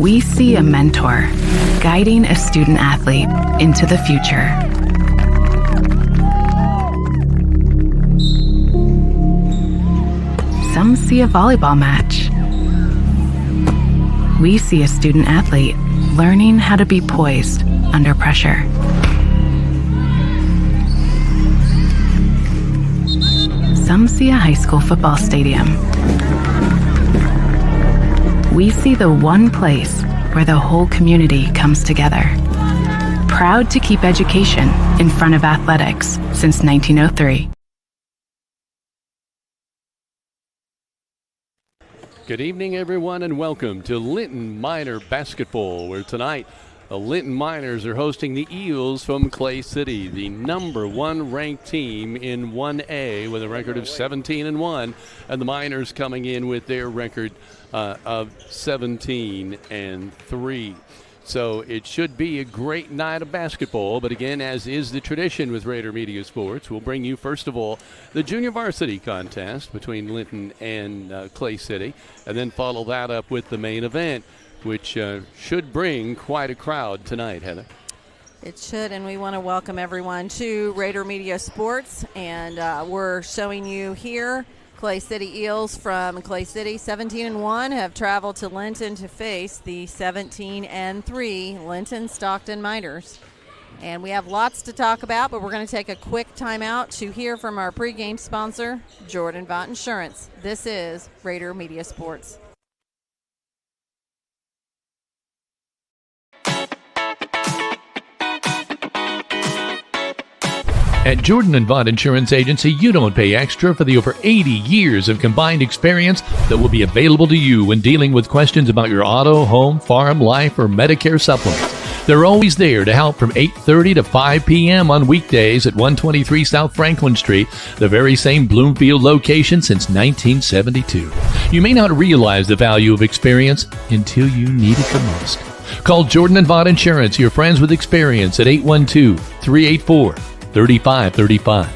we see a mentor guiding a student athlete into the future. Some see a volleyball match. We see a student athlete learning how to be poised under pressure. Some see a high school football stadium. We see the one place where the whole community comes together. Proud to keep education in front of athletics since 1903. Good evening, everyone, and welcome to Linton Minor Basketball, where tonight the Linton Miners are hosting the Eels from Clay City, the #1 ranked team in 1A with a record of 17-1, and the Miners coming in with their record of 17-3. So it should be a great night of basketball, but again, as is the tradition with Rader Media Sports, we'll bring you, first of all, the junior varsity contest between Linton and Clay City, and then follow that up with the main event, which should bring quite a crowd tonight, Heather. It should, and we want to welcome everyone to Rader Media Sports, and we're showing you here Clay City Eels from Clay City, 17-1, have traveled to Linton to face the 17-3 Linton-Stockton Miners. And we have lots to talk about, but we're going to take a quick timeout to hear from our pregame sponsor, Jordan Vaught Insurance. This is Rader Media Sports. At Jordan & Vaught Insurance Agency, you don't pay extra for the over 80 years of combined experience that will be available to you when dealing with questions about your auto, home, farm, life, or Medicare supplements. They're always there to help from 8:30 to 5 p.m. on weekdays at 123 South Franklin Street, the very same Bloomfield location since 1972. You may not realize the value of experience until you need it the most. Call Jordan & Vaught Insurance, your friends with experience, at 812-384-3535.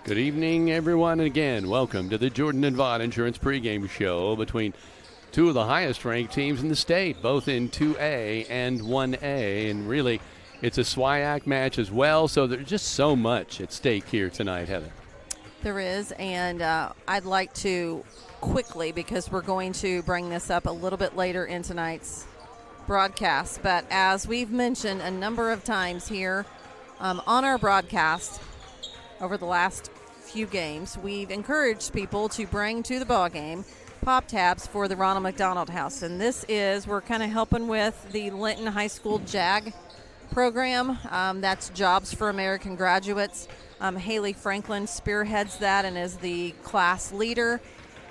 Good evening, everyone, and again, welcome to the Jordan & Vaught Insurance pregame show between two of the highest-ranked teams in the state, both in 2A and 1A, and really, it's a SWIAC match as well, so there's just so much at stake here tonight, Heather. There is, and I'd like to quickly, because we're going to bring this up a little bit later in tonight's broadcast, but as we've mentioned a number of times here on our broadcast over the last few games, we've encouraged people to bring to the ball game pop tabs for the Ronald McDonald House, and this is, we're kind of helping with the Linton High School JAG program. That's Jobs for American Graduates. Haley Franklin spearheads that and is the class leader,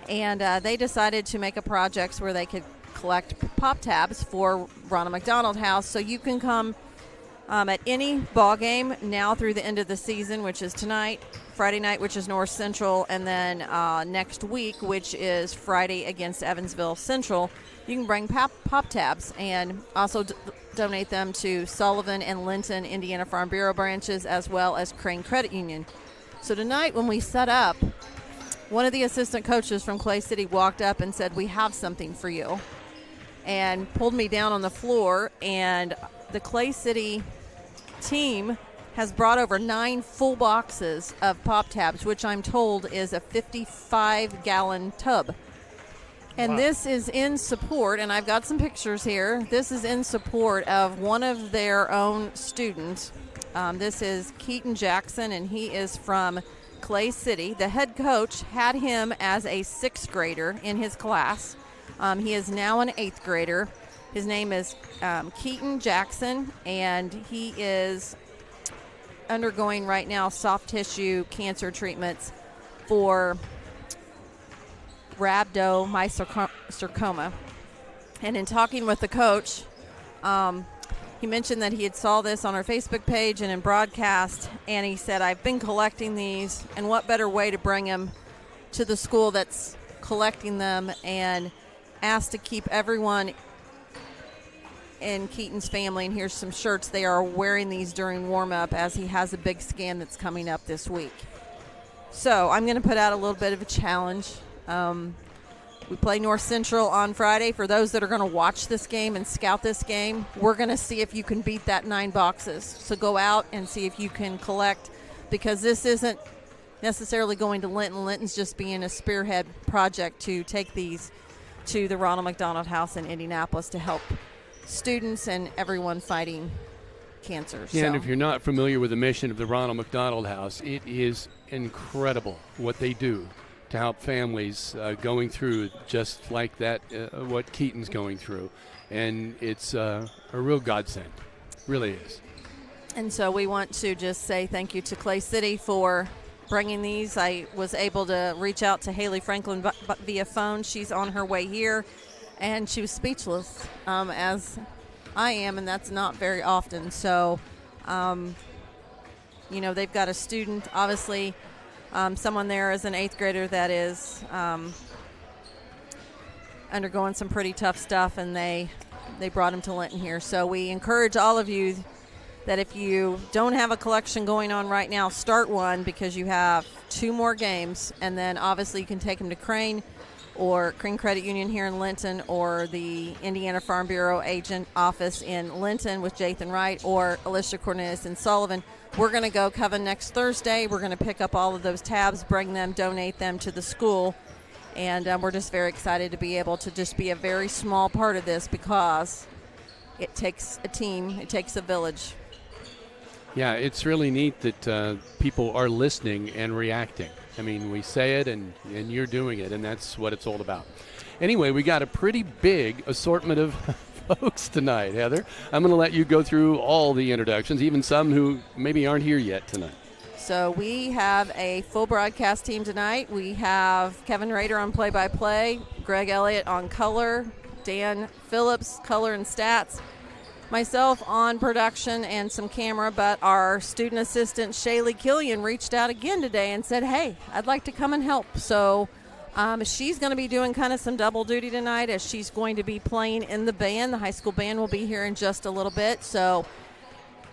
and they decided to make a project where they could collect pop tabs for Ronald McDonald House, so you can come at any ball game now through the end of the season, which is tonight, Friday night, which is North Central, and then next week, which is Friday against Evansville Central. You can bring pop tabs and also donate them to Sullivan and Linton Indiana Farm Bureau branches, as well as Crane Credit Union. So tonight when we set up, one of the assistant coaches from Clay City walked up and said, "We have something for you," and pulled me down on the floor, and the Clay City team has brought over 9 full boxes of pop tabs, which I'm told is a 55-gallon tub. And wow. This is in support, and I've got some pictures here. This is in support of one of their own students. This is Keaton Jackson, and he is from Clay City. The head coach had him as a 6th grader in his class. He is now an 8th grader. His name is Keaton Jackson, and he is undergoing right now soft tissue cancer treatments for rhabdomyosarcoma. And in talking with the coach, he mentioned that he had saw this on our Facebook page and in broadcast, and he said, "I've been collecting these, and what better way to bring them to the school that's collecting them," and asked to keep everyone in Keaton's family, and here's some shirts. They are wearing these during warm-up as he has a big scan that's coming up this week. So I'm going to put out a little bit of a challenge. We play North Central on Friday. For those that are going to watch this game and scout this game, we're going to see if you can beat that 9 boxes. So go out and see if you can collect, because this isn't necessarily going to Linton. Linton's just being a spearhead project to take these to the Ronald McDonald House in Indianapolis to help students and everyone fighting cancer. Yeah, and if you're not familiar with the mission of the Ronald McDonald House, it is incredible what they do to help families going through just like that, what Keaton's going through. And it's a real godsend. Really is. And so we want to just say thank you to Clay City for bringing these. I was able to reach out to Haley Franklin via phone. She's on her way here, and she was speechless, as I am, and that's not very often. So, they've got a student, obviously, someone there is an 8th grader that is undergoing some pretty tough stuff, and they brought him to Linton here. So we encourage all of you that if you don't have a collection going on right now, start one, because you have 2 more games, and then obviously you can take them to Crane or Crane Credit Union here in Linton, or the Indiana Farm Bureau agent office in Linton with Jathan Wright, or Alicia Cornelius and Sullivan. We're going to go, Kevin, next Thursday. We're going to pick up all of those tabs, bring them, donate them to the school, and we're just very excited to be able to just be a very small part of this, because it takes a team, it takes a village. Yeah, it's really neat that people are listening and reacting. I mean, we say it, and you're doing it, and that's what it's all about. Anyway, we got a pretty big assortment of folks tonight, Heather. I'm going to let you go through all the introductions, even some who maybe aren't here yet tonight. So we have a full broadcast team tonight. We have Kevin Rader on play-by-play, Greg Elliott on color, Dan Phillips, color and stats, myself on production and some camera, but our student assistant, Shaylie Killion, reached out again today and said, hey, I'd like to come and help. So she's going to be doing kind of some double duty tonight, as she's going to be playing in the band. The high school band will be here in just a little bit. So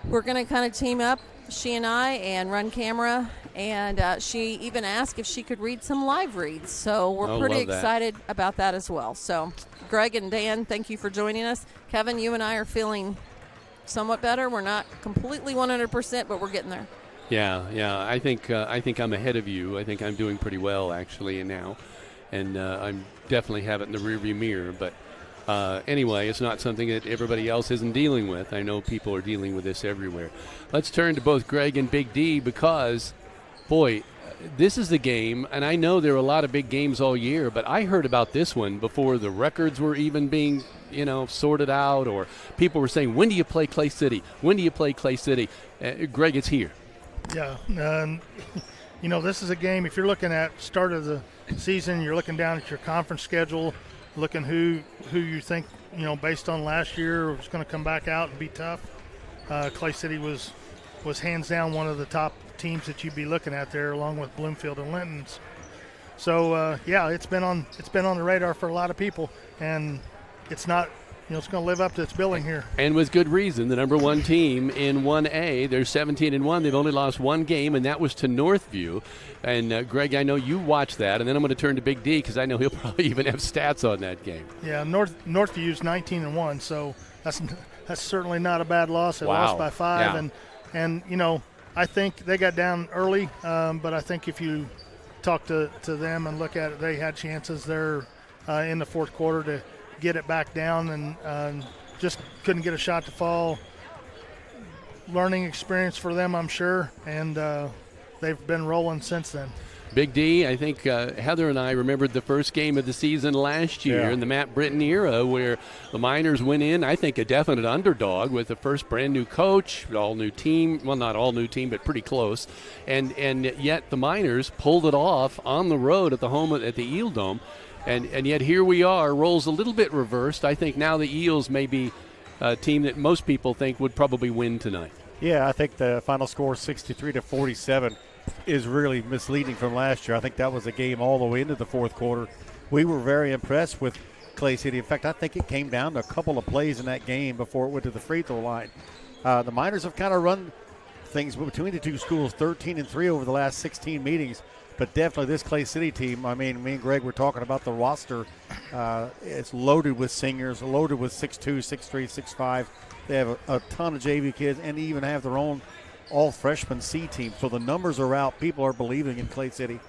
we're going to kind of team up, she and I, and run camera. And she even asked if she could read some live reads. So we're pretty excited about that as well. So Greg and Dan, thank you for joining us. Kevin, you and I are feeling somewhat better. We're not completely 100%, but we're getting there. Yeah. I think I'm ahead of you. I think I'm doing pretty well, actually, now. And I'm definitely have it in the rearview mirror. But anyway, it's not something that everybody else isn't dealing with. I know people are dealing with this everywhere. Let's turn to both Greg and Big D, because, boy, this is the game, and I know there are a lot of big games all year, but I heard about this one before the records were even being, sorted out, or people were saying, when do you play Clay City? When do you play Clay City? Greg, it's here. Yeah. This is a game, if you're looking at start of the season, you're looking down at your conference schedule, looking who you think, based on last year, was going to come back out and be tough. Clay City was hands down one of the top teams that you'd be looking at there, along with Bloomfield and Linton's. So it's been on the radar for a lot of people, and it's not, it's going to live up to its billing here. And with good reason. The number 1 team in 1A, they're 17-1. They've only lost 1 game, and that was to Northview. And Greg, I know you watched that, and then I'm going to turn to Big D, because I know he'll probably even have stats on that game. Yeah, Northview's 19-1, so that's certainly not a bad loss. They lost by 5, yeah. and I think they got down early, but I think if you talk to them and look at it, they had chances there in the fourth quarter to get it back down, and just couldn't get a shot to fall. Learning experience for them, I'm sure, and they've been rolling since then. Big D, I think Heather and I remembered the first game of the season last year in the Matt Britton era, where the Miners went in, I think, a definite underdog with the first brand-new coach, all-new team. Well, not all-new team, but pretty close. And yet the Miners pulled it off on the road at the Eel Dome. And yet here we are, roles a little bit reversed. I think now the Eels may be a team that most people think would probably win tonight. Yeah, I think the final score 63-47 is really misleading from last year. I think that was a game all the way into the fourth quarter. We were very impressed with Clay City. In fact, I think it came down to a couple of plays in that game before it went to the free throw line. The Miners have kind of run things between the two schools 13-3 over the last 16 meetings. But definitely this Clay City team, I mean, me and Greg were talking about the roster. It's loaded with seniors, loaded with 6'2", 6'3", 6'5". They have a ton of JV kids and even have their own all-freshman C team. So the numbers are out. People are believing in Clay City.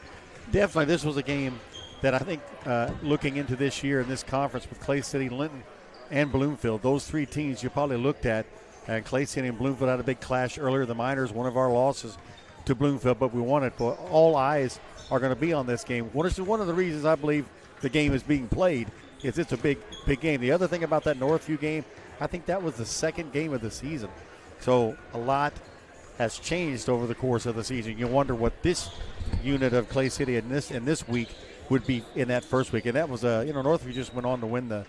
Definitely this was a game that I think looking into this year in this conference with Clay City, Linton, and Bloomfield, those three teams you probably looked at. And Clay City and Bloomfield had a big clash earlier. The Miners, one of our losses to Bloomfield, but we won it. But all eyes are going to be on this game. One of the reasons I believe the game is being played is it's a big game. The other thing about that Northview game, I think that was the second game of the season. So a lot has changed over the course of the season. You wonder what this unit of Clay City in this week would be in that first week. And that was, Northview just went on to win the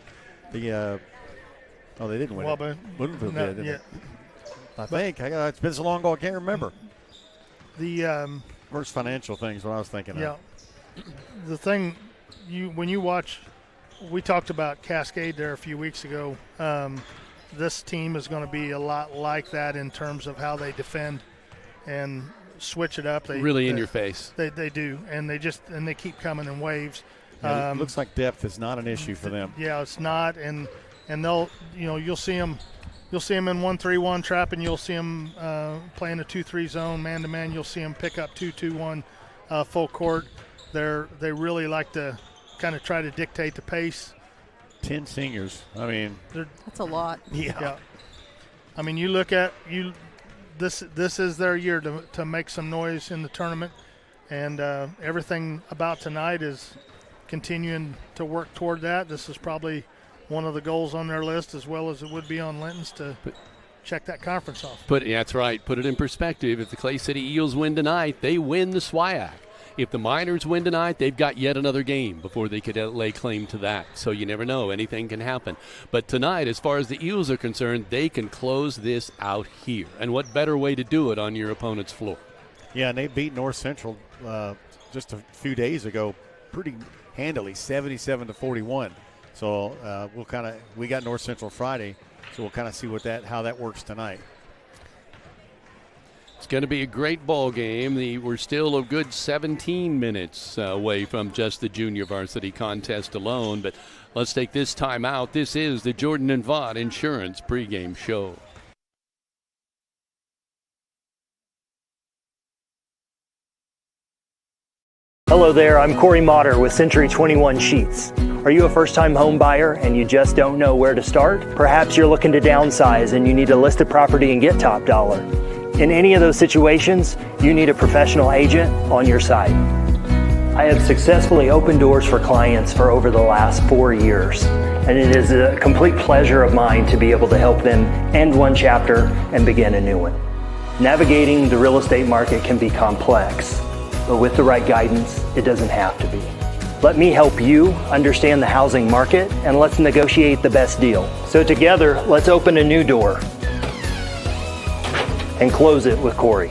they didn't win it. Bloomfield did. Yeah. I think. It's been so long ago I can't remember. The First financial thing is what I was thinking of. Yeah. The thing, when you watch, we talked about Cascade there a few weeks ago. This team is going to be a lot like that in terms of how they defend and switch it up. They in your face. They do, and they keep coming in waves. Yeah, it looks like depth is not an issue for them. Yeah, it's not, and they'll you'll see them in 1-3-1 trap, and you'll see them playing a 2-3 zone man to man. You'll see them pick up 2-2-1 full court. They really like to kind of try to dictate the pace. 10 seniors. I mean, that's a lot. Yeah. I mean, you look at this is their year to make some noise in the tournament, and everything about tonight is continuing to work toward that. This is probably one of the goals on their list, as well as it would be on Linton's, to check that conference off. That's right. Put it in perspective. If the Clay City Eels win tonight, they win the SWIAC. If the Miners win tonight, they've got yet another game before they could lay claim to that. So you never know. Anything can happen. But tonight, as far as the Eels are concerned, they can close this out here. And what better way to do it on your opponent's floor? Yeah, and they beat North Central just a few days ago pretty handily, 77-41. So we got North Central Friday, so we'll kind of see how that works tonight. It's going to be a great ball game. We're still a good 17 minutes away from just the junior varsity contest alone, but let's take this time out. This is the Jordan and Vaught Insurance pregame show. Hello there, I'm Corey Motter with Century 21 Sheets. Are you a first-time home buyer and you just don't know where to start? Perhaps you're looking to downsize and you need a listed property and get top dollar. In any of those situations, you need a professional agent on your side. I have successfully opened doors for clients for over the last 4 years, and it is a complete pleasure of mine to be able to help them end one chapter and begin a new one. Navigating the real estate market can be complex, but with the right guidance, it doesn't have to be. Let me help you understand the housing market, and let's negotiate the best deal. So together, let's open a new door and close it with Corey.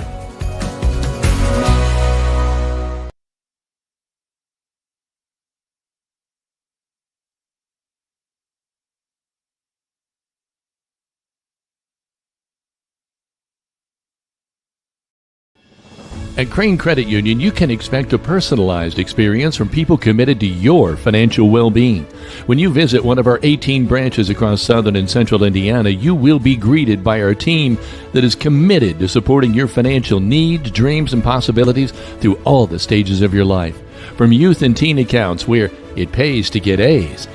At Crane Credit Union, you can expect a personalized experience from people committed to your financial well-being. When you visit one of our 18 branches across southern and central Indiana, you will be greeted by our team that is committed to supporting your financial needs, dreams, and possibilities through all the stages of your life. From youth and teen accounts where it pays to get A's,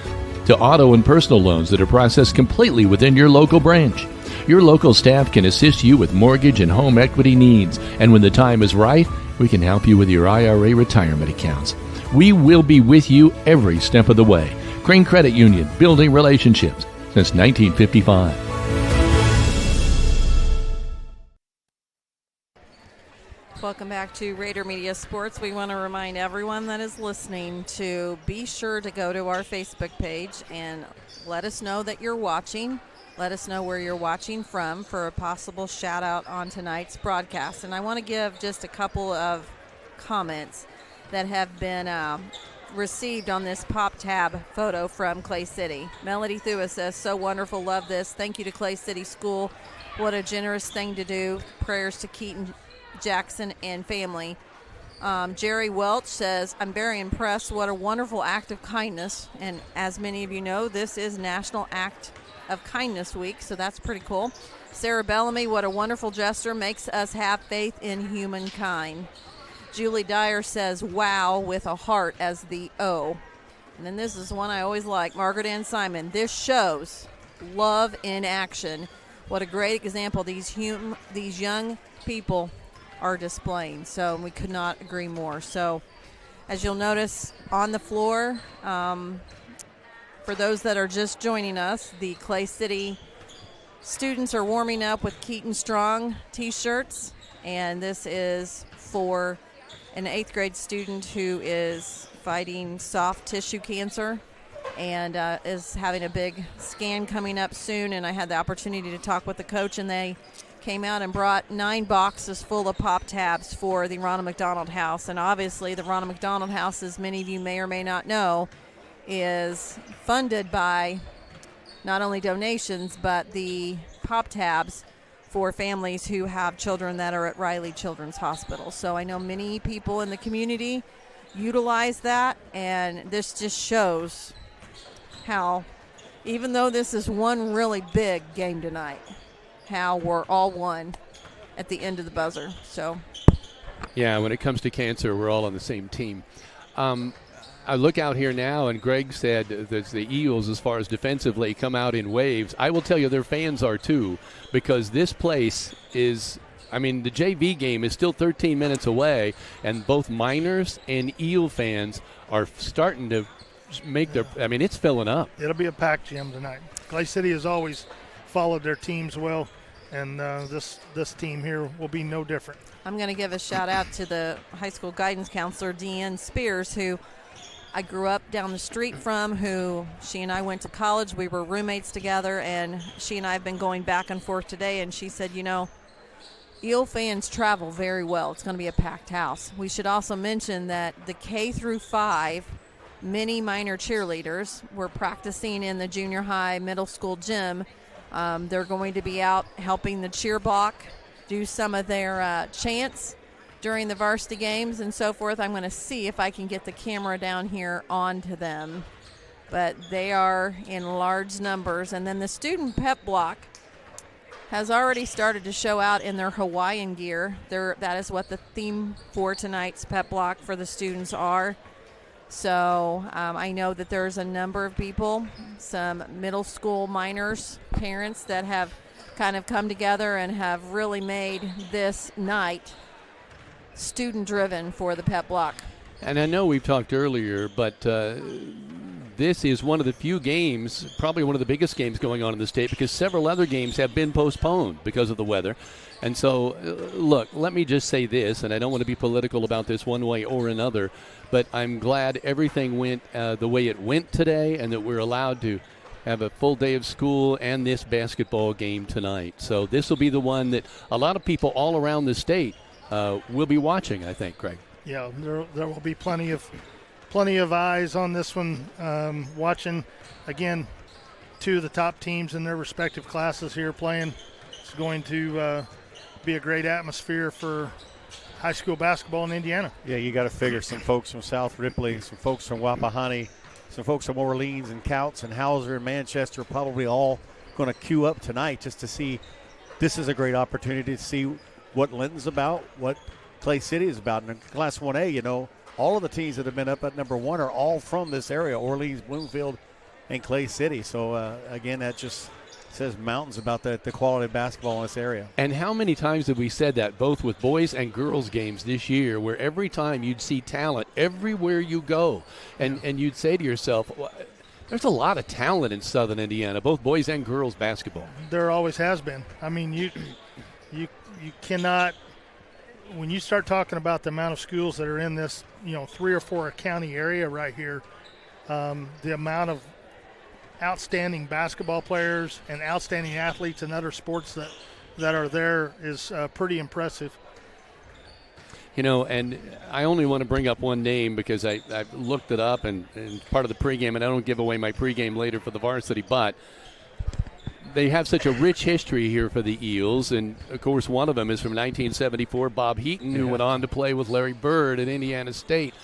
to auto and personal loans that are processed completely within your local branch. Your local staff can assist you with mortgage and home equity needs, and when the time is right, we can help you with your IRA retirement accounts. We will be with you every step of the way. Crane Credit Union, building relationships since 1955. Welcome back to Rader Media Sports. We want to remind everyone that is listening to be sure to go to our Facebook page and let us know that you're watching. Let us know where you're watching from for a possible shout out on tonight's broadcast. And I want to give just a couple of comments that have been received on this pop tab photo from Clay City. Melody Thua says, so wonderful, love this. Thank you to Clay City School. What a generous thing to do. Prayers to Keaton Jackson and family. Jerry Welch says, I'm very impressed. What a wonderful act of kindness. And as many of you know, this is National Act of Kindness Week, so that's pretty cool. Sarah Bellamy, what a wonderful gesture. Makes us have faith in humankind. Julie Dyer says, wow, with a heart as the O. And then this is one I always like. Margaret Ann Simon, this shows love in action. What a great example these young people are displaying. So we could not agree more. So as you'll notice on the floor, for those that are just joining us, the Clay City students are warming up with Keaton Strong t-shirts. And this is for an 8th grade student who is fighting soft tissue cancer and is having a big scan coming up soon. And I had the opportunity to talk with the coach, and they came out and brought 9 boxes full of pop tabs for the Ronald McDonald House. And obviously the Ronald McDonald House, as many of you may or may not know, is funded by not only donations but the pop tabs for families who have children that are at Riley Children's Hospital. So I know many people in the community utilize that, and this just shows how, even though this is one really big game tonight, how we're all one at the end of the buzzer. So, yeah, when it comes to cancer, we're all on the same team. I look out here now, and Greg said that the Eagles, as far as defensively, come out in waves. I will tell you their fans are too, because this place is, I mean, the JV game is still 13 minutes away, and both Miners and Eel fans are starting to make their, I mean, it's filling up. It'll be a packed gym tonight. Clay City has always followed their teams well, and this team here will be no different. I'm going to give a shout out to the high school guidance counselor, Deanne Spears, who I grew up down the street from, who she and I went to college. We were roommates together, and she and I have been going back and forth today, and she said, you know, Eel fans travel very well. It's going to be a packed house. We should also mention that the K through 5 mini minor cheerleaders were practicing in the junior high middle school gym. They're going to be out helping the cheer block do some of their chants during the varsity games and so forth. I'm going to see if I can get the camera down here onto them. But they are in large numbers. And then the student pep block has already started to show out in their Hawaiian gear. That is what the theme for tonight's pep block for the students are. So I know that there's a number of people, some middle school minors, parents that have kind of come together and have really made this night student-driven for the pep block. And I know we've talked earlier, but this is one of the few games, probably one of the biggest games going on in the state, because several other games have been postponed because of the weather. And so, look, let me just say this, and I don't want to be political about this one way or another, but I'm glad everything went the way it went today, and that we're allowed to have a full day of school and this basketball game tonight. So this will be the one that a lot of people all around the state will be watching, I think, Craig. Yeah, there will be plenty of eyes on this one, watching. Again, 2 of the top teams in their respective classes here playing. It's going to be a great atmosphere for high school basketball in Indiana. Yeah, you got to figure some folks from South Ripley, some folks from Wapahani, some folks from Orleans and Couts and Hauser and Manchester probably all going to queue up tonight just to see. This is a great opportunity to see what Linton's about, what Clay City is about. And in Class 1A, you know, all of the teams that have been up at number 1 are all from this area, Orleans, Bloomfield, and Clay City. So, again, that just says mountains about the quality of basketball in this area. And how many times have we said that, both with boys and girls games this year, where every time you'd see talent everywhere you go, and you'd say to yourself, well, there's a lot of talent in Southern Indiana, both boys and girls basketball. There always has been. I mean, you cannot, when you start talking about the amount of schools that are in this, 3 or 4 county area right here, the amount of outstanding basketball players and outstanding athletes in other sports that are there is pretty impressive. And I only want to bring up one name because I looked it up and part of the pregame, and I don't give away my pregame later for the varsity, but they have such a rich history here for the Eels, and, of course, one of them is from 1974, Bob Heaton, who went on to play with Larry Bird at Indiana State.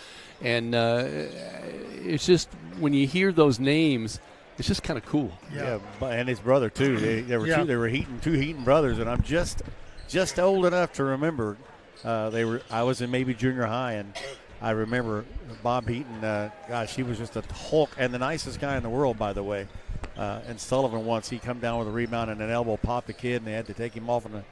And it's just, when you hear those names, it's just kind of cool. Yeah, and his brother, too. They were two Heaton brothers, and I'm just old enough to remember I was in maybe junior high, and I remember Bob Heaton. Gosh, he was just a Hulk and the nicest guy in the world, by the way. And Sullivan once, he come down with a rebound and an elbow popped the kid, and they had to take him off on a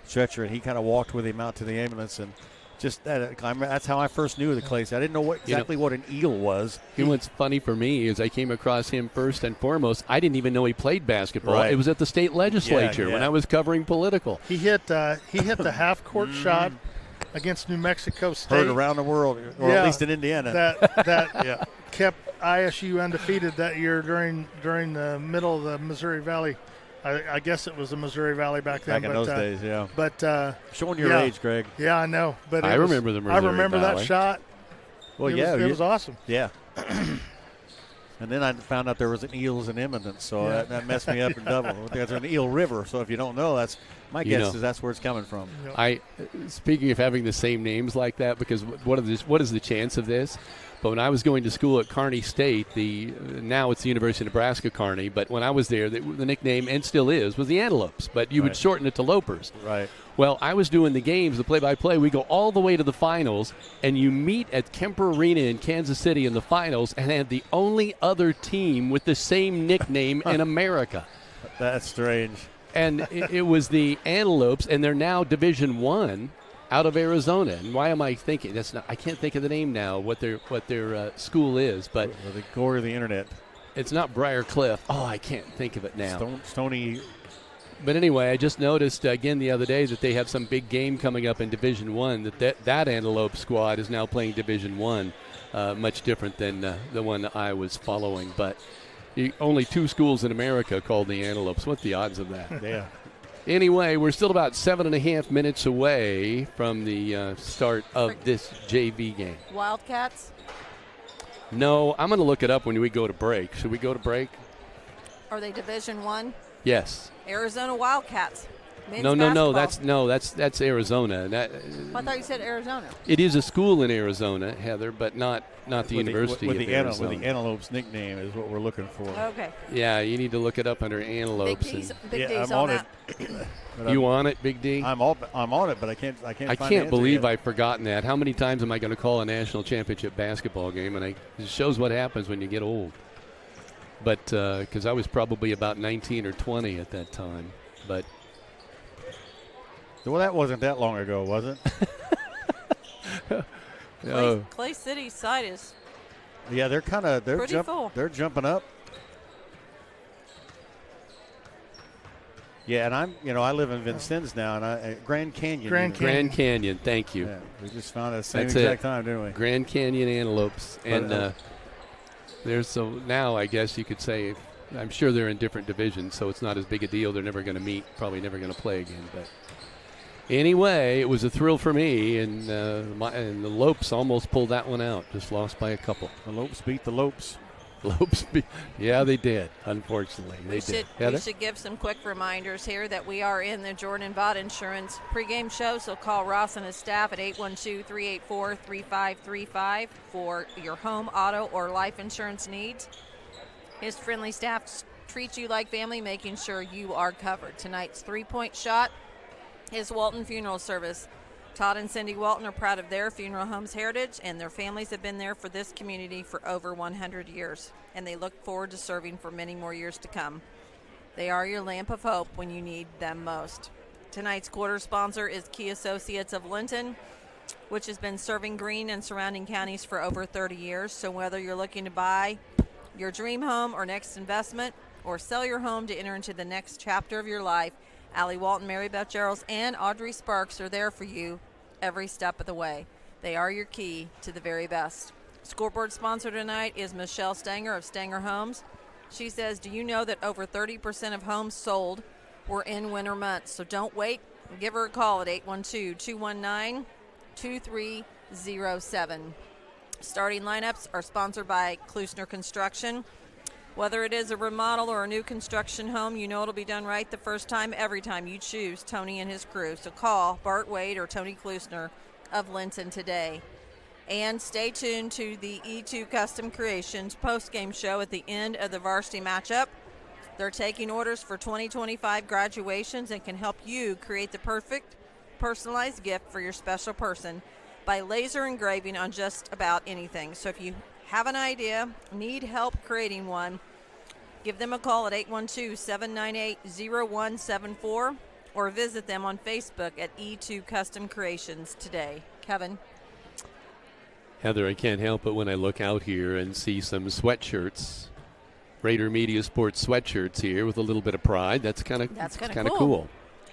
stretcher, and he kind of walked with him out to the ambulance. And just that's how I first knew the Clay. I didn't know exactly what an eel was. What's funny for me is I came across him first and foremost. I didn't even know he played basketball. Right. It was at the state legislature when I was covering political. He hit the half-court shot against New Mexico State. Heard around the world, or at least in Indiana. That kept ISU undefeated that year during the middle of the Missouri Valley. I guess it was the Missouri Valley back then. Back in those days, yeah. But showing your age, Greg. Yeah, I know. But I remember the Missouri Valley. That shot. Well, it was awesome. Yeah. And then I found out there was an Eels in Eminence, so that messed me up in double. There's an Eel River, so if you don't know, that's my guess is that's where it's coming from. Speaking of having the same names like that, because what is the chance of this? But when I was going to school at Kearney State, now it's the University of Nebraska Kearney, but when I was there, the nickname, and still is, was the Antelopes, but you would shorten it to Lopers. Right. Well, I was doing the games, the play-by-play. We go all the way to the finals, and you meet at Kemper Arena in Kansas City in the finals and had the only other team with the same nickname in America. That's strange. And it was the Antelopes, and they're now Division I out of Arizona. And why am I thinking? I can't think of the name now, what their school is. But the glory of the internet. It's not Briar Cliff. Oh, I can't think of it now. Stony. But anyway, I just noticed again the other day that they have some big game coming up in Division I. That Antelope squad is now playing Division I, much different than the one I was following. But only two schools in America called the Antelopes. What's the odds of that? Yeah. Anyway, we're still about 7.5 minutes away from the start of this JV game. Wildcats? No, I'm going to look it up when we go to break. Should we go to break? Are they Division I? Yes. Arizona Wildcats. No. That's Arizona. I thought you said Arizona. It is a school in Arizona, Heather, but not the University of Arizona. With the Antelopes nickname is what we're looking for. Okay. Yeah, you need to look it up under Antelopes. Big D's on that. You on it, Big D? I'm on it, but I can't. I can't believe I've forgotten that. How many times am I going to call a national championship basketball game? And it shows what happens when you get old. But because I was probably about 19 or 20 at that time, but. Well, that wasn't that long ago, was it? Clay City's side is. Yeah, they're full. They're jumping up. Yeah, and I live in Vincennes now, and Grand Canyon. Grand Canyon, thank you. Yeah, we just found it at the same exact time, didn't we? Grand Canyon Antelopes, and now I guess you could say. I'm sure they're in different divisions, so it's not as big a deal. They're never going to meet, probably never going to play again, but. Anyway, it was a thrill for me, and the Lopes almost pulled that one out. Just lost by a couple. The Lopes beat the Lopes. Yeah, they did, unfortunately. We should give some quick reminders here that we are in the Jordan Vaught Insurance pregame show, so call Ross and his staff at 812-384-3535 for your home, auto, or life insurance needs. His friendly staff treats you like family, making sure you are covered. Tonight's three-point shot is Walton Funeral Service. Todd and Cindy Walton are proud of their funeral home's heritage, and their families have been there for this community for over 100 years, and they look forward to serving for many more years to come. They are your lamp of hope when you need them most. Tonight's quarter sponsor is Key Associates of Linton, which has been serving Greene and surrounding counties for over 30 years. So whether you're looking to buy your dream home or next investment, or sell your home to enter into the next chapter of your life, Allie Walton, Mary Beth Gerald, and Audrey Sparks are there for you every step of the way. They are your key to the very best. Scoreboard sponsor tonight is Michelle Stanger of Stanger Homes. She says, do you know that over 30% of homes sold were in winter months? So don't wait. Give her a call at 812-219-2888. 2307. Starting lineups are sponsored by Klusner Construction. Whether it is a remodel or a new construction home, you know it'll be done right the first time, every time you choose Tony and his crew. So call Bart Wade or Tony Klusner of Linton today. And stay tuned to the E2 Custom Creations post-game show at the end of the varsity matchup. They're taking orders for 2025 graduations and can help you create the perfect personalized gift for your special person by laser engraving on just about anything. So if you have an idea, need help creating one, give them a call at 812-798-0174 or visit them on Facebook at E2 Custom Creations today. Kevin. Heather, I can't help it when I look out here and see some sweatshirts, Rader Media Sports sweatshirts here with a little bit of pride. That's kind of cool.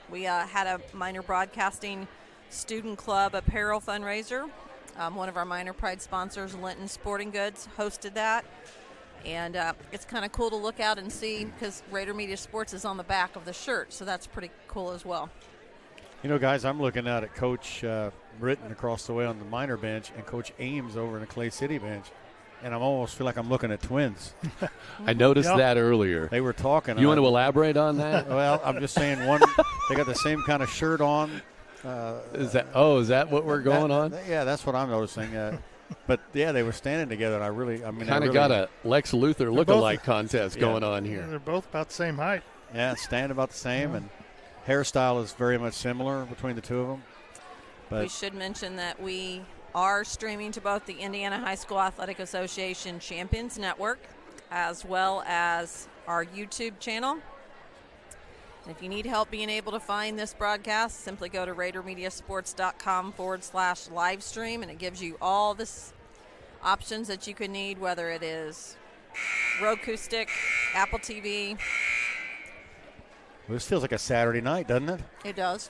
We had a minor broadcasting student club apparel fundraiser. One of our minor pride sponsors, Linton Sporting Goods, hosted that. And it's kind of cool to look out and see because Rader Media Sports is on the back of the shirt, so that's pretty cool as well. You know, guys, I'm looking out at Coach Britton across the way on the minor bench and Coach Ames over in the Clay City bench, and I almost feel like I'm looking at twins. I noticed that earlier. They were talking. You want to elaborate on that? Well, I'm just saying they got the same kind of shirt on. Is that what we're going on? Yeah, that's what I'm noticing. But yeah, they were standing together. And I kind of got a Lex Luthor look-alike contest going on here. They're both about the same height. Yeah, stand about the same, and hairstyle is very much similar between the two of them. But we should mention that we are streaming to both the Indiana High School Athletic Association Champions Network as well as our YouTube channel. If you need help being able to find this broadcast, simply go to RaderMediaSports.com/live stream, and it gives you all the options that you could need, whether it is Roku stick, Apple TV. Well, this feels like a Saturday night, doesn't it? It does.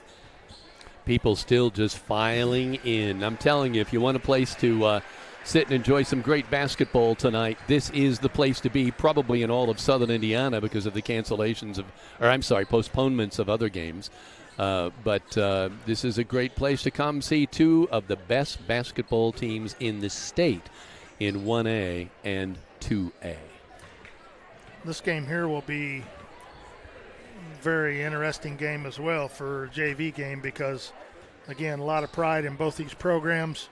People still just filing in. I'm telling you, if you want a place to sit and enjoy some great basketball tonight, this is the place to be, probably in all of southern Indiana because of the postponements of other games. But this is a great place to come see two of the best basketball teams in the state in 1A and 2A. This game here will be a very interesting game as well for a JV game because, again, a lot of pride in both these programs.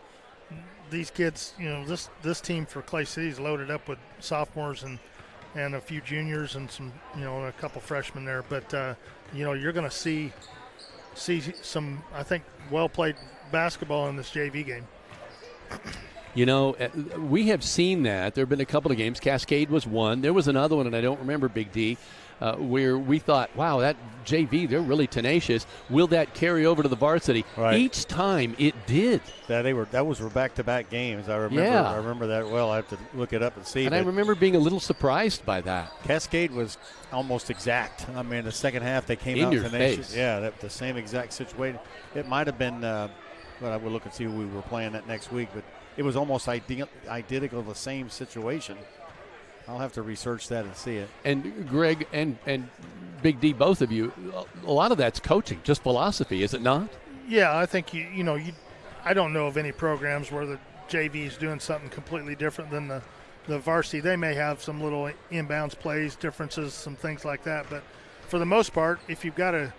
These kids, this team for Clay City is loaded up with sophomores and a few juniors and some, a couple freshmen there. But, you're going to see some, I think, well-played basketball in this JV game. We have seen that. There have been a couple of games. Cascade was one. There was another one, and I don't remember, Big D, where we thought, wow, that JV, they're really tenacious. Will that carry over to the varsity? Right. Each time it did. That was back-to-back games. I remember that well. I have to look it up and see. And I remember being a little surprised by that. Cascade was almost exact. I mean, the second half they came in out your tenacious. face. Yeah, the same exact situation. It might have been, but I will look and see who we were playing that next week. But it was almost identical, the same situation. I'll have to research that and see it. And Greg and Big D, both of you, a lot of that's coaching, just philosophy, is it not? Yeah, I think I don't know of any programs where the JV is doing something completely different than the varsity. They may have some little inbounds plays, differences, some things like that. But for the most part, if you've got a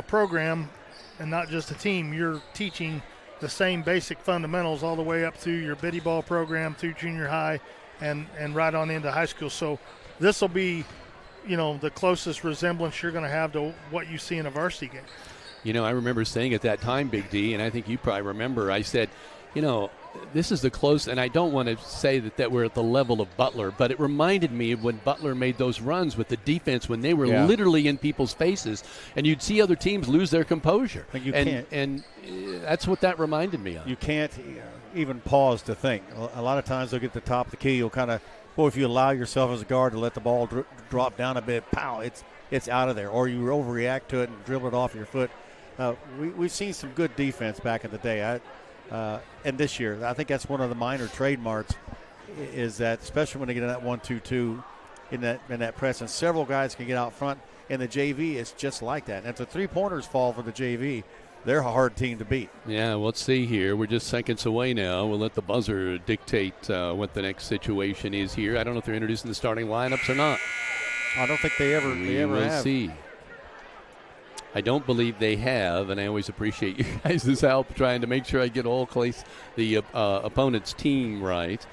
program and not just a team, you're teaching the same basic fundamentals all the way up through your biddy ball program, through junior high, and right on into high school. So this will be, the closest resemblance you're going to have to what you see in a varsity game. I remember saying at that time, Big D, and I think you probably remember, I said, this is the close, and I don't want to say that we're at the level of Butler, but it reminded me of when Butler made those runs with the defense when they were literally in people's faces, and you'd see other teams lose their composure. And that's what that reminded me of. You can't even pause to think. A lot of times they'll get to the top of the key. You'll kind of, if you allow yourself as a guard to let the ball drop down a bit, pow, it's out of there. Or you overreact to it and dribble it off your foot. We've seen some good defense back in the day. And this year, I think that's one of the minor trademarks is that, especially when they get in that 1-2-2 in that press, and several guys can get out front. And the JV is just like that. And if the three-pointers fall for the JV, they're a hard team to beat. Yeah, let's see here. We're just seconds away now. We'll let the buzzer dictate what the next situation is here. I don't know if they're introducing the starting lineups or not. I don't think they ever We'll have. see. I don't believe they have, and I always appreciate you guys' help trying to make sure I get the opponent's team right.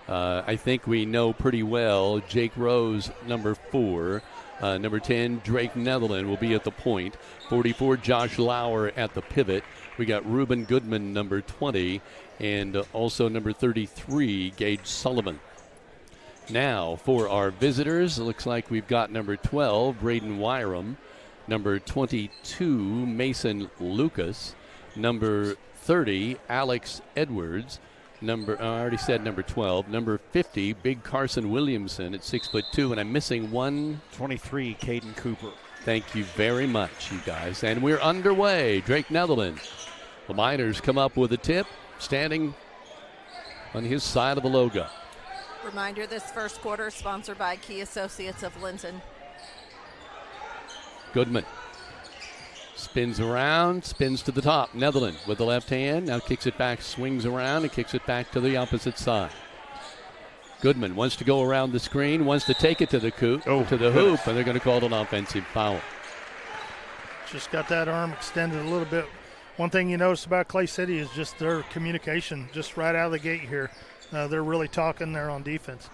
I think we know pretty well Jake Rose, number 4. Number 10, Drake Netherland will be at the point. 44, Josh Lauer at the pivot. We got Reuben Goodman, number 20, and also number 33, Gage Sullivan. Now, for our visitors, it looks like we've got number 12, Braden Wyram. Number 22, Mason Lucas. Number 30, Alex Edwards. I already said number 12. Number 50, Big Carson Williamson at 6'2", and I'm missing one. 23, Caden Cooper. Thank you very much, you guys. And we're underway. Drake Netherland. The Miners come up with a tip, standing on his side of the logo. Reminder, this first quarter is sponsored by Key Associates of Linton. Goodman spins around, spins to the top. Netherland with the left hand, now kicks it back, swings around, and kicks it back to the opposite side. Goodman wants to go around the screen, wants to take it to the hoop, and they're going to call it an offensive foul. Just got that arm extended a little bit. One thing you notice about Clay City is just their communication, just right out of the gate here. They're really talking there on defense.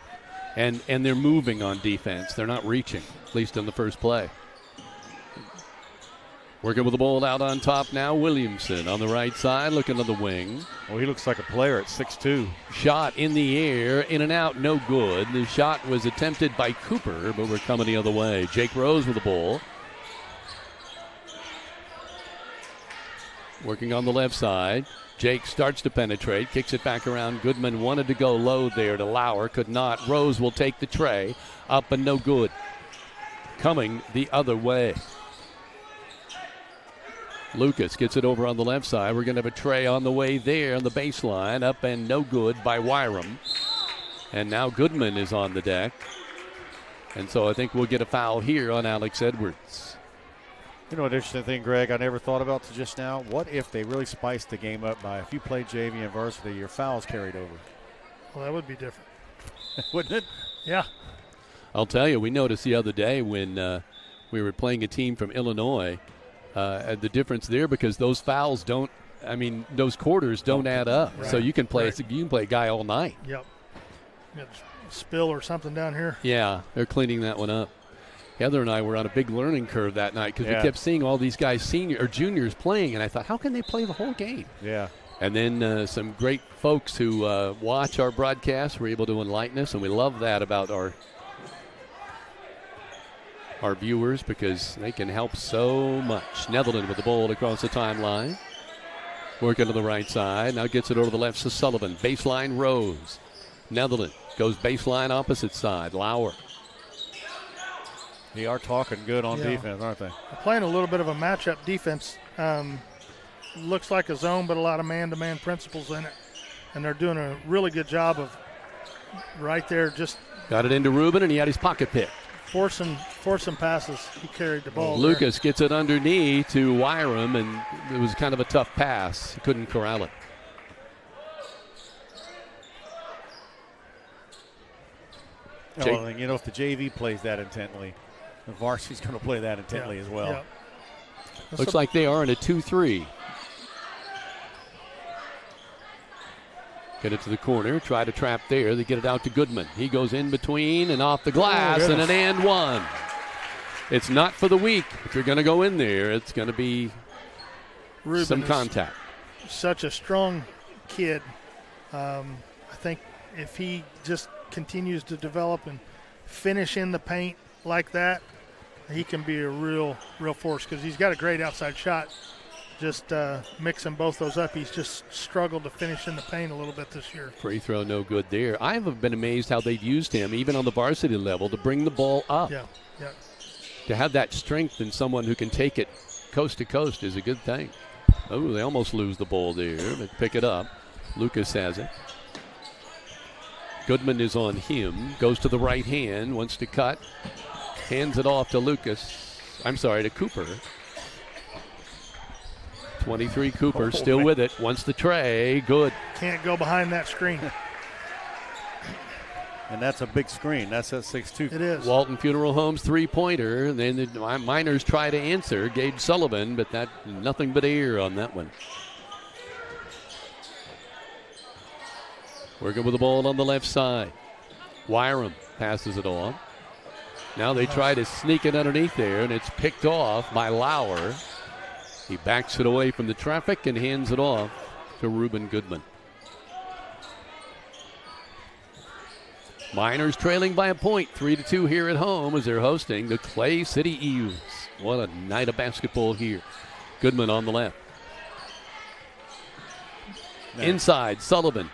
And they're moving on defense. They're not reaching, at least on the first play. Working with the ball out on top now, Williamson on the right side, looking to the wing. Well, he looks like a player at 6'2". Shot in the air, in and out, no good. The shot was attempted by Cooper, but we're coming the other way. Jake Rose with the ball. Working on the left side. Jake starts to penetrate, kicks it back around. Goodman wanted to go low there to Lauer, could not. Rose will take the tray, up and no good. Coming the other way. Lucas gets it over on the left side. We're going to have a tray on the way there on the baseline. Up and no good by Wyram. And now Goodman is on the deck. And so I think we'll get a foul here on Alex Edwards. You know what interesting thing, Greg, I never thought about till just now? What if they really spiced the game up by, if you play JV and varsity, your fouls carried over? Well, that would be different. Wouldn't it? Yeah. I'll tell you, we noticed the other day when we were playing a team from Illinois, the difference there, because those fouls don't, those quarters don't add up. Right. So you can play Right. a guy all night. Yep. Got a spill or something down here. Yeah, they're cleaning that one up. Heather and I were on a big learning curve that night because we kept seeing all these guys, juniors playing, and I thought, how can they play the whole game? Yeah. And then some great folks who watch our broadcast were able to enlighten us, and we love that about our viewers because they can help so much. Netherland with the ball across the timeline. Working to the right side. Now gets it over the left to Sullivan. Baseline Rose. Netherland goes baseline opposite side. Lauer. They are talking good on defense, aren't they? They're playing a little bit of a matchup defense. Looks like a zone, but a lot of man-to-man principles in it. And they're doing a really good job of right there just got it into Reuben, and he had his pocket pick. Forcing passes. He carried the ball. Lucas gets it underneath to Wyram, and it was kind of a tough pass. He couldn't corral it. Well, and if the JV plays that intently, the varsity's going to play that intently as well. Yeah. Looks like they are in a 2-3. Get it to the corner, try to trap there. They get it out to Goodman. He goes in between and off the glass, and an and one. It's not for the weak. If you're going to go in there, it's going to be Reuben some contact. Such a strong kid. I think if he just continues to develop and finish in the paint like that, he can be a real force because he's got a great outside shot. Just mixing both those up. He's just struggled to finish in the paint a little bit this year. Free throw, no good there. I've been amazed how they've used him, even on the varsity level, to bring the ball up. Yeah. To have that strength in someone who can take it coast to coast is a good thing. Oh, they almost lose the ball there, but pick it up. Lucas has it. Goodman is on him. Goes to the right hand, wants to cut. Hands it off to Lucas. I'm sorry, to Cooper. 23 Cooper still with it. Wants the tray. Good. Can't go behind that screen. And that's a big screen. That's at 6'2". It is. Walton Funeral Home's three-pointer. And then the Miners try to answer. Gabe Sullivan, but that nothing but air on that one. Working with the ball on the left side. Wyram passes it on. Now they try to sneak it underneath there, and it's picked off by Lauer. He backs it away from the traffic and hands it off to Reuben Goodman. Miners trailing by a point, 3-2 here at home as they're hosting the Clay City Eagles. What a night of basketball here. Goodman on the left. Inside, Sullivan.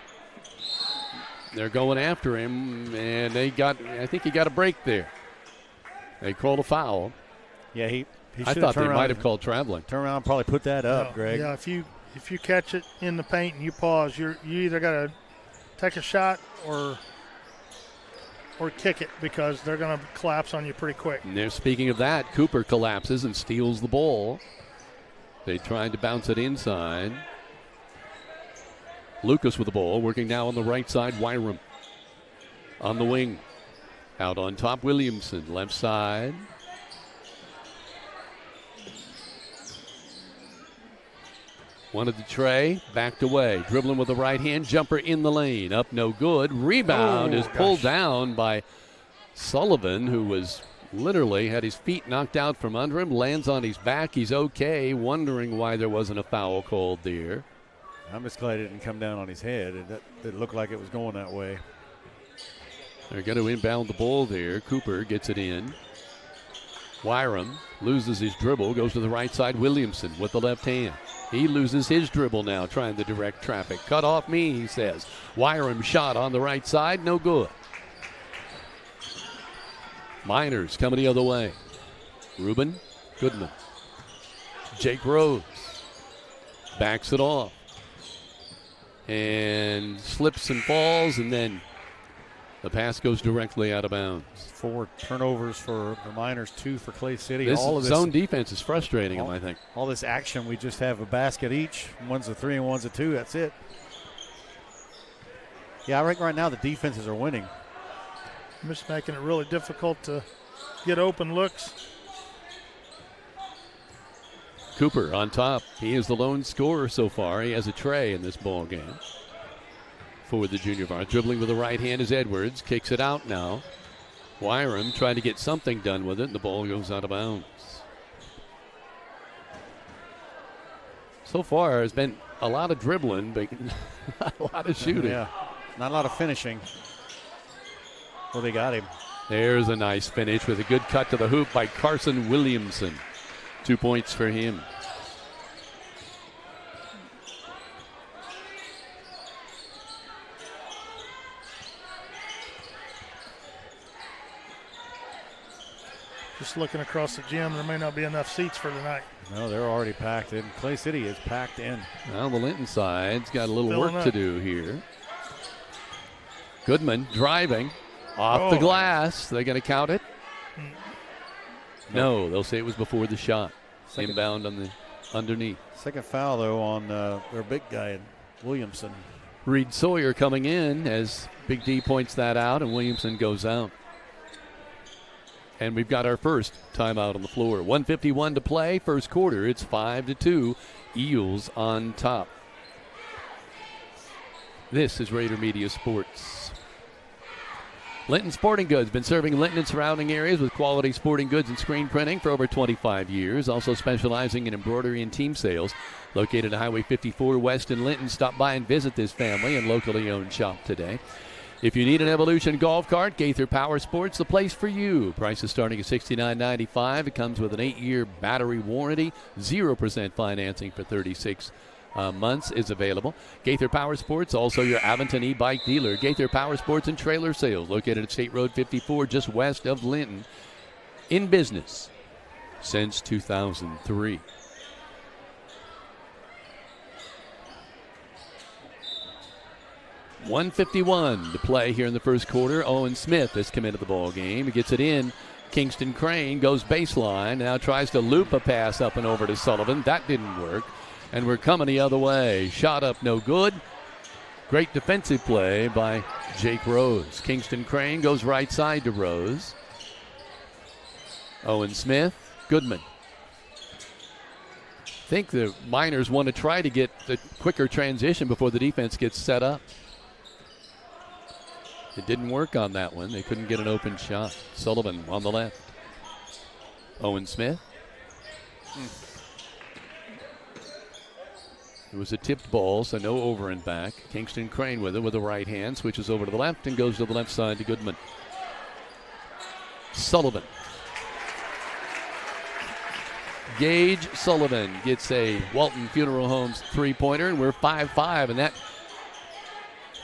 They're going after him, and I think he got a break there. They called a foul. Yeah, he I thought they might have called traveling. Turn around and probably put that up, Greg. Yeah, if you catch it in the paint and you pause, you either got to take a shot or kick it, because they're going to collapse on you pretty quick. And there, speaking of that, Cooper collapses and steals the ball. They tried to bounce it inside. Lucas with the ball, working now on the right side. Wyram on the wing. Out on top, Williamson, left side. Wanted the tray, backed away. Dribbling with the right hand, jumper in the lane. Up, no good. Rebound is pulled down by Sullivan, who was literally had his feet knocked out from under him. Lands on his back. He's okay, wondering why there wasn't a foul called there. I'm just glad it didn't come down on his head. It looked like it was going that way. They're going to inbound the ball there. Cooper gets it in. Wyram loses his dribble, goes to the right side. Williamson with the left hand. He loses his dribble now, trying to direct traffic. Cut off me, he says. Wyram shot on the right side, no good. Miners coming the other way. Reuben Goodman. Jake Rose backs it off. And slips and falls, and then the pass goes directly out of bounds. 4 turnovers for the Miners, 2 for Clay City. This zone defense is frustrating them, I think. All this action, we just have a basket each. One's a 3 and one's a 2. That's it. Yeah, I think right now the defenses are winning. I'm just making it really difficult to get open looks. Cooper on top. He is the lone scorer so far. He has a tray in this ball game for the junior varsity. Dribbling with the right hand is Edwards. Kicks it out now. Wyram trying to get something done with it, and the ball goes out of bounds. So far, there's been a lot of dribbling, but not a lot of shooting. Yeah, not a lot of finishing. Well, they got him. There's a nice finish with a good cut to the hoop by Carson Williamson. 2 points for him. Just looking across the gym, there may not be enough seats for tonight. No, they're already packed in. Clay City is packed in. Now the Linton side's got a little Filling work to up. do here. Goodman driving off the glass. They're going to count it. No, they'll say it was before the shot. Inbound on the underneath. Second foul, though, on their big guy, Williamson. Reed Sawyer coming in as Big D points that out, and Williamson goes out. And we've got our first timeout on the floor. 1:51 to play, first quarter. It's 5-2. Eels on top. This is Raider Media Sports. Linton Sporting Goods, been serving Linton and surrounding areas with quality sporting goods and screen printing for over 25 years. Also specializing in embroidery and team sales. Located at Highway 54 West in Linton. Stop by and visit this family and locally owned shop today. If you need an Evolution golf cart, Gaither Power Sports, the place for you. Prices starting at $69.95. It comes with an 8-year battery warranty. 0% financing for 36 months is available. Gaither Power Sports, also your Aventon e-bike dealer. Gaither Power Sports and Trailer Sales, located at State Road 54, just west of Linton. In business since 2003. $151 to play here in the first quarter. Owen Smith has come into the ball game. He gets it in. Kingston Crane goes baseline. Now tries to loop a pass up and over to Sullivan. That didn't work. And we're coming the other way. Shot up, no good. Great defensive play by Jake Rose. Kingston Crane goes right side to Rose. Owen Smith, Goodman. I think the Miners want to try to get the quicker transition before the defense gets set up. It didn't work on that one. They couldn't get an open shot. Sullivan on the left. Owen Smith. It was a tipped ball, so no over and back. Kingston Crane with it with the right hand. Switches over to the left and goes to the left side to Goodman. Sullivan. Gage Sullivan gets a Walton Funeral Homes three-pointer, and we're 5-5, and that,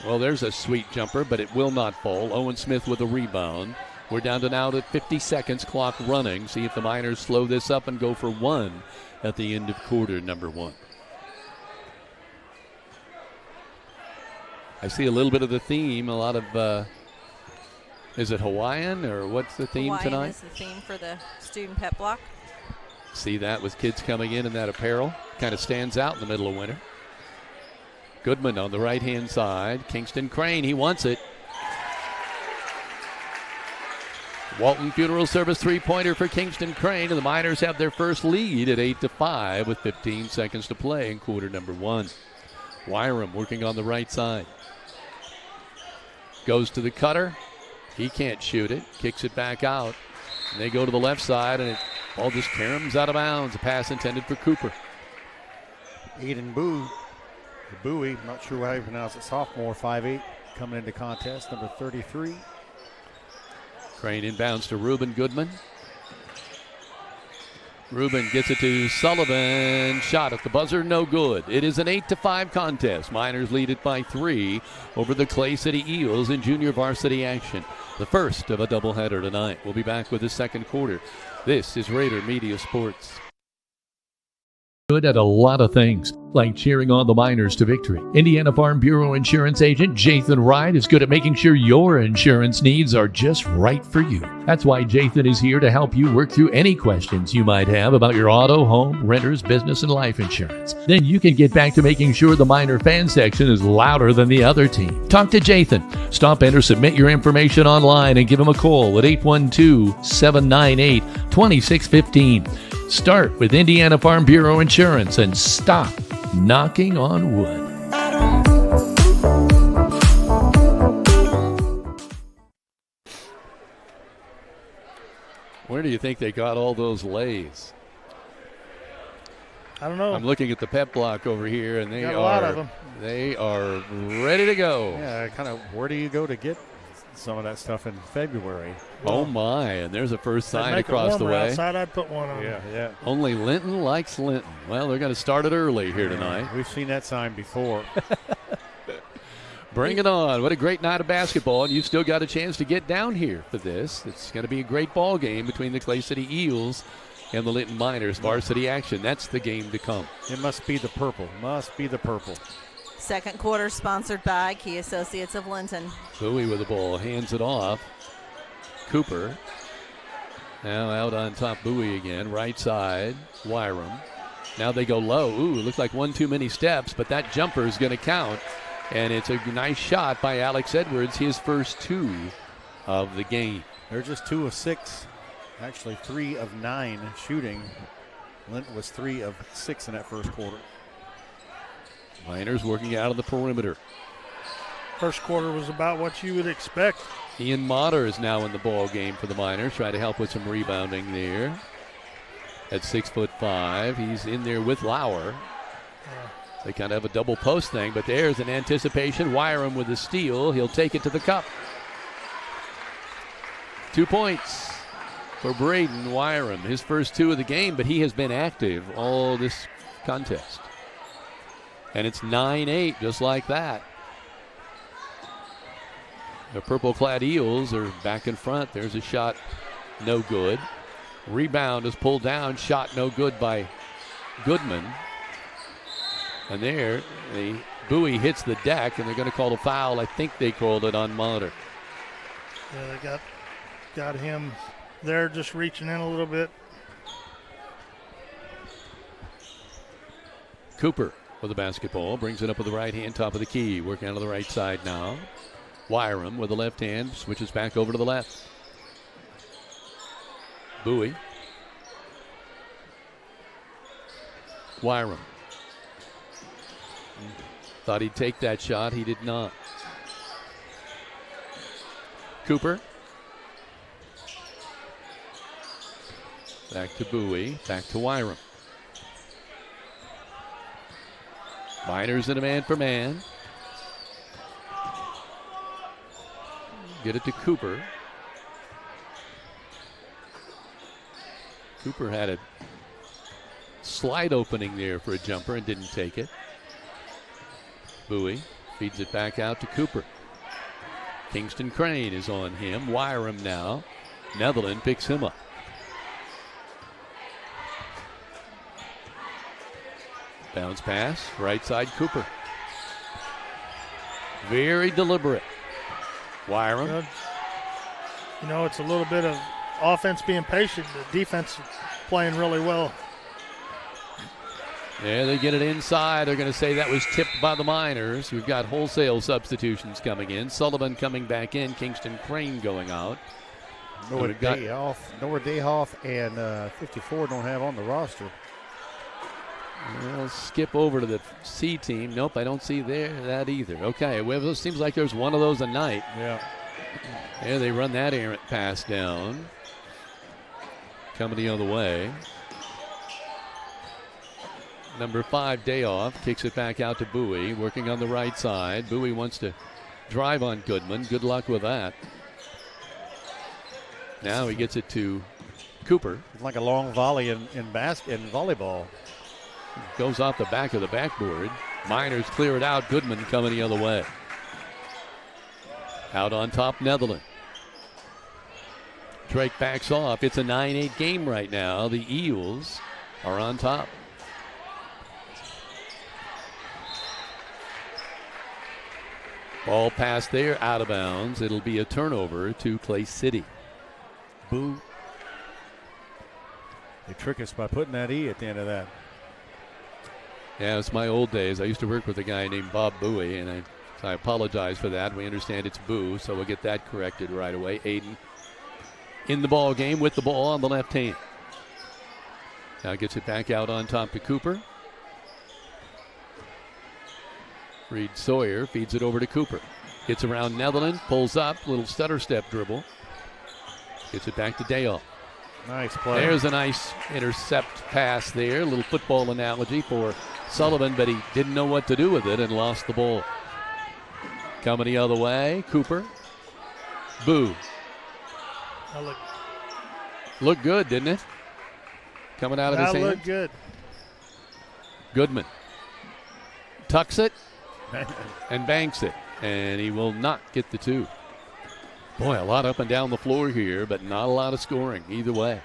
well, there's a sweet jumper, but it will not fall. Owen Smith with a rebound. We're down to now to 50 seconds, clock running. See if the Miners slow this up and go for one at the end of quarter number one. I see a little bit of the theme, a lot of, is it Hawaiian, or what's the theme Hawaiian tonight? Is the theme for the student pep block. See that with kids coming in that apparel. Kind of stands out in the middle of winter. Goodman on the right-hand side. Kingston Crane, he wants it. Walton Funeral Service three-pointer for Kingston Crane, and the Miners have their first lead at 8-5 with 15 seconds to play in quarter number one. Wyram working on the right side. Goes to the cutter. He can't shoot it. Kicks it back out. And they go to the left side, and it all just caroms out of bounds. A pass intended for Cooper. Aiden Bowie, not sure how you pronounce it, sophomore, 5'8", coming into contest, number 33. Crane inbounds to Reuben Goodman. Reuben gets it to Sullivan. Shot at the buzzer, no good. It is an 8-5 contest. Miners lead it by 3 over the Clay City Eels in junior varsity action. The first of a doubleheader tonight. We'll be back with the second quarter. This is Rader Media Sports. Good at a lot of things, like cheering on the Miners to victory. Indiana Farm Bureau Insurance Agent Jathan Wright is good at making sure your insurance needs are just right for you. That's why Jathan is here to help you work through any questions you might have about your auto, home, renters, business, and life insurance. Then you can get back to making sure the Miner fan section is louder than the other team. Talk to Jathan. Stop in or submit your information online and give him a call at 812-798-2615. Start with Indiana Farm Bureau Insurance and stop knocking on wood. Where do you think they got all those lays? I don't know. I'm looking at the pep block over here, and they got a lot of them. They are ready to go. Yeah, kind of where do you go to get some of that stuff in February? Oh my, and there's a first I'd sign make it across the warmer way. outside, I'd put one on. Yeah. Only Linton likes Linton. Well, they're going to start it early here tonight. We've seen that sign before. Bring it on. What a great night of basketball, and you've still got a chance to get down here for this. It's going to be a great ball game between the Clay City Eels and the Linton Miners. Varsity action. That's the game to come. It must be the purple. Second quarter sponsored by Key Associates of Linton. Bowie with the ball. Hands it off. Cooper. Now out on top, Bowie again. Right side, Wyram. Now they go low. Ooh, looks like one too many steps, but that jumper is going to count. And it's a nice shot by Alex Edwards, his first 2 of the game. They're just 2 of 6. Actually 3 of 9 shooting. Linton was 3 of 6 in that first quarter. Miners working out of the perimeter. First quarter was about what you would expect. Ian Motter is now in the ball game for the Miners, trying to help with some rebounding there. At 6'5", he's in there with Lauer. They kind of have a double post thing, but there's an anticipation. Wyram with the steal. He'll take it to the cup. 2 points for Braden Wyram. His first 2 of the game, but he has been active all this contest. And it's 9-8, just like that. The purple-clad Eels are back in front. There's a shot, no good. Rebound is pulled down. Shot no good by Goodman. And there, the Bowie hits the deck, and they're going to call a foul. I think they called it on Motter. Yeah, they got him there just reaching in a little bit. Cooper with the basketball, brings it up with the right hand, top of the key, working out of the right side now. Wyram with the left hand, switches back over to the left. Bowie. Wyram. Thought he'd take that shot. He did not. Cooper. Back to Bowie. Back to Wyram. Miners in a man-for-man. Get it to Cooper. Cooper had a slide opening there for a jumper and didn't take it. Bowie feeds it back out to Cooper. Kingston Crane is on him. Wyram now. Netherland picks him up. Bounce pass, right side Cooper. Very deliberate. Wyram. You know, it's a little bit of offense being patient. The defense playing really well. Yeah, they get it inside. They're going to say that was tipped by the Miners. We've got wholesale substitutions coming in. Sullivan coming back in. Kingston Crane going out. Noah Dayhoff and 54 don't have on the roster. We'll skip over to the C team. Nope, I don't see that either. Okay, well, it seems like there's one of those a night. Yeah. Yeah, they run that errant pass down. Coming the other way. Number 5, Dayoff, kicks it back out to Bowie, working on the right side. Bowie wants to drive on Goodman. Good luck with that. Now he gets it to Cooper. It's like a long volley in volleyball. Goes off the back of the backboard. Miners clear it out. Goodman coming the other way. Out on top, Netherland. Drake backs off. It's a 9-8 game right now. The Eels are on top. Ball pass there, out of bounds. It'll be a turnover to Clay City. Boo. They trick us by putting that E at the end of that. Yeah, it's my old days. I used to work with a guy named Bob Bowie, and I apologize for that. We understand it's Boo, so we'll get that corrected right away. Aiden in the ball game with the ball on the left hand. Now gets it back out on top to Cooper. Reed Sawyer feeds it over to Cooper. Gets around Netherland, pulls up, little stutter step dribble. Gets it back to Dayoff. Nice play. There's a nice intercept pass there. A little football analogy for Sullivan, but he didn't know what to do with it and lost the ball. Coming the other way, Cooper. Boo. Looked good, didn't it? Coming out of his hand. Looked good. Goodman tucks it and banks it, and he will not get the 2. Boy, a lot up and down the floor here, but not a lot of scoring either way.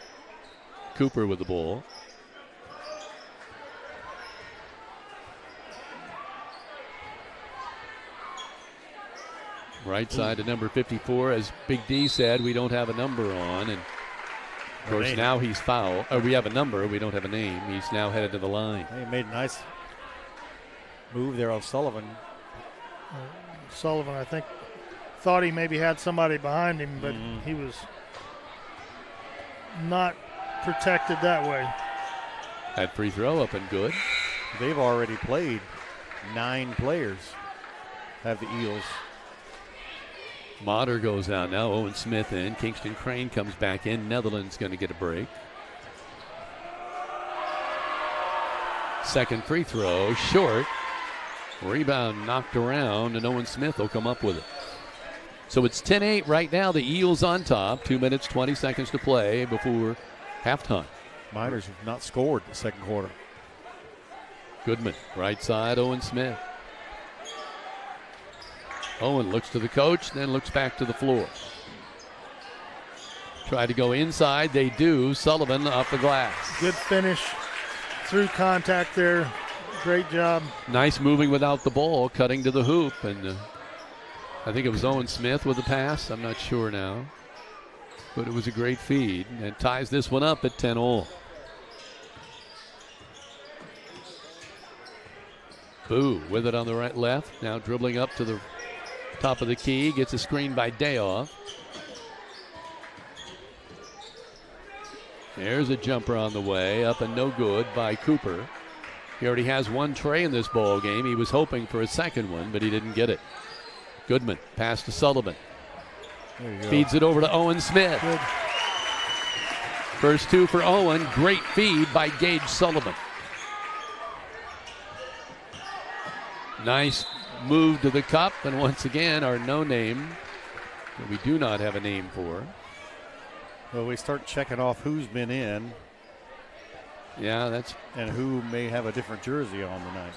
Cooper with the ball. Right side to number 54. As Big D said, we don't have a number on. And, of course, now he's foul. We have a number. We don't have a name. He's now headed to the line. He made a nice move there on Sullivan. Sullivan, I think, thought he maybe had somebody behind him, but he was not protected that way. That free throw up and good. They've already played 9 players, have the Eels. Motter goes out now. Owen Smith in. Kingston Crane comes back in. Netherlands going to get a break. Second free throw, short. Rebound knocked around, and Owen Smith will come up with it. So it's 10-8 right now. The Eels on top. 2 minutes, 20 seconds to play before halftime. Miners have not scored the second quarter. Goodman, right side, Owen Smith. Owen looks to the coach, then looks back to the floor. Try to go inside. They do. Sullivan off the glass. Good finish through contact there. Great job. Nice moving without the ball, cutting to the hoop. And I think it was Owen Smith with the pass. I'm not sure now. But it was a great feed. And ties this one up at 10-all. Boo with it on the right left. Now dribbling up to the top of the key. Gets a screen by Dayoff. There's a jumper on the way. Up and no good by Cooper. He already has one tray in this ball game. He was hoping for a second one, but he didn't get it. Goodman, pass to Sullivan. Feeds it over to Owen Smith. Good. First two for Owen. Great feed by Gage Sullivan. Nice move to the cup, and once again, our no name that we do not have a name for. Well, we start checking off who's been in. Yeah, that's. And who may have a different jersey on tonight.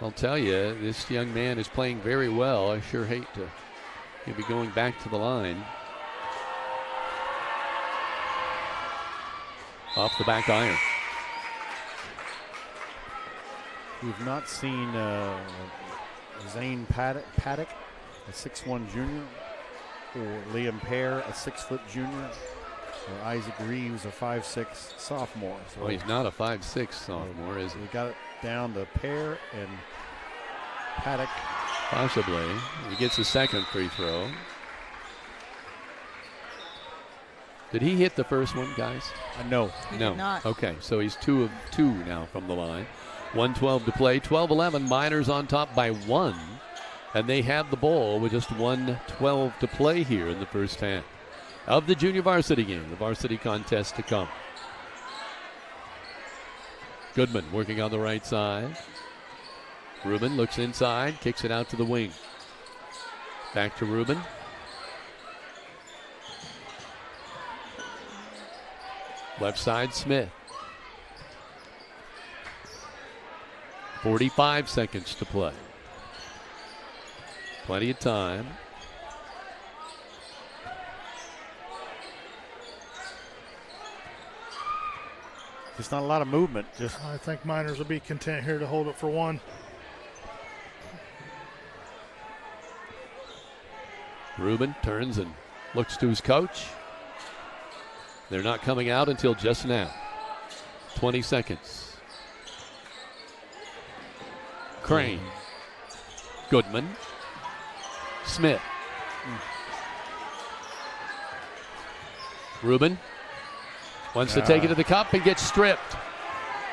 I'll tell you, this young man is playing very well. I sure hate to be going back to the line. Off the back iron. We've not seen Zane Paddock, a 6'1" junior, or Liam Pear, a 6' junior, or Isaac Reeves, a 5'6" sophomore. So well, he's not a 5'6" sophomore, is he? We got it down to Pear and Paddock. Possibly. He gets a second free throw. Did he hit the first one, guys? No. He No. did not. Okay, so he's 2 of 2 now from the line. 1:12 to play. 12-11. Miners on top by 1. And they have the ball with just 1:12 to play here in the first half of the junior varsity game, the varsity contest to come. Goodman working on the right side. Rubin looks inside, kicks it out to the wing. Back to Rubin. Left side, Smith. 45 seconds to play. Plenty of time. Just not a lot of movement. I think Miners will be content here to hold it for one. Rubin turns and looks to his coach. They're not coming out until just now. 20 seconds. Crane. Goodman. Smith. Rubin wants to take it to the cup and gets stripped.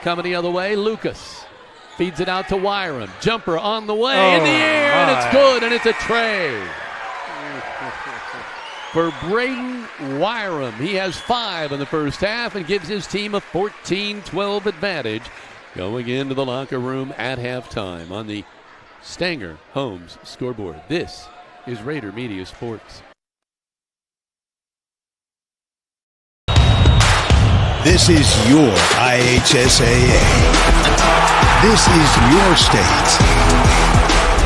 Coming the other way, Lucas feeds it out to Wyram. Jumper on the way, in the air, and it's good, and it's a tray. For Braden Wyram, he has 5 in the first half and gives his team a 14-12 advantage going into the locker room at halftime on the Stanger Homes scoreboard. This is Raider Media Sports. This is your IHSAA. This is your state.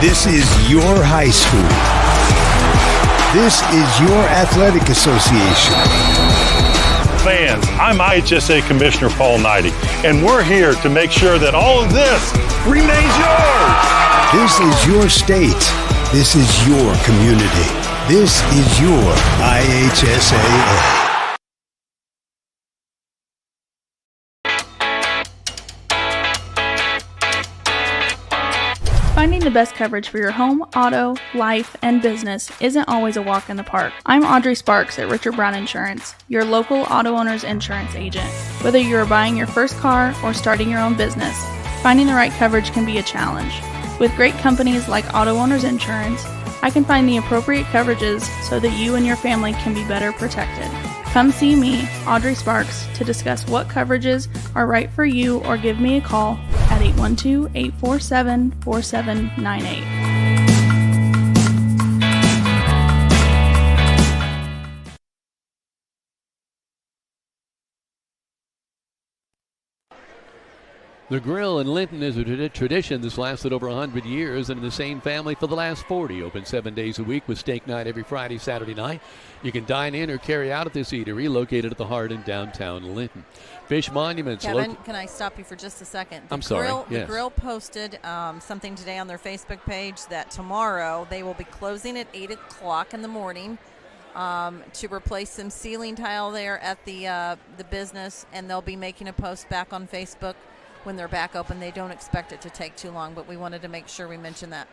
This is your high school. This is your athletic association. Fans, I'm IHSA Commissioner Paul Knighty, and we're here to make sure that all of this remains yours. This is your state. This is your community. This is your IHSAA. Finding the best coverage for your home, auto, life, and business isn't always a walk in the park. I'm Audrey Sparks at Richard Brown Insurance, your local auto owner's insurance agent. Whether you're buying your first car or starting your own business, finding the right coverage can be a challenge. With great companies like Auto Owners Insurance, I can find the appropriate coverages so that you and your family can be better protected. Come see me, Audrey Sparks, to discuss what coverages are right for you or give me a call at 812-847-4798. The grill in Linton is a tradition that's lasted over 100 years and in the same family for the last 40. Open 7 days a week with steak night every Friday, Saturday night. You can dine in or carry out at this eatery located at the Heart in downtown Linton. Fish Monuments. Kevin, can I stop you for just a second? I'm sorry. Yes. The grill posted something today on their Facebook page that tomorrow they will be closing at 8 o'clock in the morning to replace some ceiling tile there at the business, and they'll be making a post back on Facebook when they're back open. They don't expect it to take too long, but we wanted to make sure we mentioned that.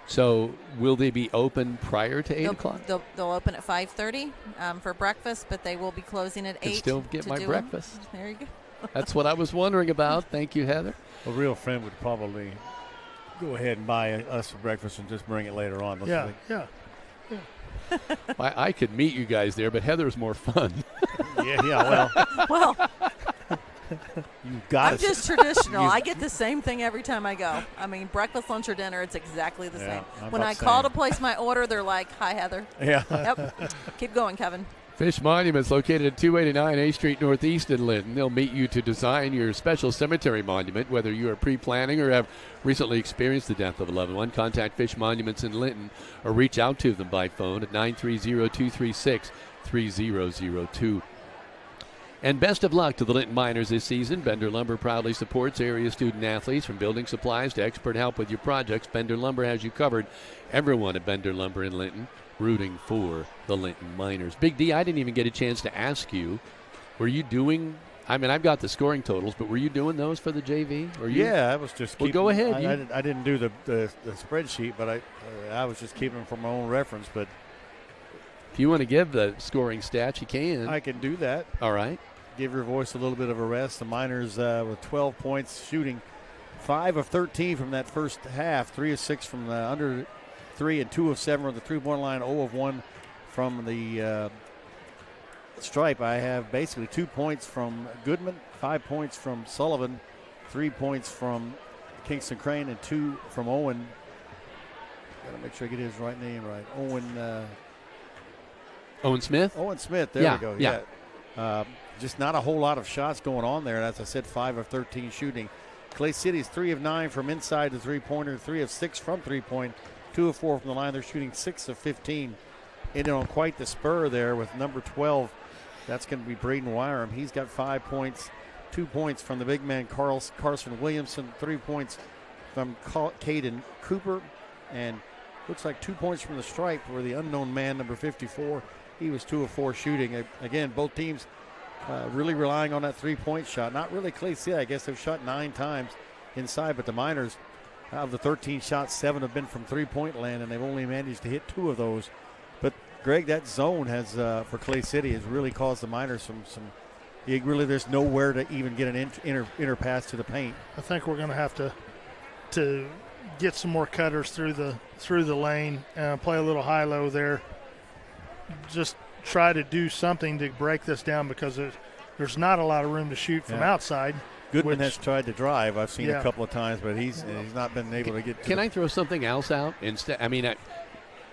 So will they be open prior to 8 o'clock? They'll open at 5:30 for breakfast, but they will be closing at 8. Can still get my breakfast. There you go. That's what I was wondering about. Thank you, Heather. A real friend would probably go ahead and buy us for breakfast and just bring it later on. Yeah. I could meet you guys there, but Heather's more fun. Well. You got it. I'm just traditional. I get the same thing every time I go. I mean, breakfast, lunch, or dinner, it's exactly the same. When I call to place my order, they're like, "Hi, Heather." Yeah. Yep. Keep going, Kevin. Fish Monuments, located at 289 A Street Northeast in Linton. They'll meet you to design your special cemetery monument, whether you are pre-planning or have recently experienced the death of a loved one. Contact Fish Monuments in Linton or reach out to them by phone at 930-236-3002. And best of luck to the Linton Miners this season. Bender Lumber proudly supports area student athletes from building supplies to expert help with your projects. Bender Lumber has you covered. Everyone at Bender Lumber in Linton rooting for the Linton Miners. Big D, I didn't even get a chance to ask you, were you doing, I mean, I've got the scoring totals, but were you doing those for the JV? Or you? Yeah, I was just Well, go ahead. I didn't do the spreadsheet, but I was just keeping them for my own reference. But if you want to give the scoring stats, you can. I can do that. All right. Give your voice a little bit of a rest. The Miners with 12 points, shooting 5 of 13 from that first half, 3 of 6 from the under 3, and 2 of 7 from the 3-point line, 0 of 1 from the stripe. I have basically 2 points from Goodman, 5 points from Sullivan, 3 points from Kingston Crane, and 2 from Owen. Got to make sure I get his right name right. Owen Smith? Owen Smith, there we go. Yeah. Just not a whole lot of shots going on there. And as I said, 5 of 13 shooting. Clay City's 3 of 9 from inside the three-pointer, 3 of 6 from three-point, 2 of 4 from the line. They're shooting 6 of 15. Ended on quite the spur there with number 12. That's going to be Braden Wyram. He's got 5 points, 2 points from the big man Carson Williamson, 3 points from Caden Cooper, and looks like 2 points from the stripe where the unknown man, number 54, he was 2 of 4 shooting. Again, both teams really relying on that three-point shot. Not really Clay City. I guess they've shot 9 times inside, but the Miners, out of the 13 shots, 7 have been from three-point land, and they've only managed to hit 2 of those. But, Greg, that zone has, for Clay City, has really caused the Miners some there's nowhere to even get an inner pass to the paint. I think we're going to have to get some more cutters through the lane, play a little high-low there. Just try to do something to break this down because there's not a lot of room to shoot from outside. Goodman has tried to drive. I've seen a couple of times, but he's not been able to get to I throw something else out instead? I mean,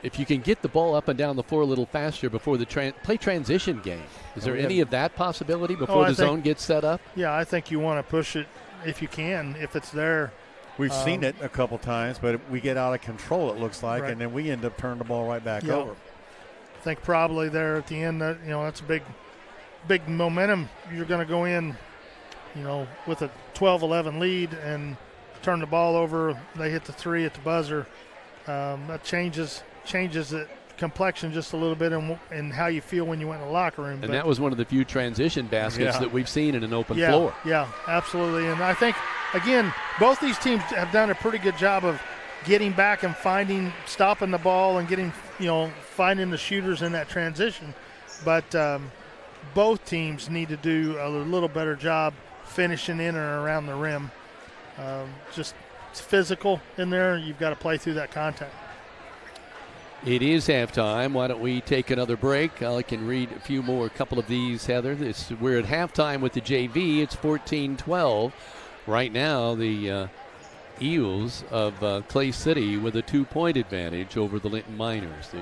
if you can get the ball up and down the floor a little faster before the play transition game. Is there any of that possibility before the zone gets set up? Yeah, I think you want to push it if you can, if it's there. We've seen it a couple times, but we get out of control, it looks like, and then we end up turning the ball right back over. I think probably there at the end, that's a big momentum. You're going to go in, with a 12-11 lead and turn the ball over. They hit the 3 at the buzzer. That changes the complexion just a little bit in how you feel when you went in the locker room. And that was one of the few transition baskets that we've seen in an open floor. Yeah, absolutely. And I think, again, both these teams have done a pretty good job of getting back and stopping the ball and getting, finding the shooters in that transition. But both teams need to do a little better job finishing in and around the rim. It's physical in there. You've got to play through that contact. It is halftime. Why don't we take another break? I can read a couple of these, Heather. We're at halftime with the JV. It's 14-12. Right now, the Eels of Clay City with a 2-point advantage over the Linton Miners.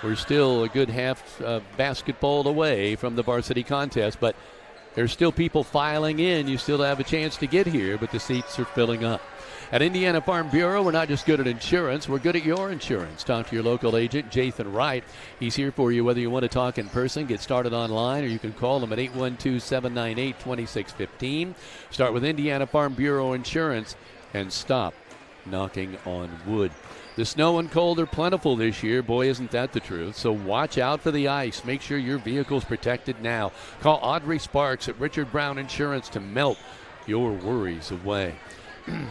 We're still a good half basketball away from the varsity contest, but there's still people filing in. You still have a chance to get here, but the seats are filling up. At Indiana Farm Bureau, we're not just good at insurance, we're good at your insurance. Talk to your local agent, Jathan Wright. He's here for you whether you want to talk in person, get started online, or you can call him at 812-798-2615. Start with Indiana Farm Bureau Insurance and stop knocking on wood. The snow and cold are plentiful this year. Boy, isn't that the truth. So watch out for the ice. Make sure your vehicle's protected now. Call Audrey Sparks at Richard Brown Insurance to melt your worries away.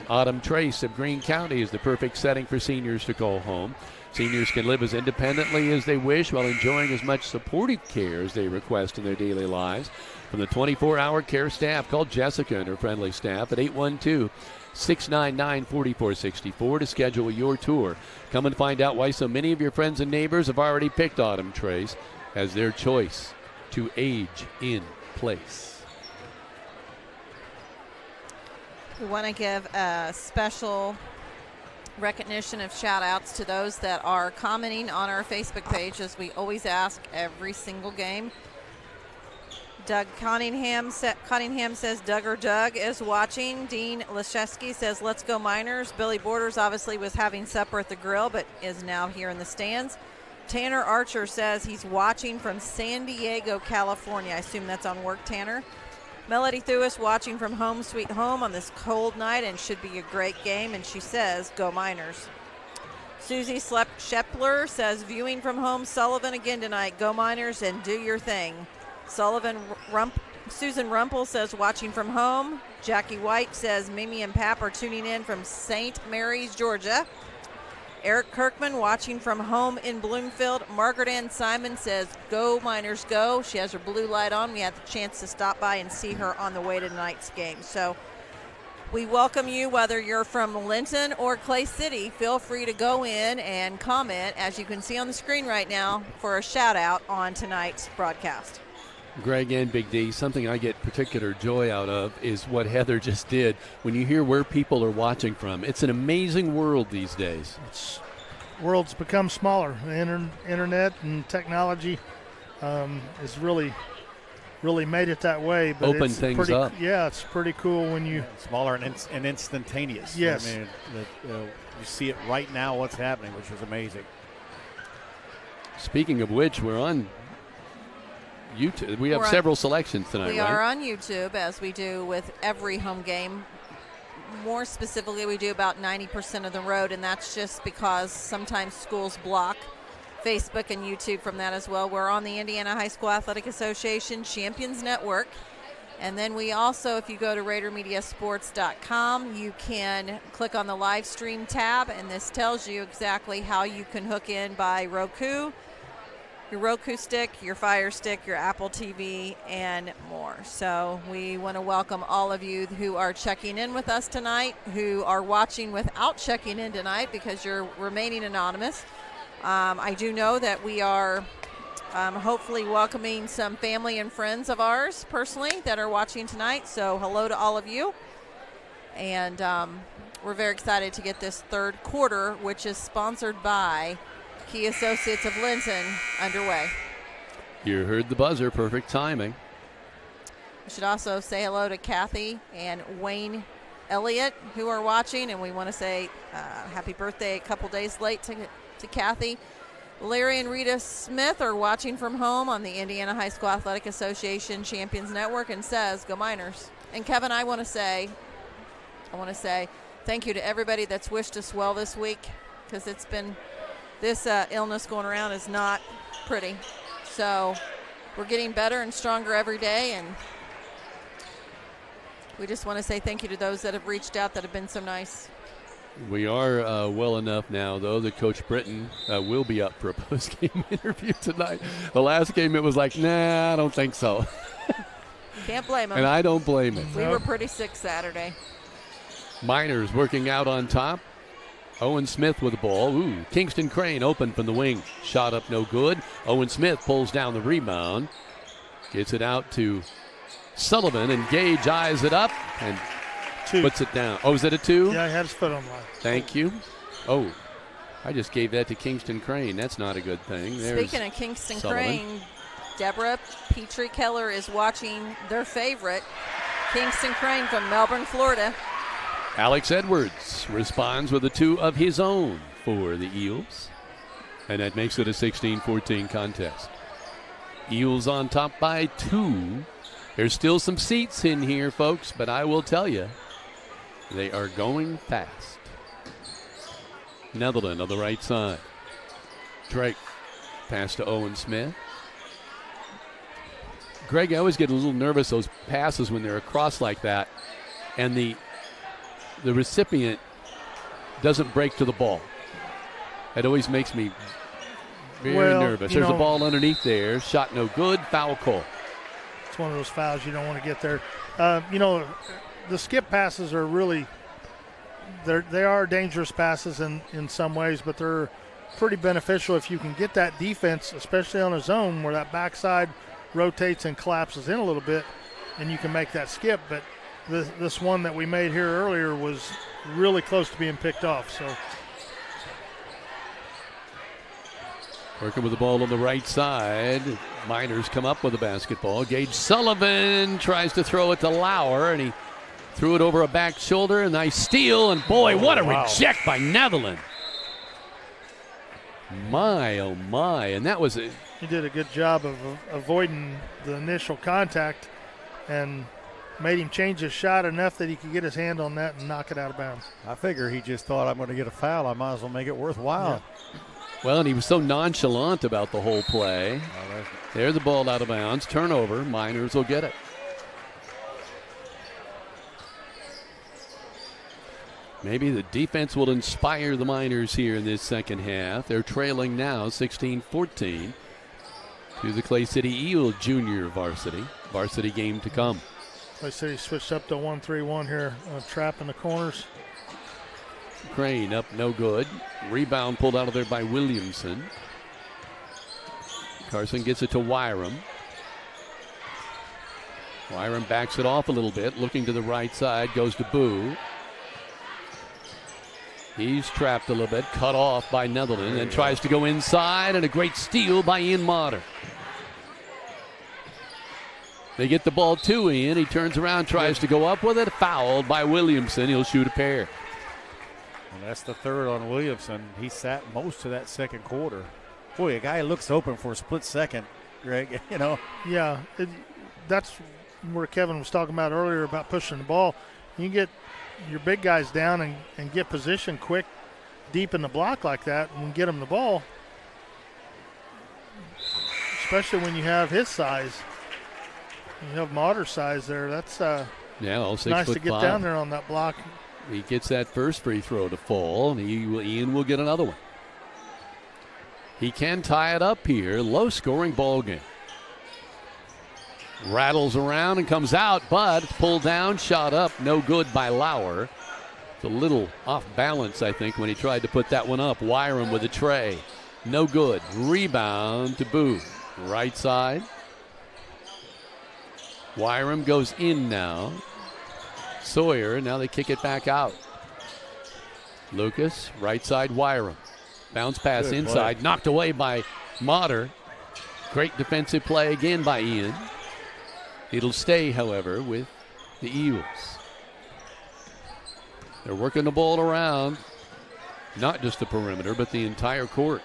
Autumn Trace of Greene County is the perfect setting for seniors to call home. Seniors can live as independently as they wish while enjoying as much supportive care as they request in their daily lives. From the 24-hour care staff, call Jessica and her friendly staff at 812-699-4464 to schedule your tour. Come and find out why so many of your friends and neighbors have already picked Autumn Trace as their choice to age in place. We want to give a special recognition of shout-outs to those that are commenting on our Facebook page, as we always ask every single game. Doug Cunningham says Doug is watching. Dean Leszewski says, let's go Miners. Billy Borders obviously was having supper at the grill, but is now here in the stands. Tanner Archer says he's watching from San Diego, California. I assume that's on work, Tanner. Melody Thewis watching from home sweet home on this cold night, and should be a great game, and she says, go Miners. Susie Shepler says, viewing from home, Sullivan again tonight. Go Miners and do your thing. Susan Rumpel says, watching from home. Jackie White says, Mimi and Pap are tuning in from St. Mary's, Georgia. Eric Kirkman watching from home in Bloomfield. Margaret Ann Simon says, go Miners, go. She has her blue light on. We had the chance to stop by and see her on the way to tonight's game. So we welcome you, whether you're from Linton or Clay City. Feel free to go in and comment, as you can see on the screen right now, for a shout out on tonight's broadcast. Greg and Big D, something I get particular joy out of is what Heather just did. When you hear where people are watching from, it's an amazing world these days. World's become smaller. The internet and technology has really made it that way. But open things up. Yeah, it's pretty cool when you smaller and instantaneous. Yes, I mean, you see it right now. What's happening, which is amazing. Speaking of which, we're on YouTube. We have several selections tonight. We are on YouTube, as we do with every home game. More specifically, we do about 90% of the road, and that's just because sometimes schools block Facebook and YouTube from that as well. We're on the Indiana High School Athletic Association Champions Network. And then we also, if you go to RaiderMediaSports.com, you can click on the live stream tab, and this tells you exactly how you can hook in by Roku, your Roku stick, your Fire Stick, your Apple TV, and more. So we want to welcome all of you who are checking in with us tonight, who are watching without checking in tonight because you're remaining anonymous. I do know that we are hopefully welcoming some family and friends of ours personally that are watching tonight. So hello to all of you. And we're very excited to get this third quarter, which is sponsored by Key Associates of Linton, underway. You heard the buzzer. Perfect timing. We should also say hello to Kathy and Wayne Elliott, who are watching, and we want to say happy birthday a couple days late to Kathy. Larry and Rita Smith are watching from home on the Indiana High School Athletic Association Champions Network, and says, go Miners. And Kevin, I want to say thank you to everybody that's wished us well this week, because it's been this illness going around is not pretty. So we're getting better and stronger every day, and we just want to say thank you to those that have reached out that have been so nice. We are well enough now, though, that Coach Britton will be up for a post-game interview tonight. The last game, it was like, nah, I don't think so. Can't blame him. And I don't blame him. We were pretty sick Saturday. Miners working out on top. Owen Smith with the ball. Ooh, Kingston Crane open from the wing. Shot up no good. Owen Smith pulls down the rebound. Gets it out to Sullivan, and Gage eyes it up and puts it down. Oh, is it a two? Yeah, he had his foot on line. Thank you. Oh, I just gave that to Kingston Crane. That's not a good thing. Speaking of Kingston Crane, Deborah Petrie Keller is watching their favorite, Kingston Crane from Melbourne, Florida. Alex Edwards responds with a two of his own for the Eels, and that makes it a 16-14 contest. Eels on top by 2. There's still some seats in here, folks, but I will tell you, they are going fast. Netherland on the right side. Drake pass to Owen Smith. Greg, I always get a little nervous those passes when they're across like that. and the recipient doesn't break to the ball. It always makes me very nervous. There's a ball underneath there. Shot no good. Foul call. It's one of those fouls you don't want to get there. The skip passes are really they are dangerous passes in some ways, but they're pretty beneficial if you can get that defense, especially on a zone where that backside rotates and collapses in a little bit, and you can make that skip. But this one that we made here earlier was really close to being picked off. So working with the ball on the right side. Miners come up with the basketball. Gage Sullivan tries to throw it to Lauer, and he threw it over a back shoulder. A nice steal, and boy, what a reject by Netherland. My, oh my, and that was it. He did a good job of avoiding the initial contact and made him change his shot enough that he could get his hand on that and knock it out of bounds. I figure he just thought, I'm going to get a foul. I might as well make it worthwhile. Yeah. Well, and he was so nonchalant about the whole play. There's the ball out of bounds. Turnover. Miners will get it. Maybe the defense will inspire the Miners here in this second half. They're trailing now 16-14 to the Clay City Eel Junior varsity. Varsity game to come. Clay City switched up to 1-3-1 here. Trap in the corners. Crane up, no good. Rebound pulled out of there by Williamson. Carson gets it to Wyram. Wyram backs it off a little bit, looking to the right side, goes to Boo. He's trapped a little bit, cut off by Netherland, and tries to go inside, and a great steal by Ian Motter. They get the ball to Ian. He turns around, tries to go up with it, fouled by Williamson. He'll shoot a pair. And that's the third on Williamson. He sat most of that second quarter. Boy, a guy looks open for a split second, Greg, Yeah, that's where Kevin was talking about earlier about pushing the ball. You can get your big guys down and get position quick deep in the block like that and get them the ball, especially when you have his size. You have Motter's size there. That's nice to get down there on that block. He gets that first free throw to fall, and Ian will get another one. He can tie it up here. Low-scoring ball game. Rattles around and comes out, but it's pulled down, shot up, no good by Lauer. It's a little off balance, I think, when he tried to put that one up. Wyram with a tray. No good. Rebound to Boo. Right side. Wyram goes in now. Sawyer, now they kick it back out. Lucas, right side Wyram. Bounce pass good inside, play. Knocked away by Motter. Great defensive play again by Ian. It'll stay, however, with the Eagles. They're working the ball around, not just the perimeter, but the entire court.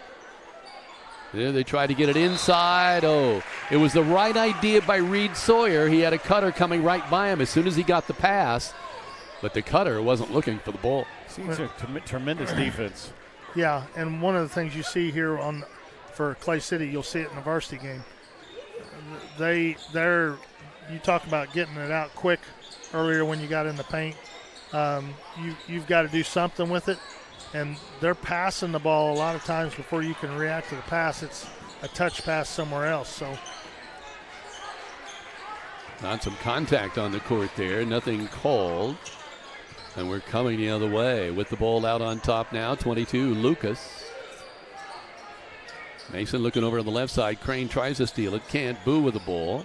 There they try to get it inside. Oh, it was the right idea by Reed Sawyer. He had a cutter coming right by him as soon as he got the pass, but the cutter wasn't looking for the ball. Seems a tremendous defense. Yeah, and one of the things you see here for Clay City, you'll see it in the varsity game. You talk about getting it out quick earlier when you got in the paint. You've got to do something with it. And they're passing the ball a lot of times before you can react to the pass. It's a touch pass somewhere else. So, not some contact on the court there. Nothing called. And we're coming the other way with the ball out on top now. 22, Lucas. Mason looking over on the left side. Crane tries to steal it. Can't. Boo with the ball.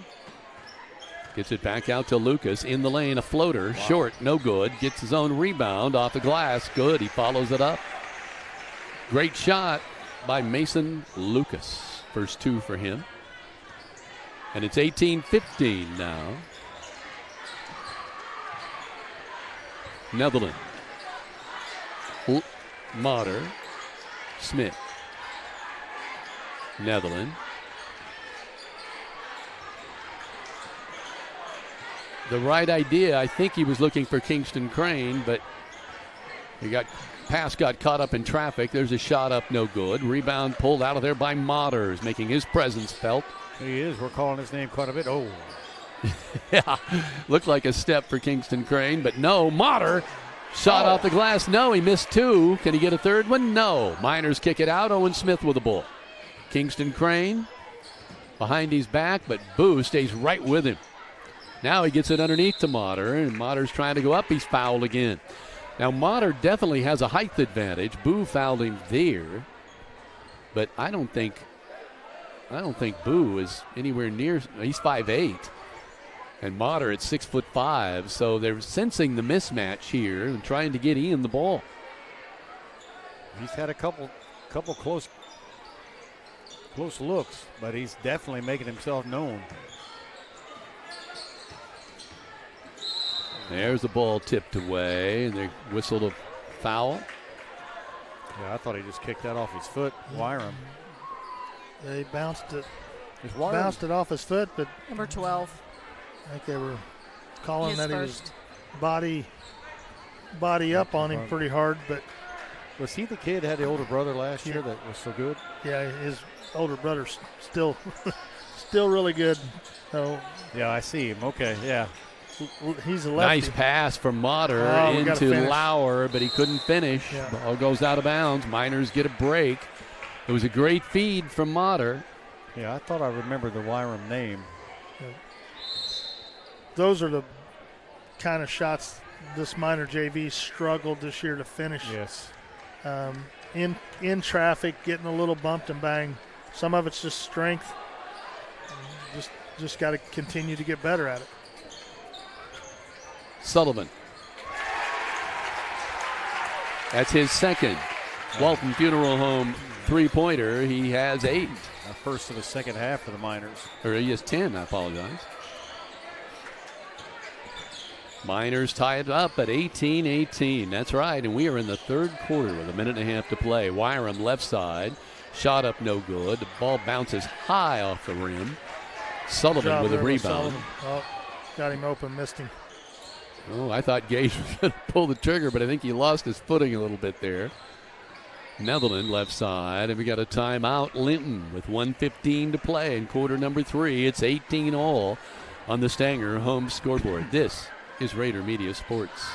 Gets it back out to Lucas in the lane. A floater. Wow. Short. No good. Gets his own rebound off the glass. Good. He follows it up. Great shot by Mason Lucas. First two for him. And it's 18-15 now. Netherland. Motter. Smith. Netherland. The right idea, I think he was looking for Kingston Crane, but pass got caught up in traffic. There's a shot up, no good. Rebound pulled out of there by Motters, making his presence felt. He is. We're calling his name quite a bit. Oh. Yeah, looked like a step for Kingston Crane, but no. Motter shot off the glass. No, he missed two. Can he get a third one? No. Miners kick it out. Owen Smith with the ball. Kingston Crane behind his back, but Boo stays right with him. Now he gets it underneath to Motter, and Motter's trying to go up. He's fouled again. Now Motter definitely has a height advantage. Boo fouled him there, but I don't think Boo is anywhere near. He's 5'8", and Motter at 6'5", so they're sensing the mismatch here and trying to get Ian the ball. He's had a couple close looks, but he's definitely making himself known. There's the ball tipped away, and they whistled a foul. Yeah, I thought he just kicked that off his foot. Wyram. They bounced it off his foot, but Number 12. I think they were calling His that first. he was body up on him pretty hard. But was he the kid that had the older brother last year that was so good? Yeah, his older brother's still really good. So yeah, I see him. Okay, yeah. He's a lefty. Nice pass from Motter into Lauer, but he couldn't finish. Yeah. Ball goes out of bounds. Miners get a break. It was a great feed from Motter. Yeah, I thought I remembered the Wyram name. Yeah. Those are the kind of shots this Miner JV struggled this year to finish. Yes. In traffic, getting a little bumped and banged. Some of it's just strength. Just got to continue to get better at it. Sullivan. That's his second Walton Funeral Home three-pointer. He has 8. First of the second half for the Miners. Or he has 10, I apologize. Miners tied up at 18-18. That's right, and we are in the third quarter with a minute and a half to play. Wyram left side. Shot up no good. The ball bounces high off the rim. Sullivan with a rebound. Oh, got him open, missed him. Oh, I thought Gage was going to pull the trigger, but I think he lost his footing a little bit there. Netherland left side, and we got a timeout. Linton with 1:15 to play in quarter number 3. It's 18-all on the Stanger home scoreboard. This is Raider Media Sports.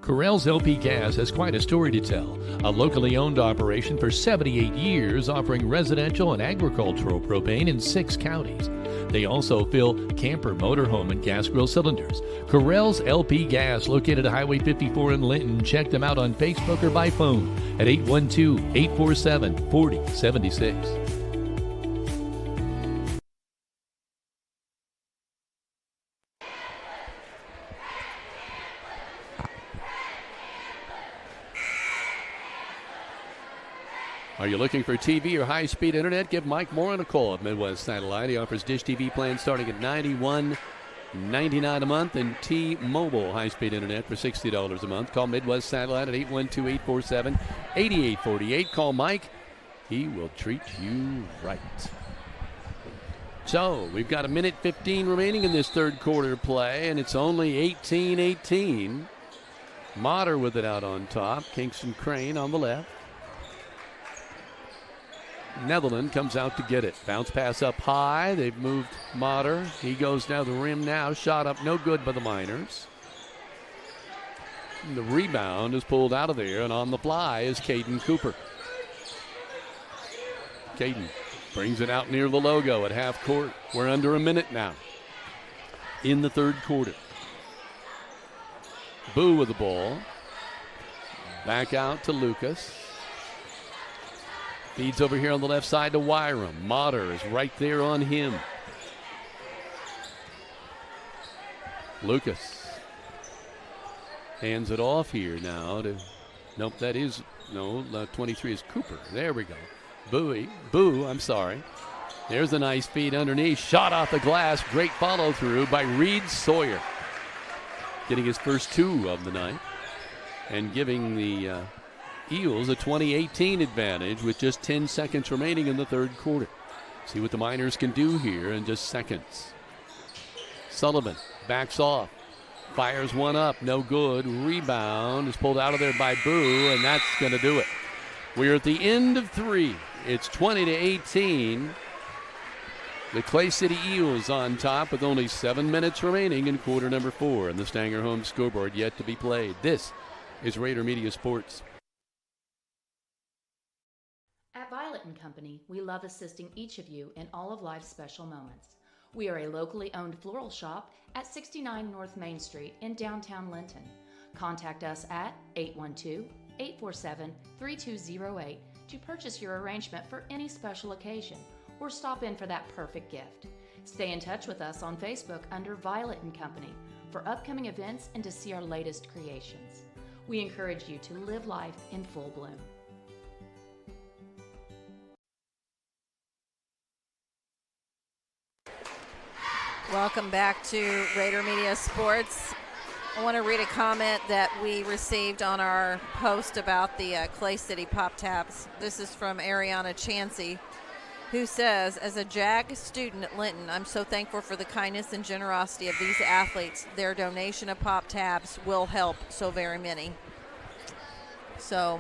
Correll's LP Gas has quite a story to tell. A locally owned operation for 78 years, offering residential and agricultural propane in 6 counties. They also fill camper, motorhome, and gas grill cylinders. Correll's LP Gas, located at Highway 54 in Linton. Check them out on Facebook or by phone at 812-847-4076. Are you looking for TV or high-speed internet? Give Mike Morin a call at Midwest Satellite. He offers Dish TV plans starting at $91.99 a month and T-Mobile high-speed internet for $60 a month. Call Midwest Satellite at 812-847-8848. Call Mike. He will treat you right. So we've got a minute 15 remaining in this third quarter play, and it's only 18-18. Motter with it out on top. Kingston Crane on the left. Netherland comes out to get it. Bounce pass up high. They've moved Motter. He goes down the rim now. Shot up no good by the Miners. And the rebound is pulled out of there, and on the fly is Caden Cooper. Caden brings it out near the logo at half court. We're under a minute now in the third quarter. Boo with the ball. Back out to Lucas. Feeds over here on the left side to Wyram. Motter is right there on him. Lucas hands it off here now to, nope, that is, no, 23 is Cooper. There we go. I'm sorry. There's a nice feed underneath. Shot off the glass. Great follow through by Reed Sawyer. Getting his first 2 of the night and giving the Eagles a 20-18 advantage with just 10 seconds remaining in the third quarter. See what the Miners can do here in just seconds. Sullivan backs off, fires one up, no good. Rebound is pulled out of there by Boo, and that's going to do it. We're at the end of 3. It's 20-18. The Clay City Eels on top with only 7 minutes remaining in quarter number 4, and the Stanger home scoreboard yet to be played. This is Raider Media Sports. At Violet & Company, we love assisting each of you in all of life's special moments. We are a locally owned floral shop at 69 North Main Street in downtown Linton. Contact us at 812-847-3208 to purchase your arrangement for any special occasion or stop in for that perfect gift. Stay in touch with us on Facebook under Violet & Company for upcoming events and to see our latest creations. We encourage you to live life in full bloom. Welcome back to Raider Media Sports. I want to read a comment that we received on our post about the Clay City Pop Tabs. This is from Ariana Chansey, who says, as a JAG student at Linton, I'm so thankful for the kindness and generosity of these athletes. Their donation of Pop Tabs will help so very many. So.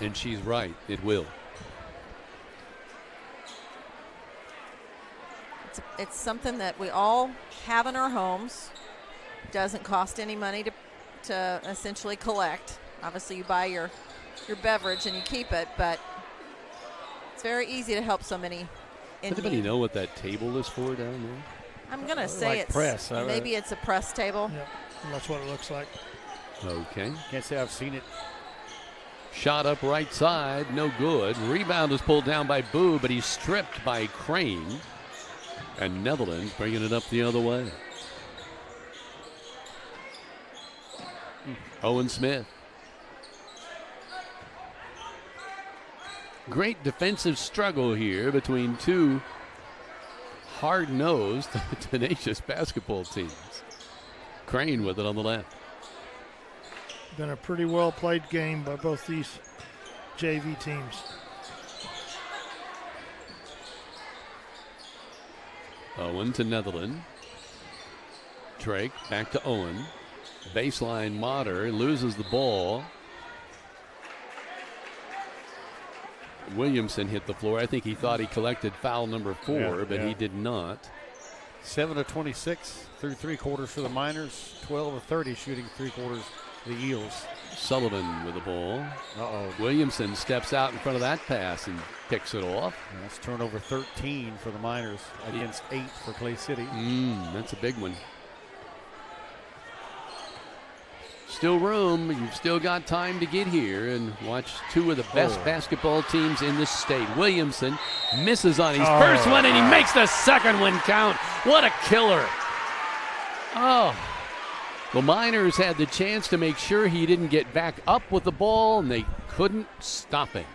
And she's right, it will. It's something that we all have in our homes. Doesn't cost any money to essentially collect. Obviously, you buy your beverage and you keep it, but it's very easy to help so many. Does anybody know what that table is for down there? I'm going to say like it's press. Maybe it's a press table. Yeah, that's what it looks like. Okay. Can't say I've seen it. Shot up right side, no good. Rebound is pulled down by Boo, but he's stripped by Crane. And Netherlands bringing it up the other way. Owen Smith. Great defensive struggle here between two hard-nosed, tenacious basketball teams. Crane with it on the left. Been a pretty well-played game by both these JV teams. Owen to Netherland. Drake back to Owen. Baseline Motter loses the ball. Williamson hit the floor. I think he thought he collected foul number 4, but he did not. 7 of 26 through 3 quarters for the Miners. 12 of 30 shooting 3 quarters for the Eels. Sullivan with the ball. Uh-oh. Williamson steps out in front of that pass and picks it off. And that's turnover 13 for the Miners against 8 for Clay City. That's a big one. Still room. You've still got time to get here and watch two of the best basketball teams in the state. Williamson misses on his first one, and he makes the second one count. What a killer. The Miners had the chance to make sure he didn't get back up with the ball, and they couldn't stop him.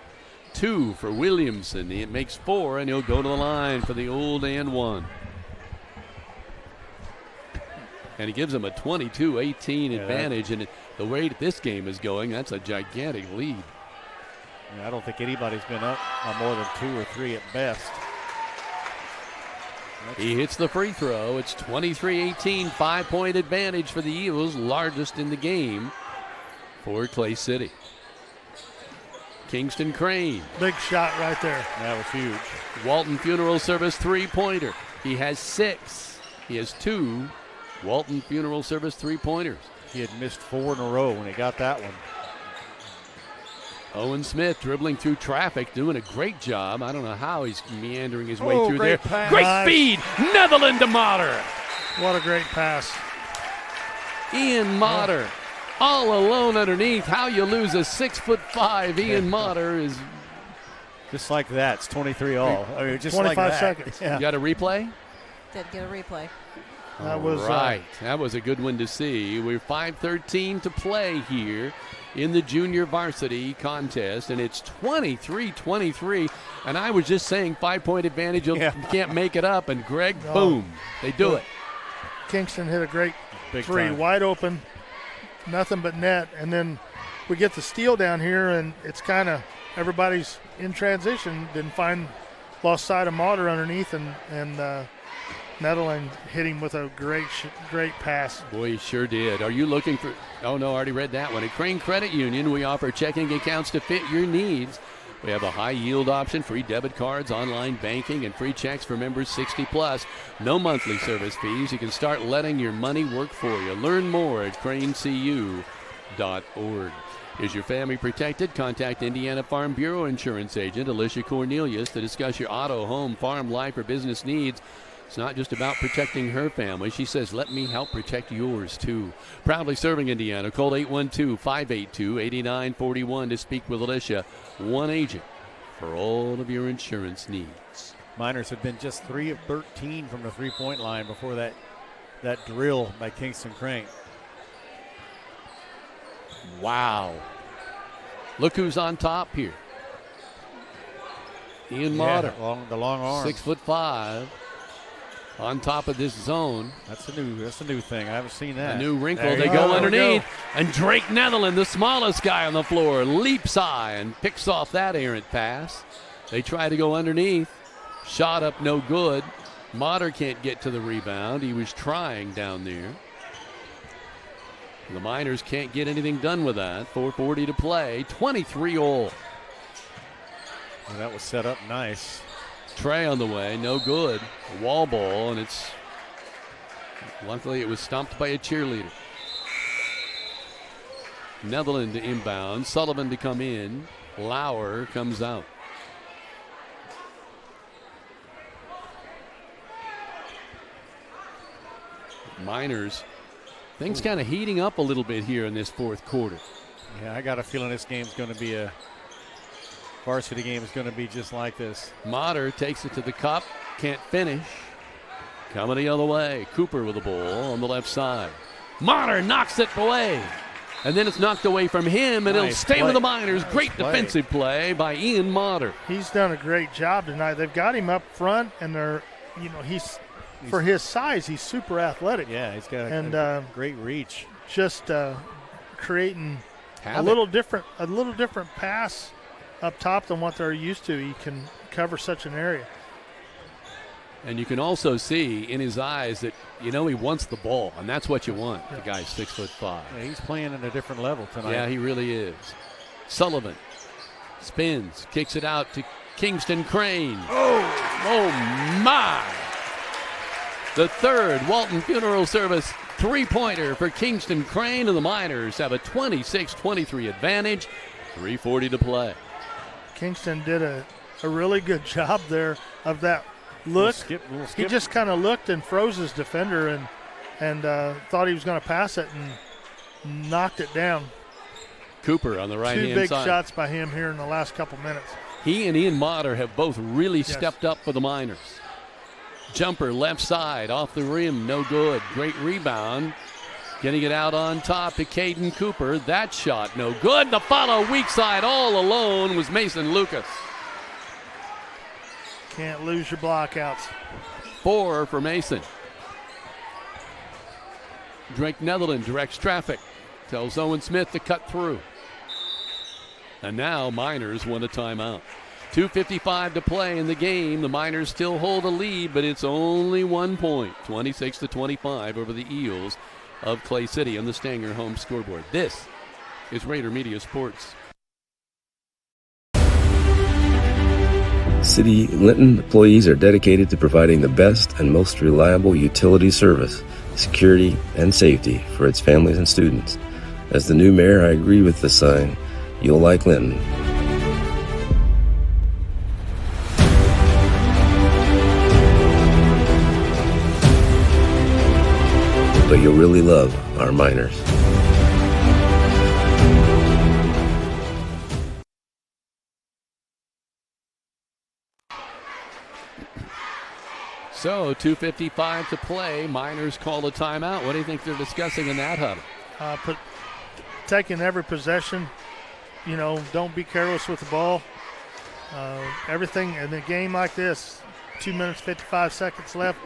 2 for Williamson. It makes 4, and he'll go to the line for the old and 1. And he gives them a 22-18 advantage. And the way that this game is going, that's a gigantic lead. I don't think anybody's been up on more than 2 or 3 at best. He hits the free throw. It's 23-18, 5-point advantage for the Eagles, largest in the game for Clay City. Kingston Crane. Big shot right there. That was huge. Walton Funeral Service 3-pointer. He has 6. He has 2 Walton Funeral Service 3-pointers. He had missed 4 in a row when he got that one. Owen Smith dribbling through traffic, doing a great job. I don't know how he's meandering his way through great there. Pass. Great speed. Netherland to Motter. What a great pass. Ian Motter all alone underneath. How you lose a 6'5" Ian Motter is just like that. It's 23 all. I mean, just 25 like that. seconds. You got a replay? Did get a replay. That was right. That was a good one to see. We're 5:13 to play here in the junior varsity contest, and it's 23-23. And I was just saying 5-point advantage. You can't make it up, and Greg, boom, they do it. Kingston hit a great Big three, time. wide open, nothing but net, and then we get the steal down here, and it's kind of everybody's in transition. Lost sight of Motter underneath, and Netherland hit him with a great pass. Boy, he sure did. Are you looking for – oh, no, I already read that one. At Crane Credit Union, we offer checking accounts to fit your needs. We have a high yield option, free debit cards, online banking, and free checks for members 60 plus. No monthly service fees. You can start letting your money work for you. Learn more at cranecu.org. Is your family protected? Contact Indiana Farm Bureau Insurance Agent Alicia Cornelius to discuss your auto, home, farm, life, or business needs. It's not just about protecting her family. She says, let me help protect yours, too. Proudly serving Indiana. Call 812-582-8941 to speak with Alicia. One agent for all of your insurance needs. Miners have been just 3 of 13 from the three-point line before that drill by Kingston Crane. Wow. Look who's on top here. Ian Motter. The long arm. 6'5". On top of this zone. That's a new thing. I haven't seen that. A new wrinkle. They go underneath. And Drake Netherland, the smallest guy on the floor, leaps high and picks off that errant pass. They try to go underneath. Shot up, no good. Motter can't get to the rebound. He was trying down there. The Miners can't get anything done with that. 4:40 to play. 23-all. Well, that was set up nice. Trey on the way, no good. A wall ball, and luckily it was stomped by a cheerleader. Netherland to inbound, Sullivan to come in. Lauer comes out. Miners, things kind of heating up a little bit here in this fourth quarter. Yeah, I got a feeling this game's going to be varsity game is going to be just like this. Motter takes it to the cup, can't finish. Coming the other way. Cooper with the ball on the left side. Motter knocks it away. And then it's knocked away from him, and it'll stay with the Miners. Great defensive play by Ian Motter. He's done a great job tonight. They've got him up front, and he's for his size, he's super athletic. Yeah, he's got a great reach. Just creating a little different pass up top than what they're used to. He can cover such an area. And you can also see in his eyes that, he wants the ball, and that's what you want. The guy's 6'5". Yeah, he's playing at a different level tonight. Yeah, he really is. Sullivan spins, kicks it out to Kingston Crane. Oh my! The third Walton Funeral Service three-pointer for Kingston Crane, and the Miners have a 26-23 advantage. 3:40 to play. Kingston did a really good job there of that look. Skip. He just kind of looked and froze his defender and thought he was going to pass it and knocked it down. Cooper on the right-hand side. 2 big shots by him here in the last couple minutes. He and Ian Motter have both really stepped up for the Miners. Jumper left side off the rim, no good. Great rebound. Getting it out on top to Caden Cooper. That shot no good. The follow weak side all alone was Mason Lucas. Can't lose your blockouts. 4 for Mason. Drake Netherland directs traffic. Tells Owen Smith to cut through. And now Miners want a timeout. 2:55 to play in the game. The Miners still hold a lead, but it's only 1 point. 26-25 over the Eels of Clay City on the Stanger home scoreboard. This is Raider Media Sports. City Linton employees are dedicated to providing the best and most reliable utility service, security, and safety for its families and students. As the new mayor, I agree with the sign, "You'll like Linton." But you'll really love our Miners. So 2:55 to play. Miners call a timeout. What do you think they're discussing in that huddle? Taking every possession. Don't be careless with the ball. Everything in a game like this, 2 minutes, 55 seconds left.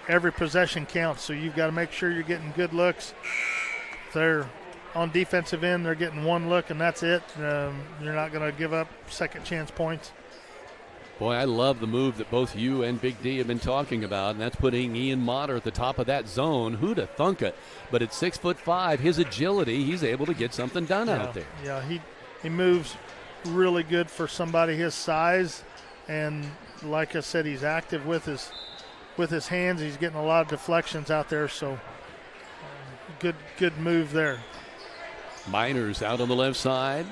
Every possession counts, so you've got to make sure you're getting good looks. If they're on defensive end, they're getting one look, and that's it. You're not going to give up second chance points. Boy, I love the move that both you and Big D have been talking about, and that's putting Ian Motter at the top of that zone. Who'd have thunk it? But at 6'5", his agility, he's able to get something done out there. Yeah, he moves really good for somebody his size. And like I said, he's active with his hands. He's getting a lot of deflections out there, so good move there. Miners out on the left side.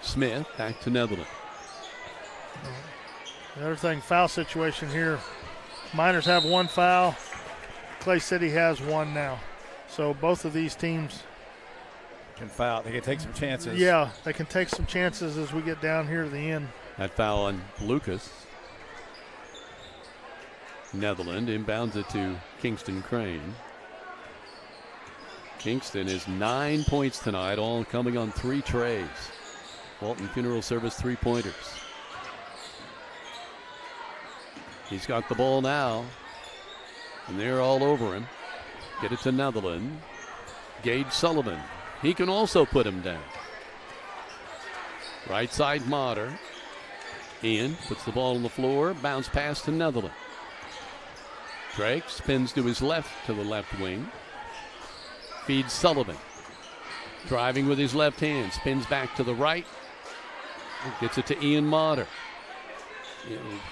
Smith back to Netherland. The other thing, foul situation here. Miners have one foul. Clay City has one now. So both of these teams can foul. They can take some chances. Yeah, they can take some chances as we get down here to the end. That foul on Lucas. Netherland inbounds it to Kingston Crane. Kingston is 9 points tonight, all coming on 3 trays. Walton Funeral Service 3-pointers. He's got the ball now, and they're all over him. Get it to Netherland. Gage Sullivan. He can also put him down. Right side Motter. Ian puts the ball on the floor. Bounce pass to Netherland. Drake spins to his left to the left wing. Feeds Sullivan. Driving with his left hand. Spins back to the right. Gets it to Ian Motter.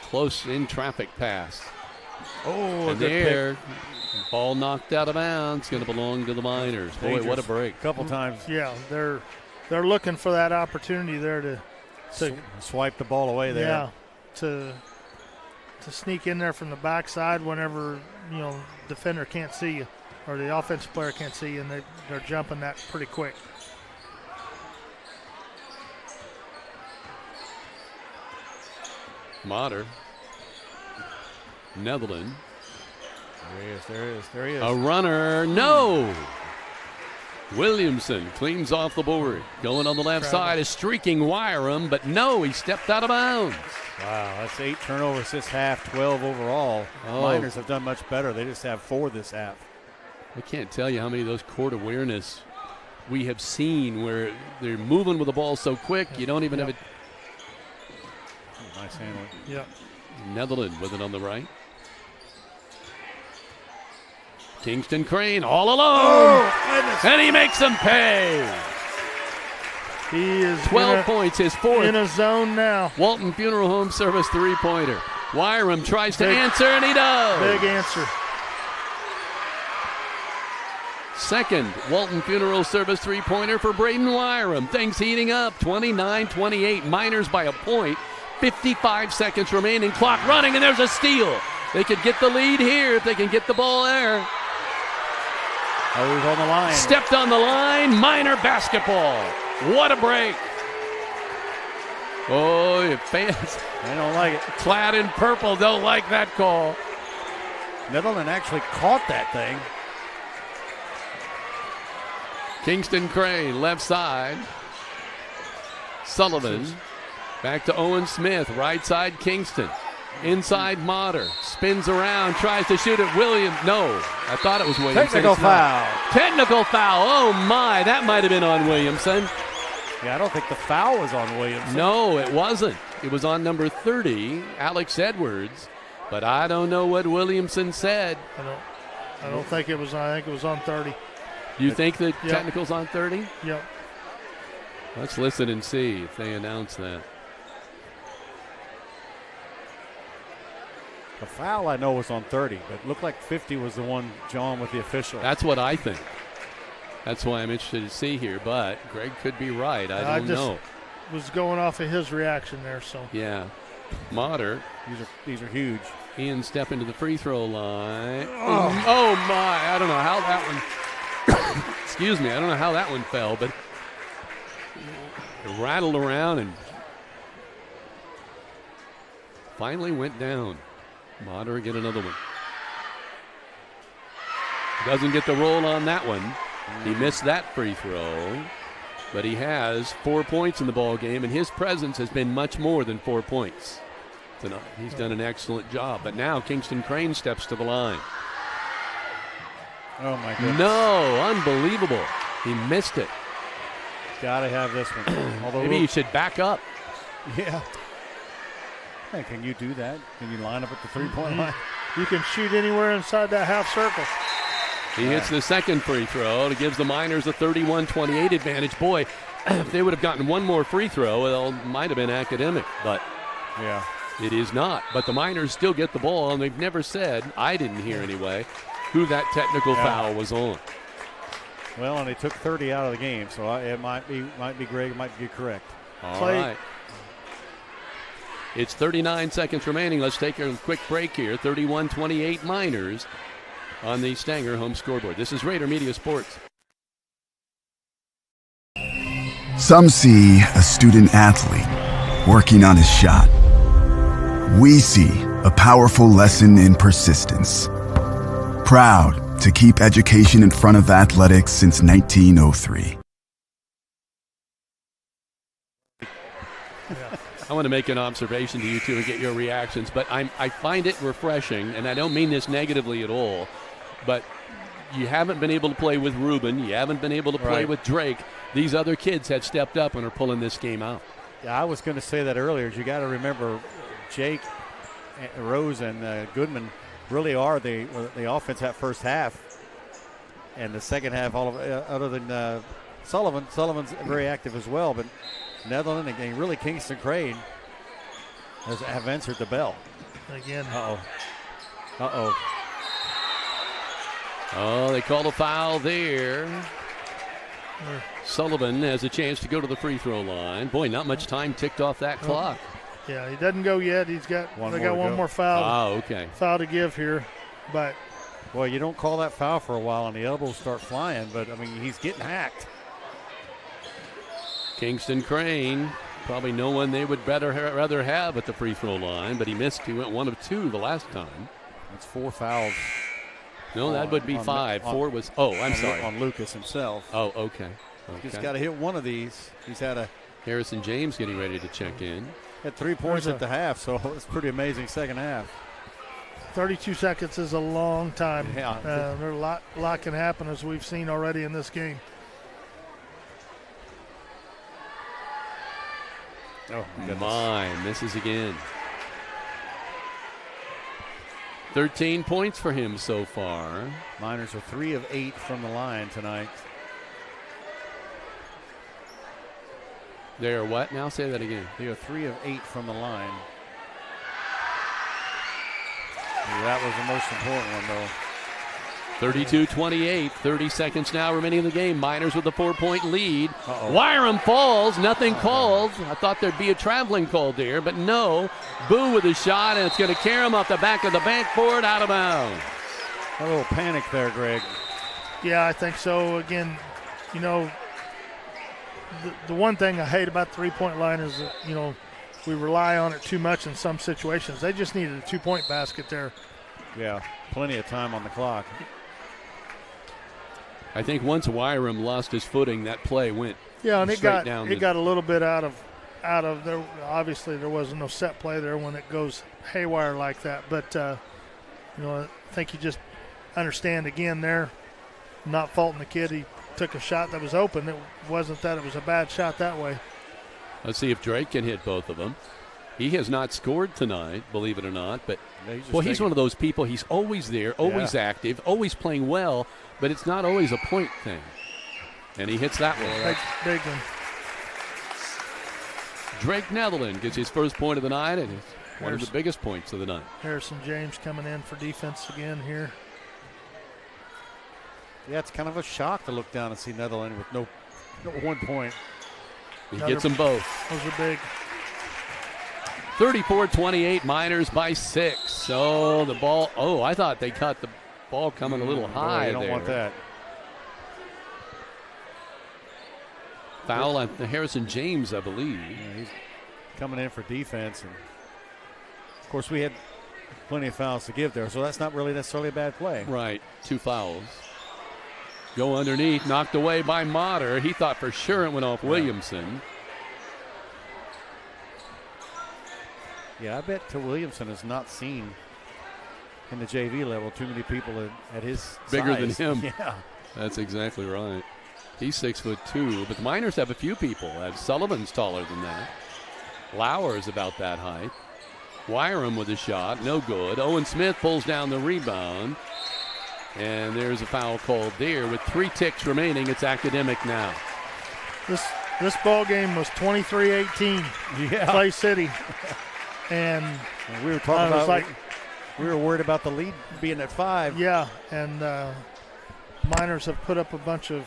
Close in traffic pass. Oh, and there, ball knocked out of bounds. Going to belong to the Miners. Boy, what a break! A couple times. Yeah, they're looking for that opportunity there to swipe the ball away there. Yeah, to sneak in there from the backside whenever defender can't see you or the offensive player can't see you, and they're jumping that pretty quick. Motter. Netherland. There he is. A runner, no! Williamson cleans off the board. Going on the left side is streaking Wyram, but no, he stepped out of bounds. Wow, that's 8 turnovers this half, 12 overall. Miners have done much better. They just have 4 this half. I can't tell you how many of those court awareness we have seen where they're moving with the ball so quick, you don't even have it. Nice handling. Yeah. Netherland with it on the right. Kingston Crane all alone. And he makes them pay. He is 12 points, his 4th. In a zone now. Walton Funeral Home Service 3-pointer. Wyram tries to answer, and he does. Big answer. Second Walton Funeral Service 3-pointer for Braden Wyram. Things heating up. 29-28. Miners by a point. 55 seconds remaining. Clock running, and there's a steal. They could get the lead here if they can get the ball there. Oh, he's on the line. Stepped on the line. Miner basketball. What a break. Oh, your fans. They don't like it. Clad in purple don't like that call. Netherland actually caught that thing. Kingston Crane, left side. Sullivan. Back to Owen Smith, right side Kingston. Inside Motter. Spins around, tries to shoot at Williams. No, I thought it was Williamson. Technical foul. Technical foul. Oh, my. That might have been on Williamson. Yeah, I don't think the foul was on Williamson. No, it wasn't. It was on number 30, Alex Edwards. But I don't know what Williamson said. I don't think it was. I think it was on 30. You think the technical's on 30? Yep. Let's listen and see if they announce that. The foul I know was on 30, but it looked like 50 was the one, John, with the official. That's what I think. That's why I'm interested to see here, but Greg could be right. I don't know. Was going off of his reaction there, so. Yeah. Motter. These are huge. Ian step into the free throw line. Oh my. I don't know how that one, excuse me, I don't know how that one fell, but it rattled around and finally went down. Motter get another one. Doesn't get the roll on that one. He missed that free throw, but he has 4 points in the ball game, and his presence has been much more than 4 points tonight. He's done an excellent job, but now Kingston Crane steps to the line. Oh, my goodness. No, unbelievable. He missed it. Got to have this one. Although maybe you should back up. Yeah. Hey, can you do that? Can you line up at the three-point line? You can shoot anywhere inside that half circle. He hits the second free throw. It gives the Miners a 31-28 advantage. Boy, if they would have gotten one more free throw, it might have been academic, but yeah, it is not. But the Miners still get the ball, and they've never said, I didn't hear anyway, who that technical foul was on. Well, and they took 30 out of the game, so it might be Greg, it might be correct. All right. It's 39 seconds remaining. Let's take a quick break here. 31-28 Miners on the Stanger home scoreboard. This is Raider Media Sports. Some see a student athlete working on his shot. We see a powerful lesson in persistence. Proud to keep education in front of athletics since 1903. I want to make an observation to you two and get your reactions, but I find it refreshing, and I don't mean this negatively at all, but you haven't been able to play with Ruben. You haven't been able to play with Drake. These other kids have stepped up and are pulling this game out. Yeah, I was going to say that earlier. You got to remember Jake, Rose, and Goodman really are the offense that first half. And the second half, other than Sullivan's very active as well, but Netherland and really Kingston Crane have answered the bell. Again. Uh-oh. Oh, they call a foul there. Sullivan has a chance to go to the free throw line. Boy, not much time ticked off that clock. Yeah, he doesn't go yet. They got one more foul. Oh, okay. Foul to give here, but. Well, you don't call that foul for a while and the elbows start flying, but, I mean, he's getting hacked. Kingston Crane, probably no one they would rather have at the free throw line, but he missed. He went 1 of 2 the last time. That's 4 fouls. No, that would be 5. 4 was, I'm sorry. On Lucas himself. Oh, okay. He's got to hit one of these. He's had a. Harrison James getting ready to check in. Had 3 points at the half, so it's pretty amazing second half. 32 seconds is a long time. Yeah. There's a lot can happen, as we've seen already in this game. Oh, my, misses again. 13 points for him so far. Miners are 3 of 8 from the line tonight. They are what now? Say that again. They are 3 of 8 from the line. That was the most important one, though. 32-28, 30 seconds now remaining in the game. Miners with a 4-point lead. Wyram falls, nothing called. I thought there'd be a traveling call there, but no. Boo with a shot, and it's going to carry him off the back of the backboard, out of bounds. A little panic there, Greg. Yeah, I think so. Again, the one thing I hate about the three-point line is that, we rely on it too much in some situations. They just needed a 2-point basket there. Yeah, plenty of time on the clock. I think once Wyram lost his footing, that play went and it got a little bit out of there. Obviously, there wasn't no set play there when it goes haywire like that. But I think you just understand again there, not faulting the kid. He took a shot that was open. It wasn't that it was a bad shot that way. Let's see if Drake can hit both of them. He has not scored tonight, believe it or not, but he's one of those people. He's always there, always active, always playing well, but it's not always a point thing. And he hits that one. Big one. Drake Netherland gets his first point of the night, and it's one of the biggest points of the night. Harrison James coming in for defense again here. Yeah, it's kind of a shock to look down and see Netherland with no 1 point. He gets them both. Those are big. 34-28, Miners by 6. So the ball, I thought they caught the ball coming a little high there. You don't want that. Foul on Harrison James, I believe. Yeah, he's coming in for defense. And of course, we had plenty of fouls to give there, so that's not really necessarily a bad play. Right, 2 fouls. Go underneath, knocked away by Motter. He thought for sure it went off Williamson. Yeah, I bet Williamson has not seen in the JV level too many people at his bigger size. than him. Yeah, that's exactly right. He's 6'2", but the Miners have a few people. Sullivan's taller than that. Lauer's about that height. Wyram with a shot, no good. Owen Smith pulls down the rebound. And there's a foul called there. With 3 ticks remaining, it's academic now. This ball game was 23-18. Yeah. Clay City. And we were talking about we were worried about the lead being at 5. Yeah, and Miners have put up a bunch of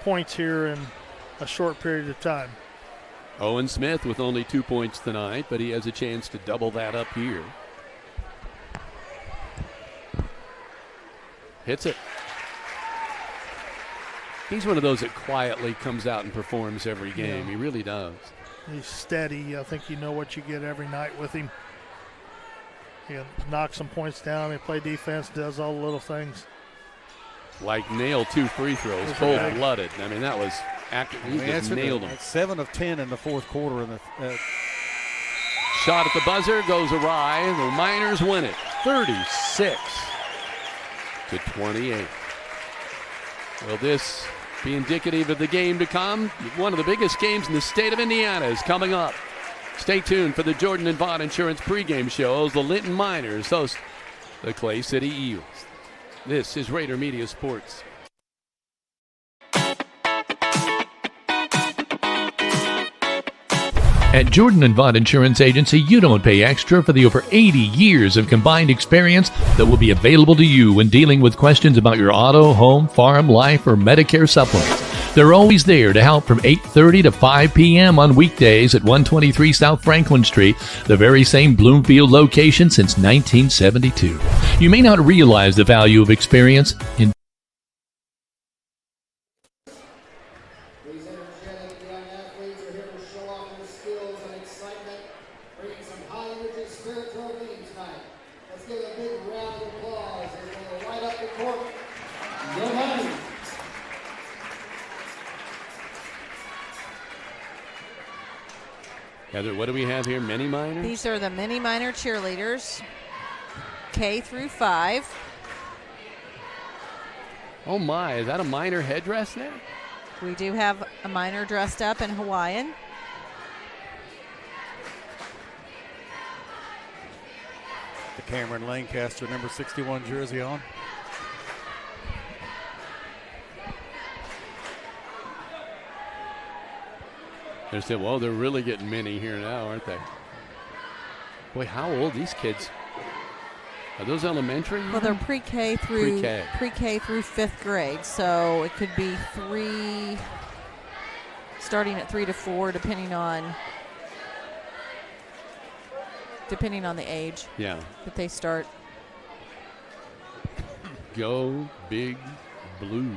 points here in a short period of time. Owen Smith with only 2 points tonight, but he has a chance to double that up here. Hits it. He's one of those that quietly comes out and performs every game. Yeah. He really does. He's steady. I think you know what you get every night with him. He knocks some points down. He plays defense, does all the little things. Like nailed 2 free throws, cold-blooded. I mean, that was he just nailed them. 7 of 10 in the fourth quarter. In the shot at the buzzer goes awry. The Miners win it, 36-28. Will this be indicative of the game to come? One of the biggest games in the state of Indiana is coming up. Stay tuned for the Jordan and Vaught Insurance pregame show as the Linton Miners host the Clay City Eagles. This is Rader Media Sports. At Jordan and Vaught Insurance Agency, you don't pay extra for the over 80 years of combined experience that will be available to you when dealing with questions about your auto, home, farm, life, or Medicare supplements. They're always there to help from 8:30 to 5 p.m. on weekdays at 123 South Franklin Street, the very same Bloomfield location since 1972. You may not realize the value of experience in Heather, what do we have here? Mini Miners? These are the Mini Miner cheerleaders, K through 5. Oh my, is that a Miner headdress there? We do have a Miner dressed up in Hawaiian. The Cameron Lancaster number 61 jersey on. Well, they're really getting many here now, aren't they? Boy, how old these kids? Are those elementary? Well, they're pre-K through pre-K through 5th grade, so it could be 3, starting at 3 to 4, depending on the age. Yeah. That they start. Go Big Blue.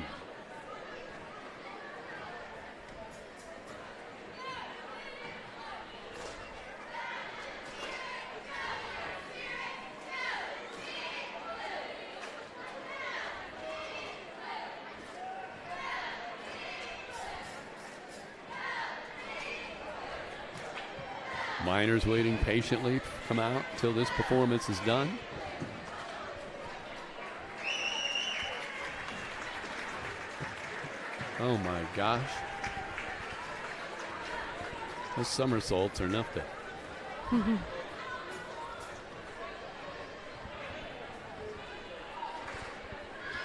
Miners waiting patiently to come out until this performance is done. Oh my gosh. Those somersaults are nothing.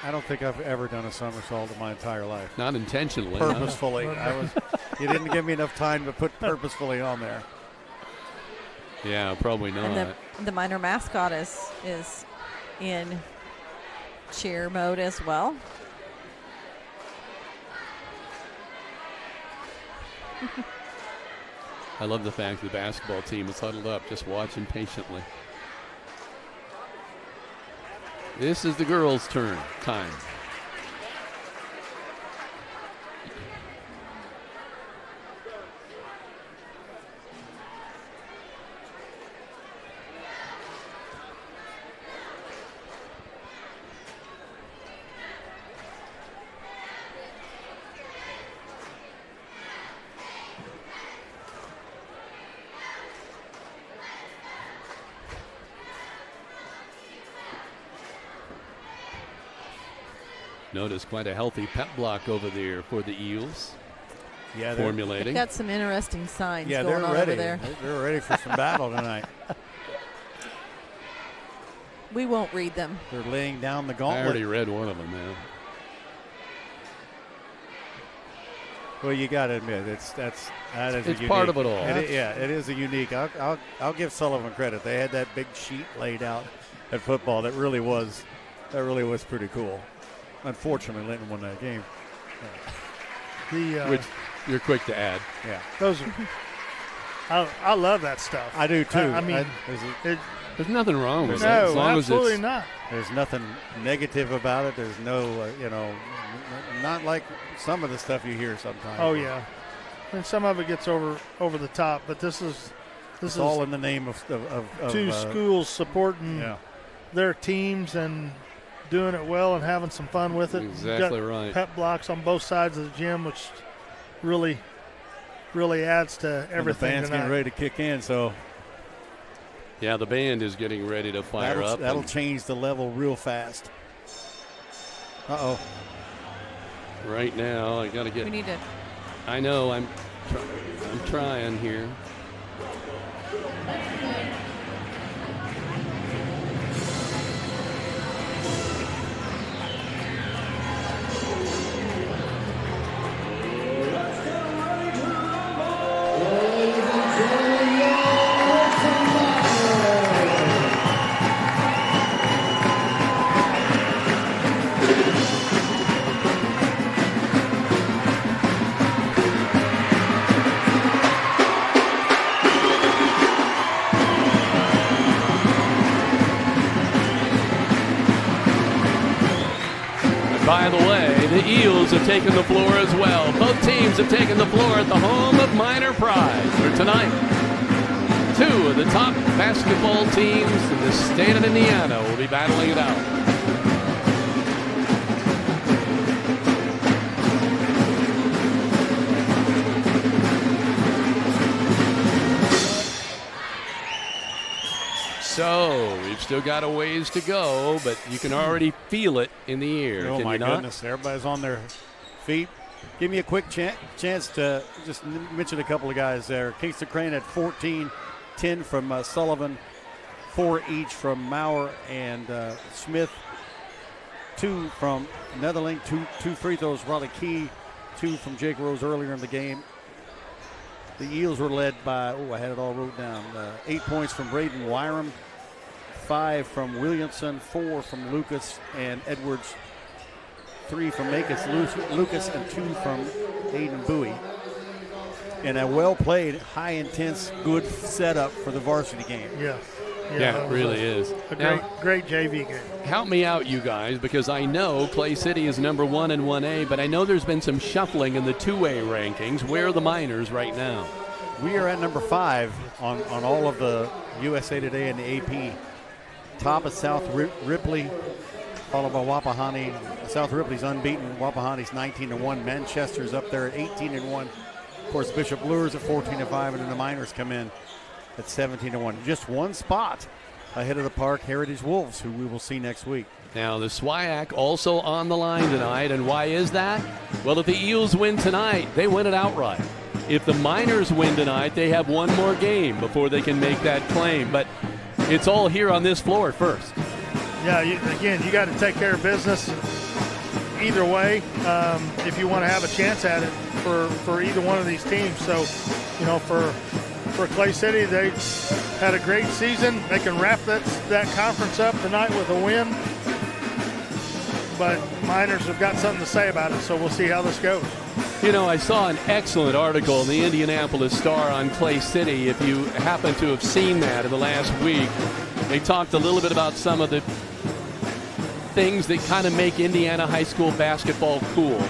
I don't think I've ever done a somersault in my entire life. Not intentionally. Purposefully. You didn't give me enough time to put purposefully on there. Yeah, probably not. And the Miner mascot is in cheer mode as well. I love the fact the basketball team is huddled up, just watching patiently. This is the girls' time. Notice quite a healthy pep block over there for the Eels. Yeah, formulating. They've got some interesting signs going on ready. Over there. They're ready for some battle tonight. We won't read them. They're laying down the I gauntlet. already read one of them, man. Well, you got to admit that is It's part of it all. It is a unique. I'll give Sullivan credit. They had that big sheet laid out at football. That really was pretty cool. Unfortunately, Linton won that game. Which you're quick to add. Yeah, those. I love that stuff. I do too. I mean, there's nothing wrong with it. No, As long absolutely as not. There's nothing negative about it. There's no, not like some of the stuff you hear sometimes. Oh yeah, and some of it gets over the top. But this is all in the name of two schools supporting their teams and doing it well and having some fun with it. Exactly Got right. Pep blocks on both sides of the gym, which really adds to everything. And the band's tonight. getting ready to kick in, so. Yeah, the band is getting ready to fire up. That'll change the level real fast. Uh-oh. Right now, I got to get. We need to. I know. I'm trying here. By the way, the Eels have taken the floor as well. Both teams have taken the floor at the home of Minor Pride for tonight. Two of the top basketball teams in the state of Indiana will be battling it out. So, we've still got a ways to go, but you can already feel it in the air. Oh, can my you not? goodness. Everybody's on their feet. Give me a quick chance to just mention a couple of guys there. Kingston Crane at 14, 10 from Sullivan, 4 each from Maurer and Smith, 2 from Netherling, two free throws, Raleigh Key, 2 from Jake Rose earlier in the game. The Eels were led by, I had it all wrote down, 8 points from Braden Wyram, 5 from Williamson, 4 from Lucas and Edwards, 3 from Lucas, and 2 from Aiden Bowie. And a well-played, high-intense, good setup for the varsity game. Yeah, it really is. A great JV game. Help me out, you guys, because I know Clay City is number 1 in 1A, but I know there's been some shuffling in the 2A rankings. Where are the Miners right now? We are at number 5 on all of the USA Today and the AP. Top is South Ripley, followed by Wapahani. South Ripley's unbeaten. Wapahani's 19-1. Manchester's up there at 18-1. Of course, Bishop Lures at 14-5, and then the Miners come in at 17-1. Just one spot ahead of the Park Heritage Wolves, who we will see next week. Now, the SWIAC also on the line tonight, and why is that? Well, if the Eels win tonight, they win it outright. If the Miners win tonight, they have one more game before they can make that claim. But it's all here on this floor first. Yeah, you got to take care of business either way if you want to have a chance at it for either one of these teams. So, for Clay City, they had a great season. They can wrap that conference up tonight with a win. But Miners have got something to say about it, so we'll see how this goes. I saw an excellent article in the Indianapolis Star on Clay City. If you happen to have seen that in the last week, they talked a little bit about some of the things that kind of make Indiana high school basketball cool.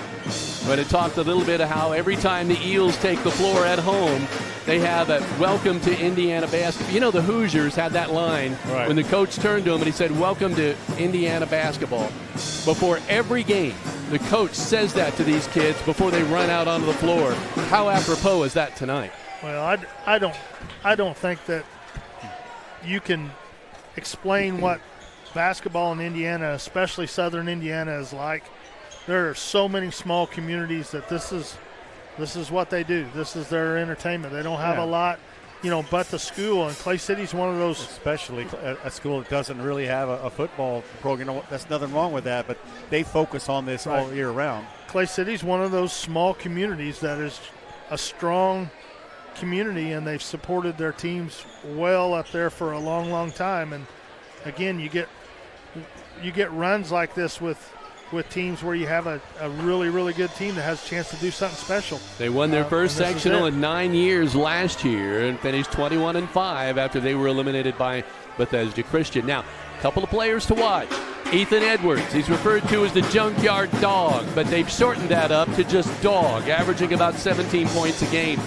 But it talked a little bit of how every time the Eels take the floor at home, they have a welcome to Indiana basketball. The Hoosiers had that line when the coach turned to him and he said, welcome to Indiana basketball. Before every game, the coach says that to these kids before they run out onto the floor. How apropos is that tonight? Well, I don't think that you can explain what basketball in Indiana, especially Southern Indiana, is like. There are so many small communities that this is what they do. This is their entertainment. They don't have a lot but the school. And Clay City's one of those. Especially a school that doesn't really have a football program. That's nothing wrong with that, but they focus on this all year round. Clay City's one of those small communities that is a strong community, and they've supported their teams well up there for a long, long time. And again, you get runs like this with teams where you have a really, really good team that has a chance to do something special. They won their first sectional in 9 years last year and finished 21-5 after they were eliminated by Bethesda Christian. Now, a couple of players to watch. Ethan Edwards, he's referred to as the junkyard dog, but they've shortened that up to just dog, averaging about 17 points a game.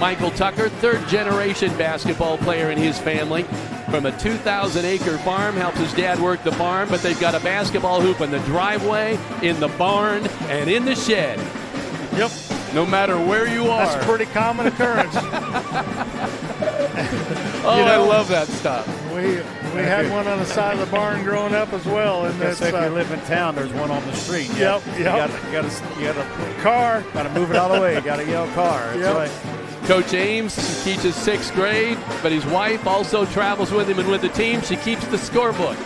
Michael Tucker, third-generation basketball player in his family. From a 2,000-acre farm, helps his dad work the farm, but they've got a basketball hoop in the driveway, in the barn, and in the shed. Yep. No matter where you are. That's a pretty common occurrence. I love that stuff. We had one on the side of the barn growing up as well. And if you live in town, there's one on the street. Yep. You got a car. Got to move it out of the way. You got to yell car. That's right. Coach Ames teaches 6th grade, but his wife also travels with him and with the team. She keeps the scorebook.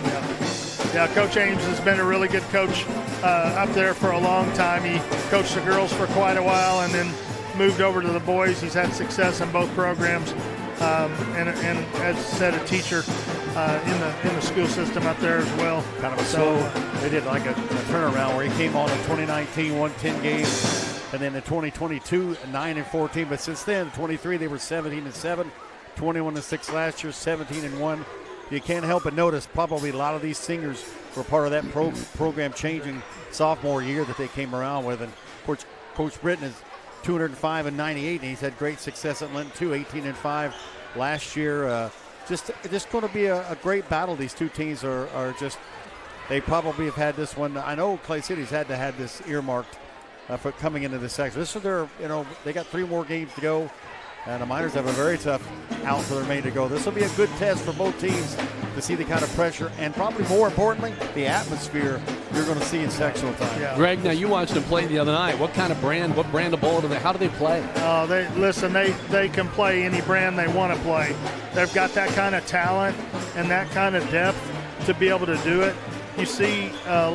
Yeah, Coach Ames has been a really good coach up there for a long time. He coached the girls for quite a while and then moved over to the boys. He's had success in both programs, and as I said, a teacher in the school system up there as well. Kind of they did like a turnaround where he came on in 2019, won 10 games. And then in 2022, 9-14. But since then, 23, they were 17-7, 21-6 last year, 17-1. You can't help but notice probably a lot of these seniors were part of that program changing sophomore year that they came around with. And Coach Britton is 205 and 98, and he's had great success at Linton too, 18-5 last year. Just going to be a great battle. These two teams are just. They probably have had this one. I know Clay City's had to have this earmarked. For coming into this section. This is their, they got 3 more games to go, and the Miners have a very tough out for the remainder to go. This will be a good test for both teams to see the kind of pressure and probably more importantly, the atmosphere you're going to see in sectional time. Yeah. Greg, now you watched them play the other night. What brand of ball how do they play? They can play any brand they want to play. They've got that kind of talent and that kind of depth to be able to do it. You see a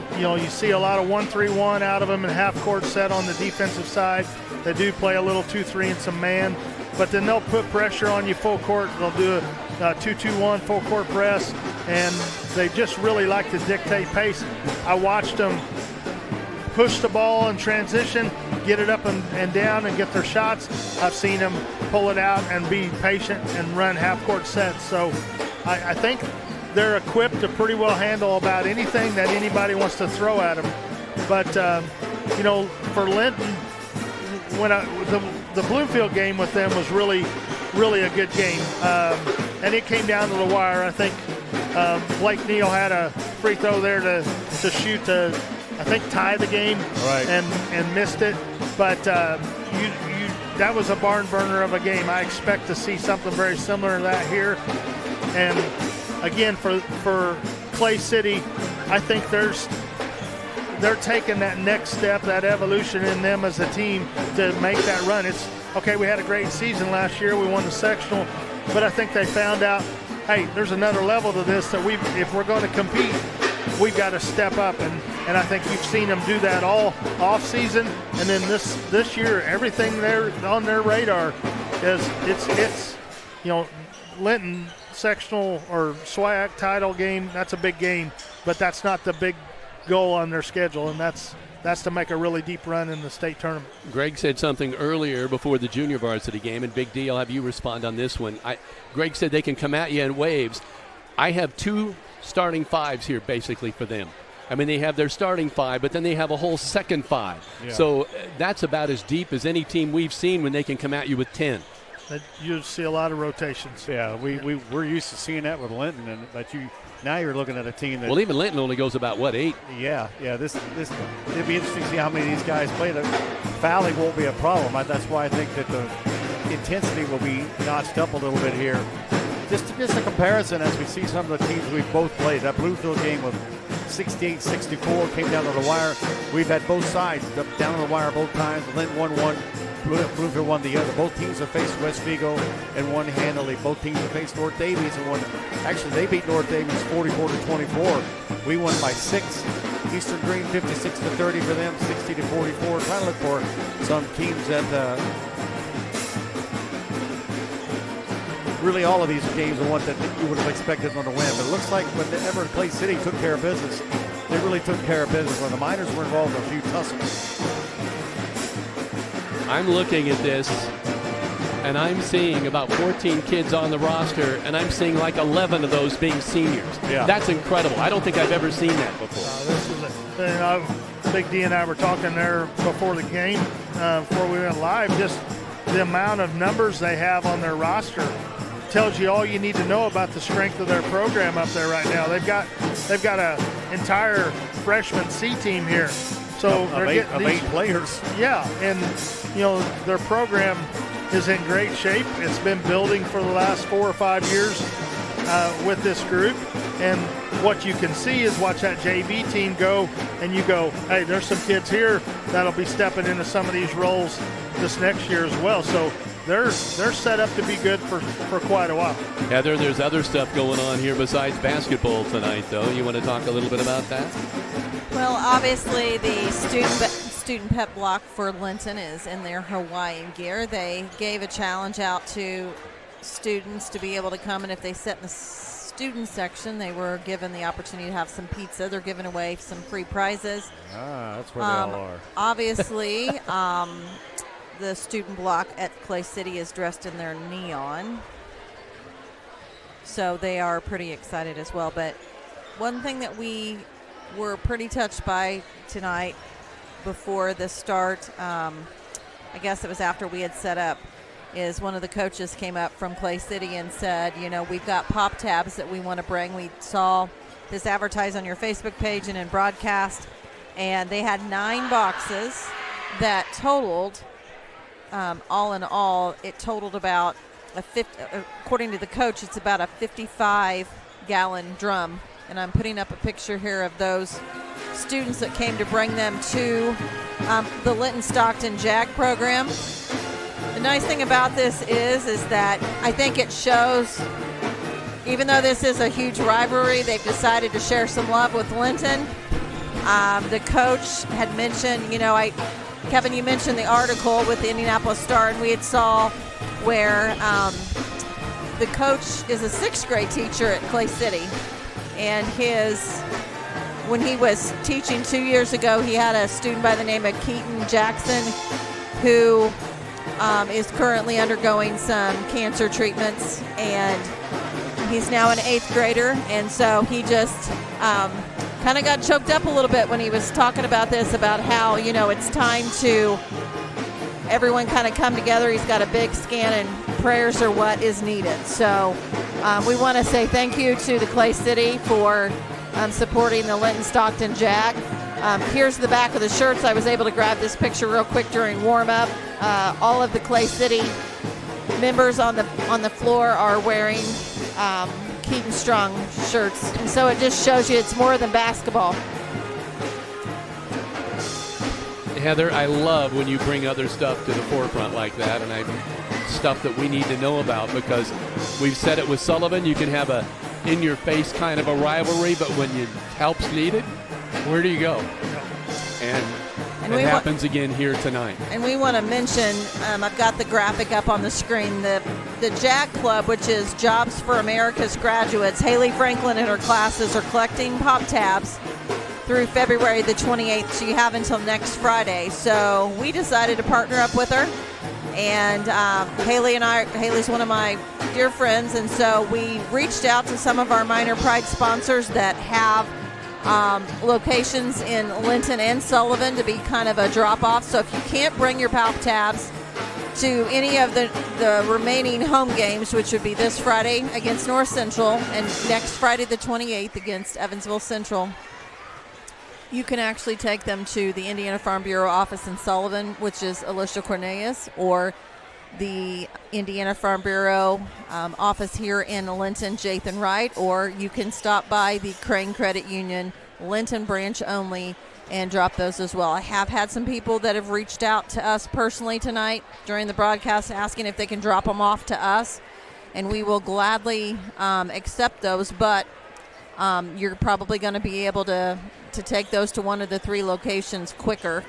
lot of 1-3-1 out of them and half-court set on the defensive side. They do play a little 2-3 and some man, but then they'll put pressure on you full court. They'll do a 2-2-1 full court press, and they just really like to dictate pace. I watched them push the ball in transition, get it up and down and get their shots. I've seen them pull it out and be patient and run half-court sets. So I think they're equipped to pretty well handle about anything that anybody wants to throw at them. But, for Linton, when the Bloomfield game with them was really, really a good game. And it came down to the wire. I think Blake Neal had a free throw there to shoot to, I think, tie the game and missed it. But that was a barn burner of a game. I expect to see something very similar to that here. And again, for Clay City, I think they're taking that next step, that evolution in them as a team to make that run. It's okay. We had a great season last year. We won the sectional, but I think they found out, hey, there's another level to this that if we're going to compete, we've got to step up. And I think you've seen them do that all off season, and then this year, everything there on their radar is it's Linton sectional or SWAC title game. That's a big game, but that's not the big goal on their schedule, and that's to make a really deep run in the state tournament. Greg said something earlier before the junior varsity game, and Big D, I'll have you respond on this one. Greg said they can come at you in waves. I have 2 starting 5s here basically for them. I mean, they have their starting 5, but then they have a whole second 5. Yeah. So that's about as deep as any team we've seen when they can come at you with 10. You see a lot of rotations. Yeah, we're used to seeing that with Linton, but now you're looking at a team that. Well, even Linton only goes about 8. Yeah. This it'd be interesting to see how many of these guys play. The fouling won't be a problem. That's why I think that the intensity will be notched up a little bit here. Just a comparison as we see some of the teams we've both played. That Bluefield game with 68-64 came down to the wire. We've had both sides down to the wire both times. Linton won one, Bloomfield won the other. Both teams have faced West Vigo and won handily. Both teams have faced North Davies and won. Actually, they beat North Davies 44-24. We won by 6. Eastern Green 56-30 for them, 60-44. Trying to look for some teams that really all of these games are ones that you would have expected them to win. But it looks like whenever Clay City took care of business, they really took care of business. When the Miners were involved in a few tussles. I'm looking at this, and I'm seeing about 14 kids on the roster, and I'm seeing like 11 of those being seniors. Yeah. That's incredible. I don't think I've ever seen that before. This is Big D and I were talking there before the game, before we went live. Just the amount of numbers they have on their roster tells you all you need to know about the strength of their program up there right now. They've got an entire freshman C team here. So they're getting these 8 players. Yeah, and their program is in great shape. It's been building for the last 4 or 5 years with this group. And what you can see is watch that JV team go, and you go, hey, there's some kids here that'll be stepping into some of these roles this next year as well. So they're set up to be good for quite a while. Heather, there's other stuff going on here besides basketball tonight, though. You want to talk a little bit about that? Well, obviously the student pep block for Linton is in their Hawaiian gear. They gave a challenge out to students to be able to come, and if they sit in the student section, they were given the opportunity to have some pizza. They're giving away some free prizes. That's where they all are. Obviously, the student block at Clay City is dressed in their neon, so they are pretty excited as well. But one thing that we were pretty touched by tonight before the start, I guess it was after we had set up, is one of the coaches came up from Clay City and said, we've got pop tabs that we want to bring. We saw this advertised on your Facebook page and in broadcast, and they had 9 boxes that totaled, all in all, it totaled about according to the coach, it's about a 55-gallon drum. And I'm putting up a picture here of those students that came to bring them to the Linton-Stockton JAG program. The nice thing about this is that I think it shows, even though this is a huge rivalry, they've decided to share some love with Linton. The coach had mentioned, Kevin, you mentioned the article with the Indianapolis Star, and we had saw where the coach is a 6th grade teacher at Clay City. And when he was teaching 2 years ago, he had a student by the name of Keaton Jackson who is currently undergoing some cancer treatments, and he's now an 8th grader. And so he just kind of got choked up a little bit when he was talking about this, about how, it's time to everyone kind of come together. He's got a big scan, and prayers are what is needed. So we want to say thank you to the Clay City for supporting the Linton-Stockton JAG. Here's the back of the shirts. I was able to grab this picture real quick during warm-up. All of the Clay City members on the floor are wearing Keaton Strong shirts. And so it just shows you it's more than basketball. Heather, I love when you bring other stuff to the forefront like that, and stuff that we need to know about, because we've said it with Sullivan, you can have a in-your-face kind of a rivalry, but when help's needed, where do you go? And it happens again here tonight. And we want to mention, I've got the graphic up on the screen, the JAG Club, which is Jobs for America's Graduates. Haley Franklin and her classes are collecting pop tabs through February the 28th, so you have until next Friday. So we decided to partner up with her, and Haley's one of my dear friends, and so we reached out to some of our Minor Pride sponsors that have locations in Linton and Sullivan to be kind of a drop-off. So if you can't bring your pop tabs to any of the remaining home games, which would be this Friday against North Central and next Friday the 28th against Evansville Central, you can actually take them to the Indiana Farm Bureau office in Sullivan, which is Alicia Cornelius, or the Indiana Farm Bureau office here in Linton, Jathan Wright, or you can stop by the Crane Credit Union Linton branch only and drop those as well. I have had some people that have reached out to us personally tonight during the broadcast asking if they can drop them off to us, and we will gladly accept those, but you're probably going to be able to take those to one of the 3 locations quicker,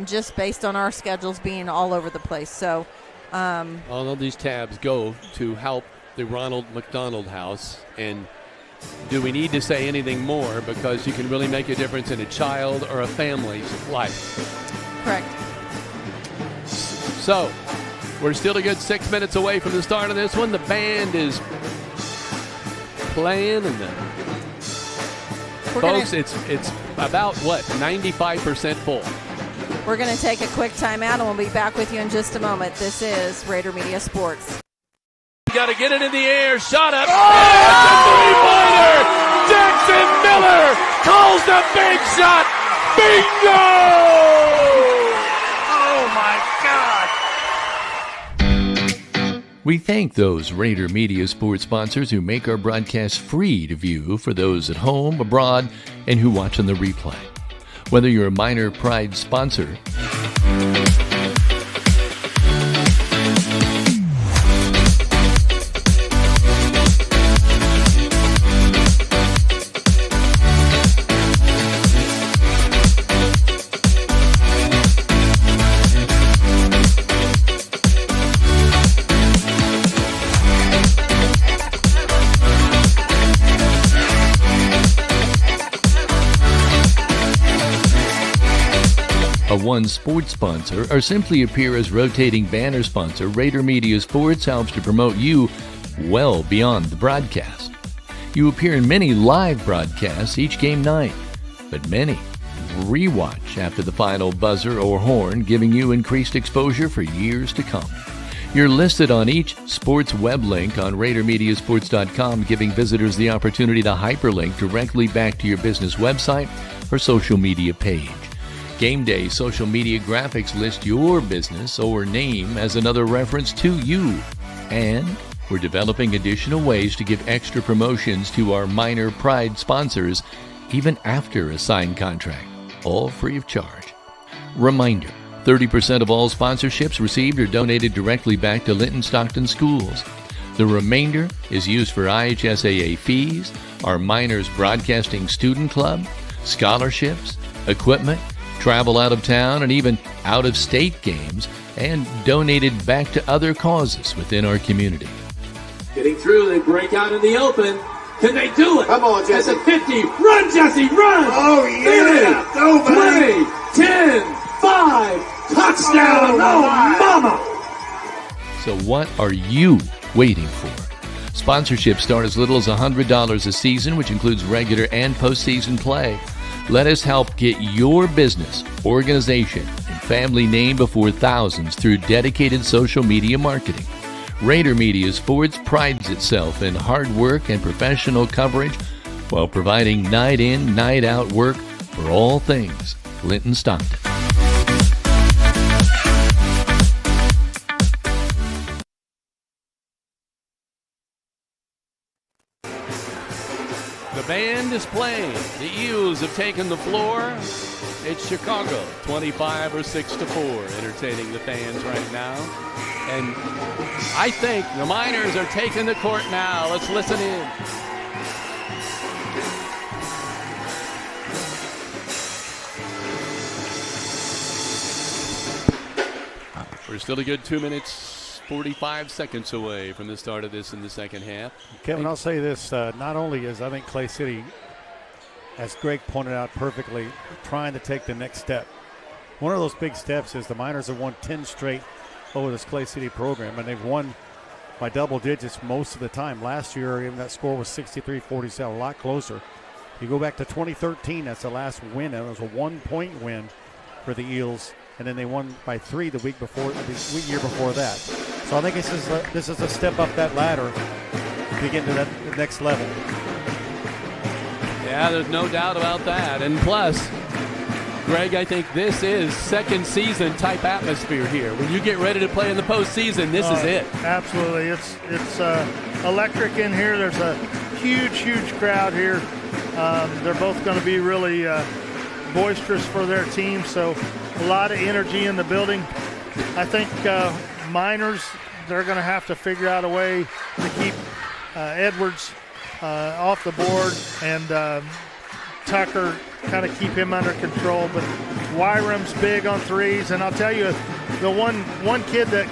just based on our schedules being all over the place. So all of these tabs go to help the Ronald McDonald House. And do we need to say anything more? Because you can really make a difference in a child or a family's life. Correct. So we're still a good 6 minutes away from the start of this one. The band is playing, and folks, it's about, 95% full. We're going to take a quick timeout, and we'll be back with you in just a moment. This is Raider Media Sports. Got to get it in the air. Shot up. Oh! It's a three-pointer. Jackson Miller calls the big shot. Bingo! Oh, my God. We thank those Raider Media Sports sponsors who make our broadcast free to view for those at home, abroad, and who watch on the replay. Whether you're a Minor Pride sponsor, a One Sports sponsor, or simply appear as rotating banner sponsor, Raider Media Sports helps to promote you well beyond the broadcast. You appear in many live broadcasts each game night, but many rewatch after the final buzzer or horn, giving you increased exposure for years to come. You're listed on each sports web link on RaiderMediaSports.com, giving visitors the opportunity to hyperlink directly back to your business website or social media page. Game Day social media graphics list your business or name as another reference to you. And we're developing additional ways to give extra promotions to our Minor Pride sponsors even after a signed contract, all free of charge. Reminder, 30% of all sponsorships received are donated directly back to Linton-Stockton schools. The remainder is used for IHSAA fees, our Minors Broadcasting Student Club, scholarships, equipment, travel out of town, and even out-of-state games, and donated back to other causes within our community. Getting through, they break out in the open. Can they do it? Come on, Jesse. At the 50. Run, Jesse, run! Oh, yeah. 30, Go, 20, 10, 5. Touchdown, oh, mama! So what are you waiting for? Sponsorships start as little as $100 a season, which includes regular and postseason play. Let us help get your business, organization, and family name before thousands through dedicated social media marketing. Raider Media Sports prides itself in hard work and professional coverage while providing night in, night out work for all things Linton-Stockton. The band is playing. The Eels have taken the floor. It's Chicago, 25 or 6-4, entertaining the fans right now. And I think the Miners are taking the court now. Let's listen in. We're still a good 2 minutes, 45 seconds away from the start of this in the second half. Kevin, I'll say this. Not only is, I think, Clay City, as Greg pointed out perfectly, trying to take the next step. One of those big steps is the Miners have won 10 straight over this Clay City program, and they've won by double digits most of the time. Last year, even that score was 63-47, a lot closer. You go back to 2013, that's the last win, and it was a 1-point win for the Eels, and then they won by 3 the year before that. So I think this is a step up that ladder to get to that next level. Yeah, there's no doubt about that. And plus, Greg, I think this is second season type atmosphere here. When you get ready to play in the postseason, this is it. Absolutely. It's electric in here. There's a huge crowd here. They're both going to be really boisterous for their team, so a lot of energy in the building. I think Miners, they're going to have to figure out a way to keep Edwards off the board and Tucker kind of keep him under control. But Wyram's big on threes, and I'll tell you, the one kid that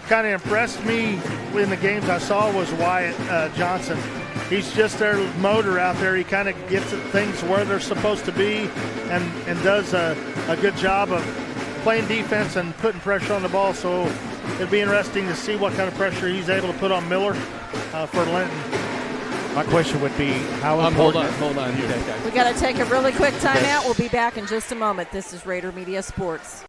kind of impressed me in the games I saw was Wyatt Johnson. He's just their motor out there. He kind of gets things where they're supposed to be and does a good job of playing defense and putting pressure on the ball. So it'll be interesting to see what kind of pressure he's able to put on Miller for Linton. My question would be, how important... Hold on here. We got to take a really quick timeout. We'll be back in just a moment. This is Raider Media Sports.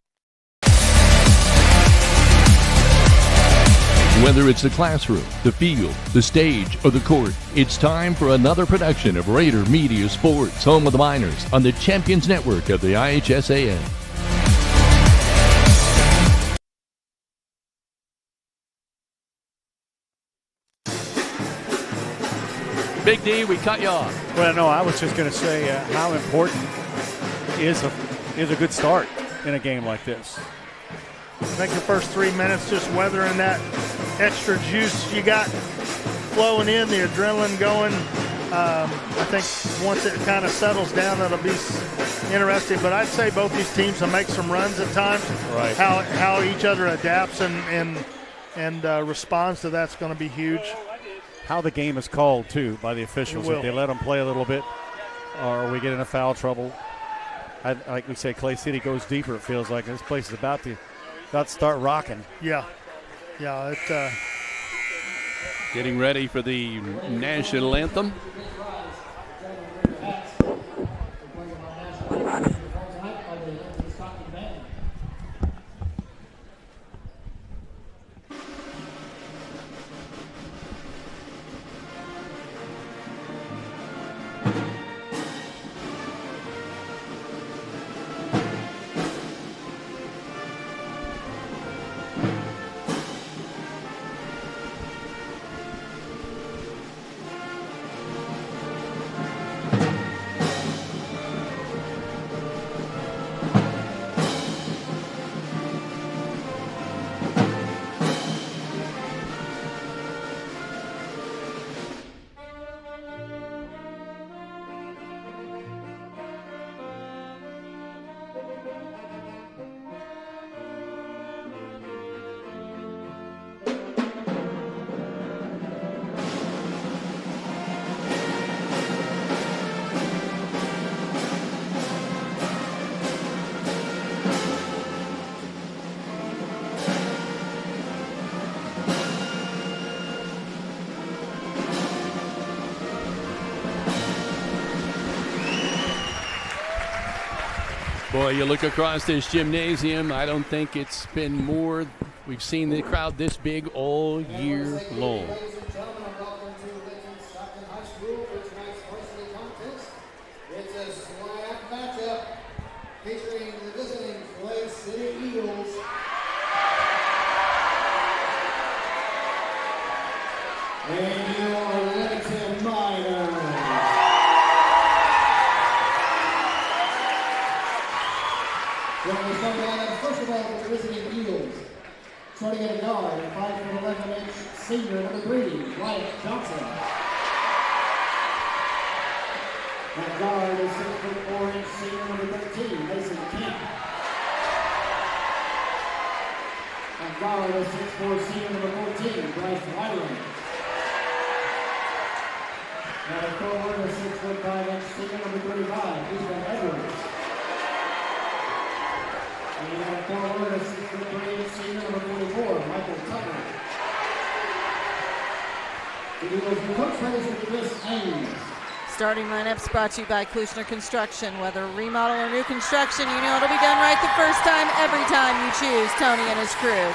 Whether it's the classroom, the field, the stage, or the court, it's time for another production of Raider Media Sports, home of the Miners, on the Champions Network of the IHSAA. Big D, we cut you off. Well, no, I was just going to say how important is a good start in a game like this. I think the first 3 minutes just weathering that extra juice you got flowing in, the adrenaline going. I think once it kind of settles down, that'll be interesting. But I'd say both these teams will make some runs at times. Right. How each other adapts and responds to that's going to be huge. How the game is called, too, by the officials. If they let them play a little bit, or we get into foul trouble. Like we say, Clay City goes deeper, it feels like. This place is about to start rocking. Yeah. Getting ready for the national anthem. Boy, you look across this gymnasium, I don't think it's been more. We've seen the crowd this big all year long. Ladies and gentlemen, welcome to Linton-Stockton High School for tonight's varsity contest. It's a SWAC matchup featuring the visiting Clay City Eagles and your Linton Miners. Well, we start lineup first of all with the visiting Eagles. Starting at a guard, 5'11" senior number 3, Wyatt Johnson. At guard is 6'4" senior number 13, Mason Kemp. At guard is 6'4" senior number 14, Bryce Wyram. And at forward is 6'5" senior number 35, Ethan Edwards. And at forward is 6'3" senior number 44, Michael Tucker. The Eagles are coached by Chris Ames. Starting lineups brought to you by Klushner Construction. Whether remodel or new construction, you know it'll be done right the first time, every time you choose Tony and his crew.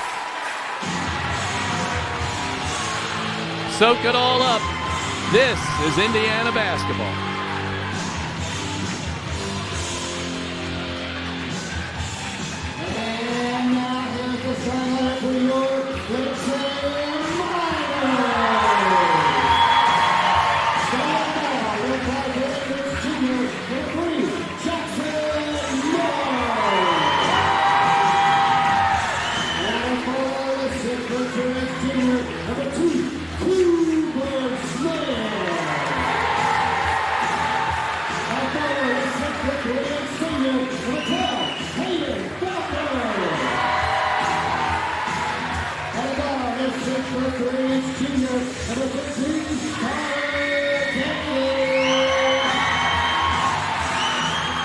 Soak it all up. This is Indiana basketball. And now here's the starter for your Linton Miners. Starting now with our junior, number 3, Jackson Number 2, Cooper Smith. And forward is 6th grade senior, number 12, Hayden Falconer. And above is 6th grade junior, number 15, Tyler Kennedy.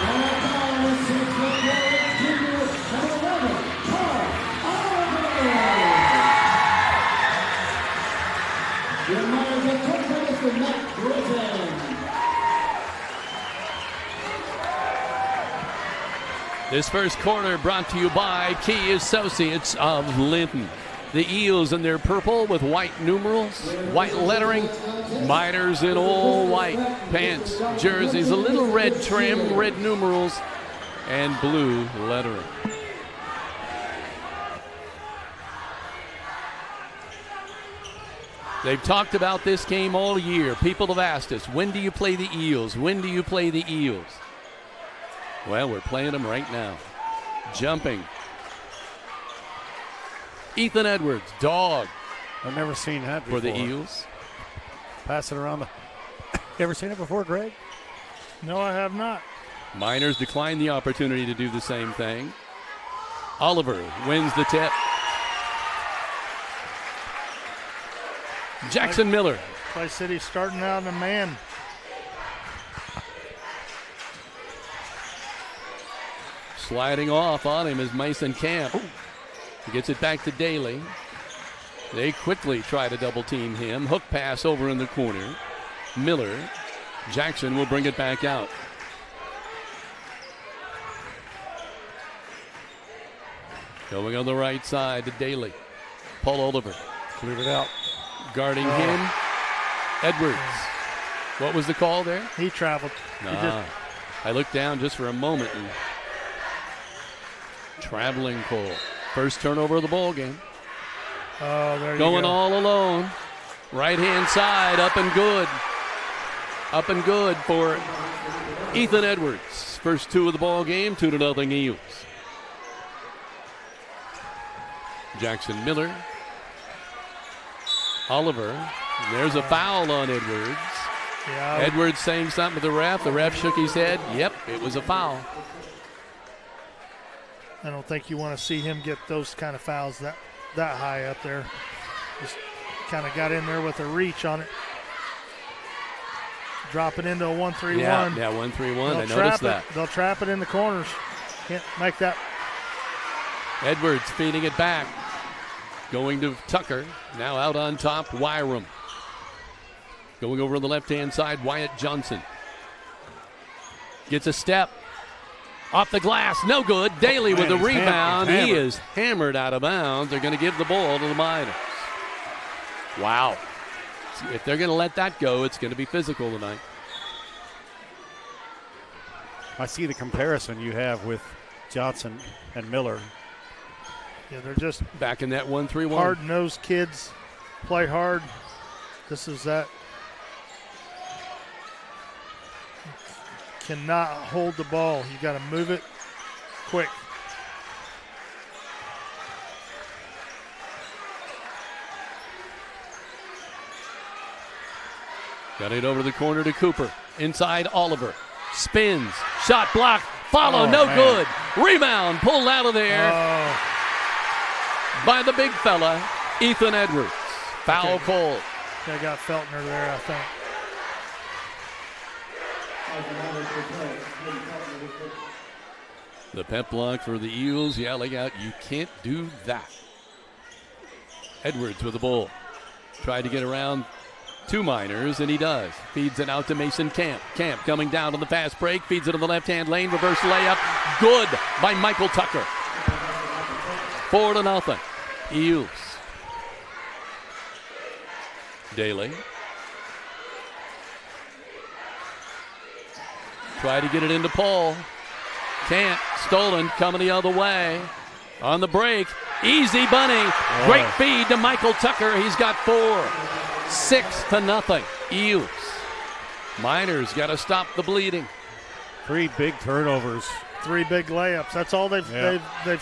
And above is 6th grade junior, number 11, Carl Oliver. Your Miners are co-trainers for Matt Britton. This first quarter brought to you by Key Associates of Linton. The Eels in their purple with white numerals, white lettering, Miners in all white pants, jerseys, a little red trim, red numerals, and blue lettering. They've talked about this game all year. People have asked us, when do you play the Eels? When do you play the Eels? Well, we're playing them right now. Jumping. Ethan Edwards, dog. I've never seen that before. For the Eels. Pass it around. You ever seen it before, Greg? No, I have not. Miners declined the opportunity to do the same thing. Oliver wins the tip. Jackson Miller. Clay City starting out in a man. Sliding off on him is Mason Camp. He gets it back to Daly. They quickly try to double team him. Hook pass over in the corner. Miller. Jackson will bring it back out. Going on the right side to Daly. Paul Oliver. Cleared it out. Guarding him. Edwards. What was the call there? He traveled. I looked down just for a moment and traveling call. First turnover of the ball game. Oh, there you go. Going all alone. Right hand side, up and good. Up and good for Ethan Edwards. First 2 of the ball game, 2-0 Eels. Jackson Miller. Oliver. There's a foul on Edwards. Yeah. Edwards saying something to the ref. The ref shook his head. Yep, it was a foul. I don't think you want to see him get those kind of fouls that high up there. Just kind of got in there with a reach on it. Drop it into a 1-3-1. Yeah, 1-3-1. I noticed that. They'll trap it in the corners. Can't make that. Edwards feeding it back. Going to Tucker. Now out on top, Wyram. Going over on the left-hand side, Wyatt Johnson. Gets a step. Off the glass, no good. Daly with the rebound. He is hammered out of bounds. They're going to give the ball to the Miners. Wow. If they're going to let that go, it's going to be physical tonight. I see the comparison you have with Johnson and Miller. Yeah, they're just back in that 1-3-1. Hard-nosed kids, play hard. This is that. Cannot hold the ball. You got to move it quick. Got it over the corner to Cooper. Inside Oliver. Spins. Shot blocked. Follow. Good. Rebound. Pulled out of there by the big fella, Ethan Edwards. Foul call. They got Feltner there, I think. The pep block for the Eels yelling out, "You can't do that." Edwards with the ball. Tried to get around 2 Miners, and he does. Feeds it out to Mason Camp. Camp coming down on the fast break. Feeds it in the left-hand lane. Reverse layup. Good by Michael Tucker. 4-0. Eels. Daly. Try to get it into Paul. Can't. Stolen. Coming the other way. On the break. Easy bunny. Great feed to Michael Tucker. He's got 4. 6-0. Eels. Miners got to stop the bleeding. 3 big turnovers. 3 big layups. That's all they've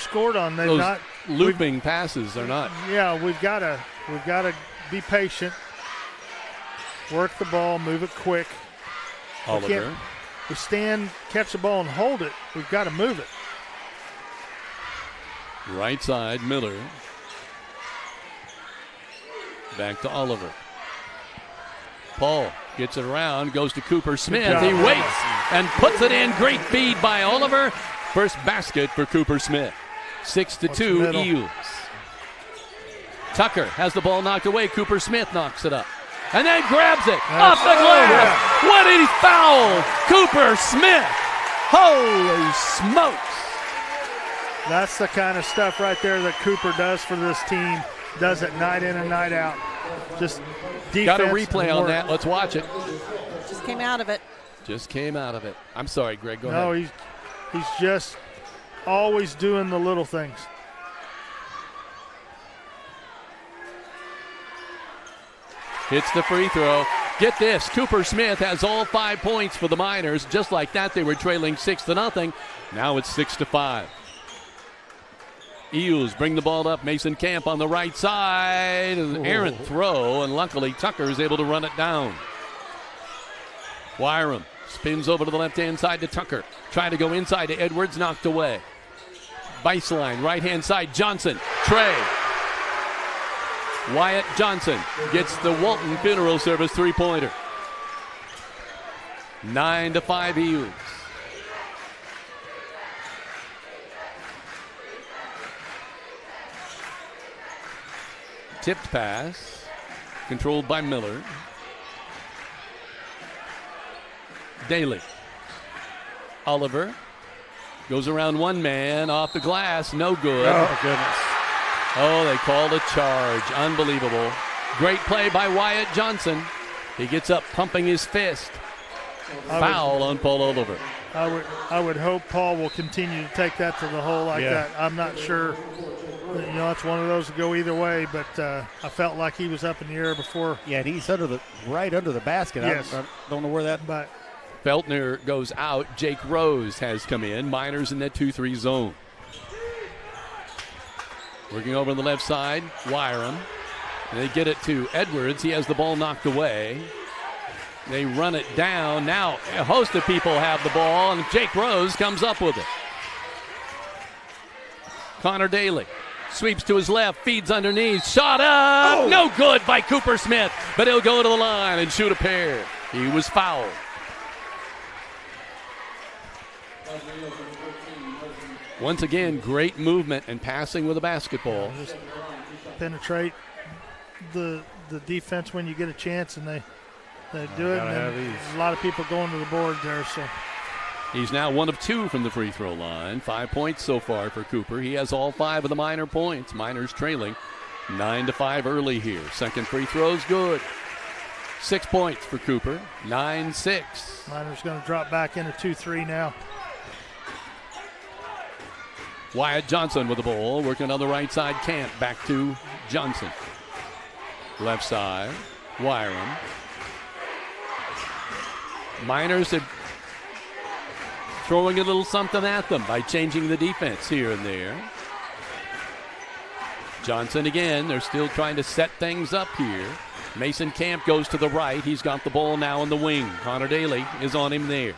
scored on. They've Those not looping passes are not. Yeah, we've got to be patient, work the ball, move it quick. Oliver. We stand, catch the ball, and hold it. We've got to move it. Right side, Miller. Back to Oliver. Paul gets it around, goes to Cooper Smith. He waits and puts it in. Great feed by Oliver. First basket for Cooper Smith. 6-2 Eels. Tucker has the ball knocked away. Cooper Smith knocks it up. And then grabs it off the glass. What did he foul? Cooper Smith. Holy smokes. That's the kind of stuff right there that Cooper does for this team. Does it night in and night out. Just defense. Got a replay on that. Let's watch it. Just came out of it. Just came out of it. I'm sorry, Greg. Go ahead. No, he's just always doing the little things. Hits the free throw. Get this. Cooper Smith has all 5 points for the Miners. Just like that, they were trailing 6-0. Now it's 6-5. Eels bring the ball up. Mason Camp on the right side. An errant throw, and luckily Tucker is able to run it down. Wyram spins over to the left-hand side to Tucker. Trying to go inside to Edwards, knocked away. Baseline, right-hand side, Johnson. Trey. Wyatt Johnson gets the Walton Funeral Service three-pointer. 9-5 Eels. Tipped pass, controlled by Miller. Daly. Oliver goes around one man, off the glass, no good. Oh, goodness. Oh, they called a charge. Unbelievable. Great play by Wyatt Johnson. He gets up pumping his fist. Foul on Paul Oliver. I would hope Paul will continue to take that to the hole like that. I'm not sure. You know, it's one of those that go either way, but I felt like he was up in the air before. Yeah, and he's right under the basket. Yes. I don't know where that. But Feltner goes out. Jake Rose has come in. Miners in that 2-3 zone. Working over on the left side, Wyram. And they get it to Edwards. He has the ball knocked away. They run it down. Now a host of people have the ball, and Jake Rose comes up with it. Connor Daly sweeps to his left, feeds underneath, shot up, no good by Cooper Smith, but he'll go to the line and shoot a pair. He was fouled. Once again, great movement and passing with a basketball. Just penetrate the defense when you get a chance, and they do it. And a lot of people going to the board there. So he's now 1 of 2 from the free throw line. 5 points so far for Cooper. He has all 5 of the Miner points. Miners trailing 9-5 early here. Second free throw's good. 6 points for Cooper. 9-6. Miners going to drop back into 2-3 now. Wyatt Johnson with the ball, working on the right side. Camp back to Johnson. Left side, Wyram. Miners are throwing a little something at them by changing the defense here and there. Johnson again, they're still trying to set things up here. Mason Camp goes to the right. He's got the ball now in the wing. Connor Daly is on him there.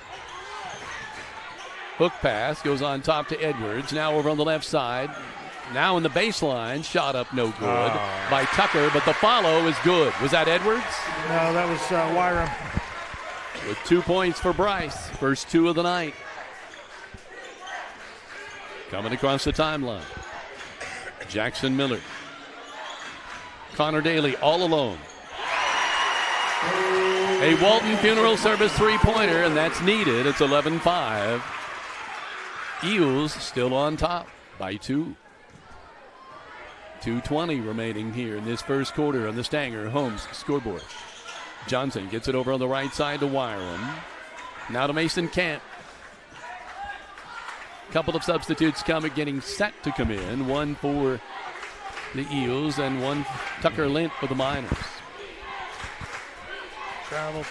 Hook pass goes on top to Edwards. Now over on the left side. Now in the baseline. Shot up no good by Tucker, but the follow is good. Was that Edwards? No, that was Wyram. With 2 points for Bryce. First 2 of the night. Coming across the timeline. Jackson Miller. Connor Daly all alone. A Walton Funeral Service three-pointer, and that's needed. It's 11-5. Eels still on top by 2. 2:20 remaining here in this first quarter on the Stanger Homes scoreboard. Johnson gets it over on the right side to Wyram. Now to Mason Camp. Couple of substitutes getting set to come in. One for the Eels and one Tucker Lint for the Miners. Traveled.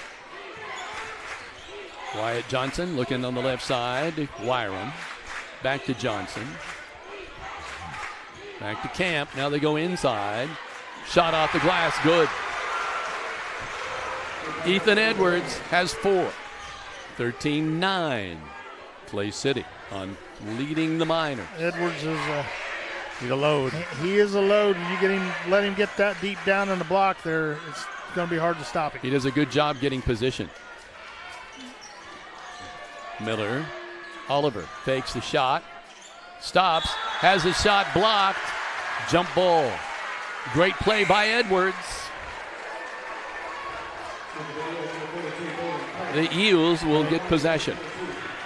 Wyatt Johnson looking on the left side. Wyram. Back to Johnson. Back to Camp. Now they go inside. Shot off the glass, good. Ethan Edwards has 4. 13-9. Clay City on leading the Miners. Edwards is he's a load. He is a load. You let him get that deep down in the block there, it's going to be hard to stop him. He does a good job getting position. Miller, Oliver fakes the shot, stops, has his shot blocked, jump ball. Great play by Edwards. The Eels will get possession.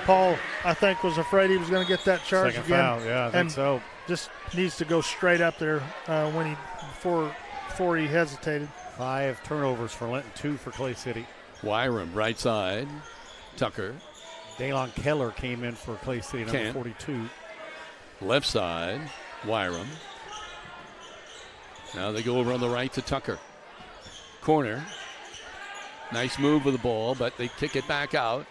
Paul, I think, was afraid he was going to get that charge Second again. foul, yeah, I think so. Just needs to go straight up there before he hesitated. 5 turnovers for Linton, 2 for Clay City. Wyram, right side. Tucker. Daylon Keller came in for Clay City, number 42. Left side, Wyram. Now they go over on the right to Tucker. Corner. Nice move with the ball, but they kick it back out.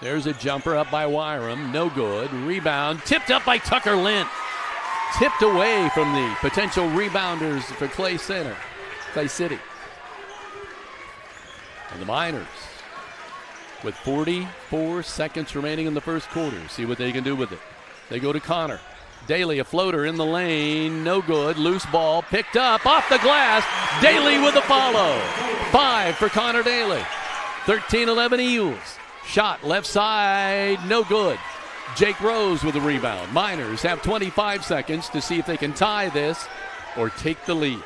There's a jumper up by Wyram. No good. Rebound. Tipped up by Tucker Lint. Tipped away from the potential rebounders for Clay City. And the Miners, with 44 seconds remaining in the first quarter, see what they can do with it. They go to Connor. Daly, a floater in the lane. No good. Loose ball. Picked up. Off the glass. Daly with a follow. 5 for Connor Daly. 13-11 Eels. Shot left side. No good. Jake Rose with a rebound. Miners have 25 seconds to see if they can tie this or take the lead.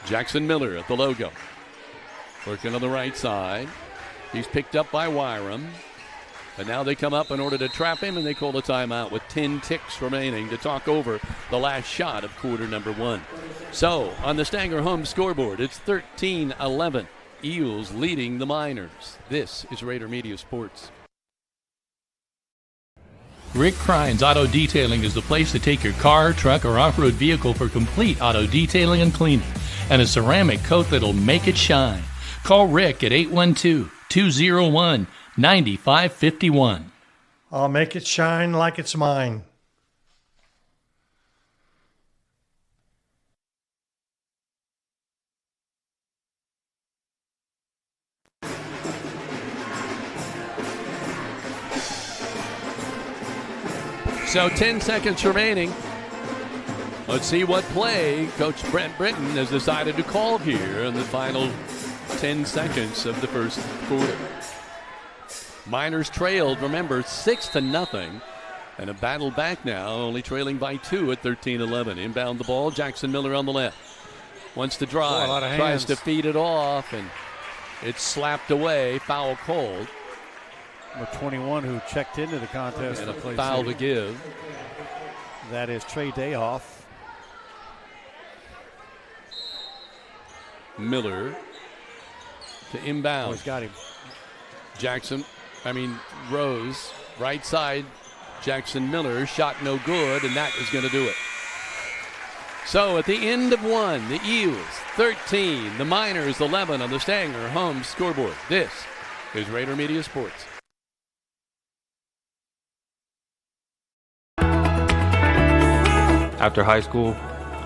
Jackson Miller at the logo. Working on the right side. He's picked up by Wyram. But now they come up in order to trap him, and they call a timeout with 10 ticks remaining to talk over the last shot of quarter number 1. So, on the Stanger home scoreboard, it's 13-11. Eels leading the Miners. This is Raider Media Sports. Rick Krine's Auto Detailing is the place to take your car, truck, or off-road vehicle for complete auto detailing and cleaning, and a ceramic coat that'll make it shine. Call Rick at 812-201-9551. I'll make it shine like it's mine. So 10 seconds remaining. Let's see what play Coach Brent Britton has decided to call here in the final 10 seconds of the first quarter. Miners trailed, remember, 6-0, and have battled back now, only trailing by 2 at 13-11. Inbound the ball, Jackson Miller on the left. Wants to drive, tries to feed it off, and it's slapped away, foul called. Number 21 who checked into the contest. And a foul to give. That is Trey Dayoff. Miller to inbound. Oh, he's got him. Rose, right side, Jackson Miller, shot no good, and that is going to do it. So at the end of 1, the Eels 13, the Miners 11 on the Stanger home scoreboard. This is Raider Media Sports. After high school,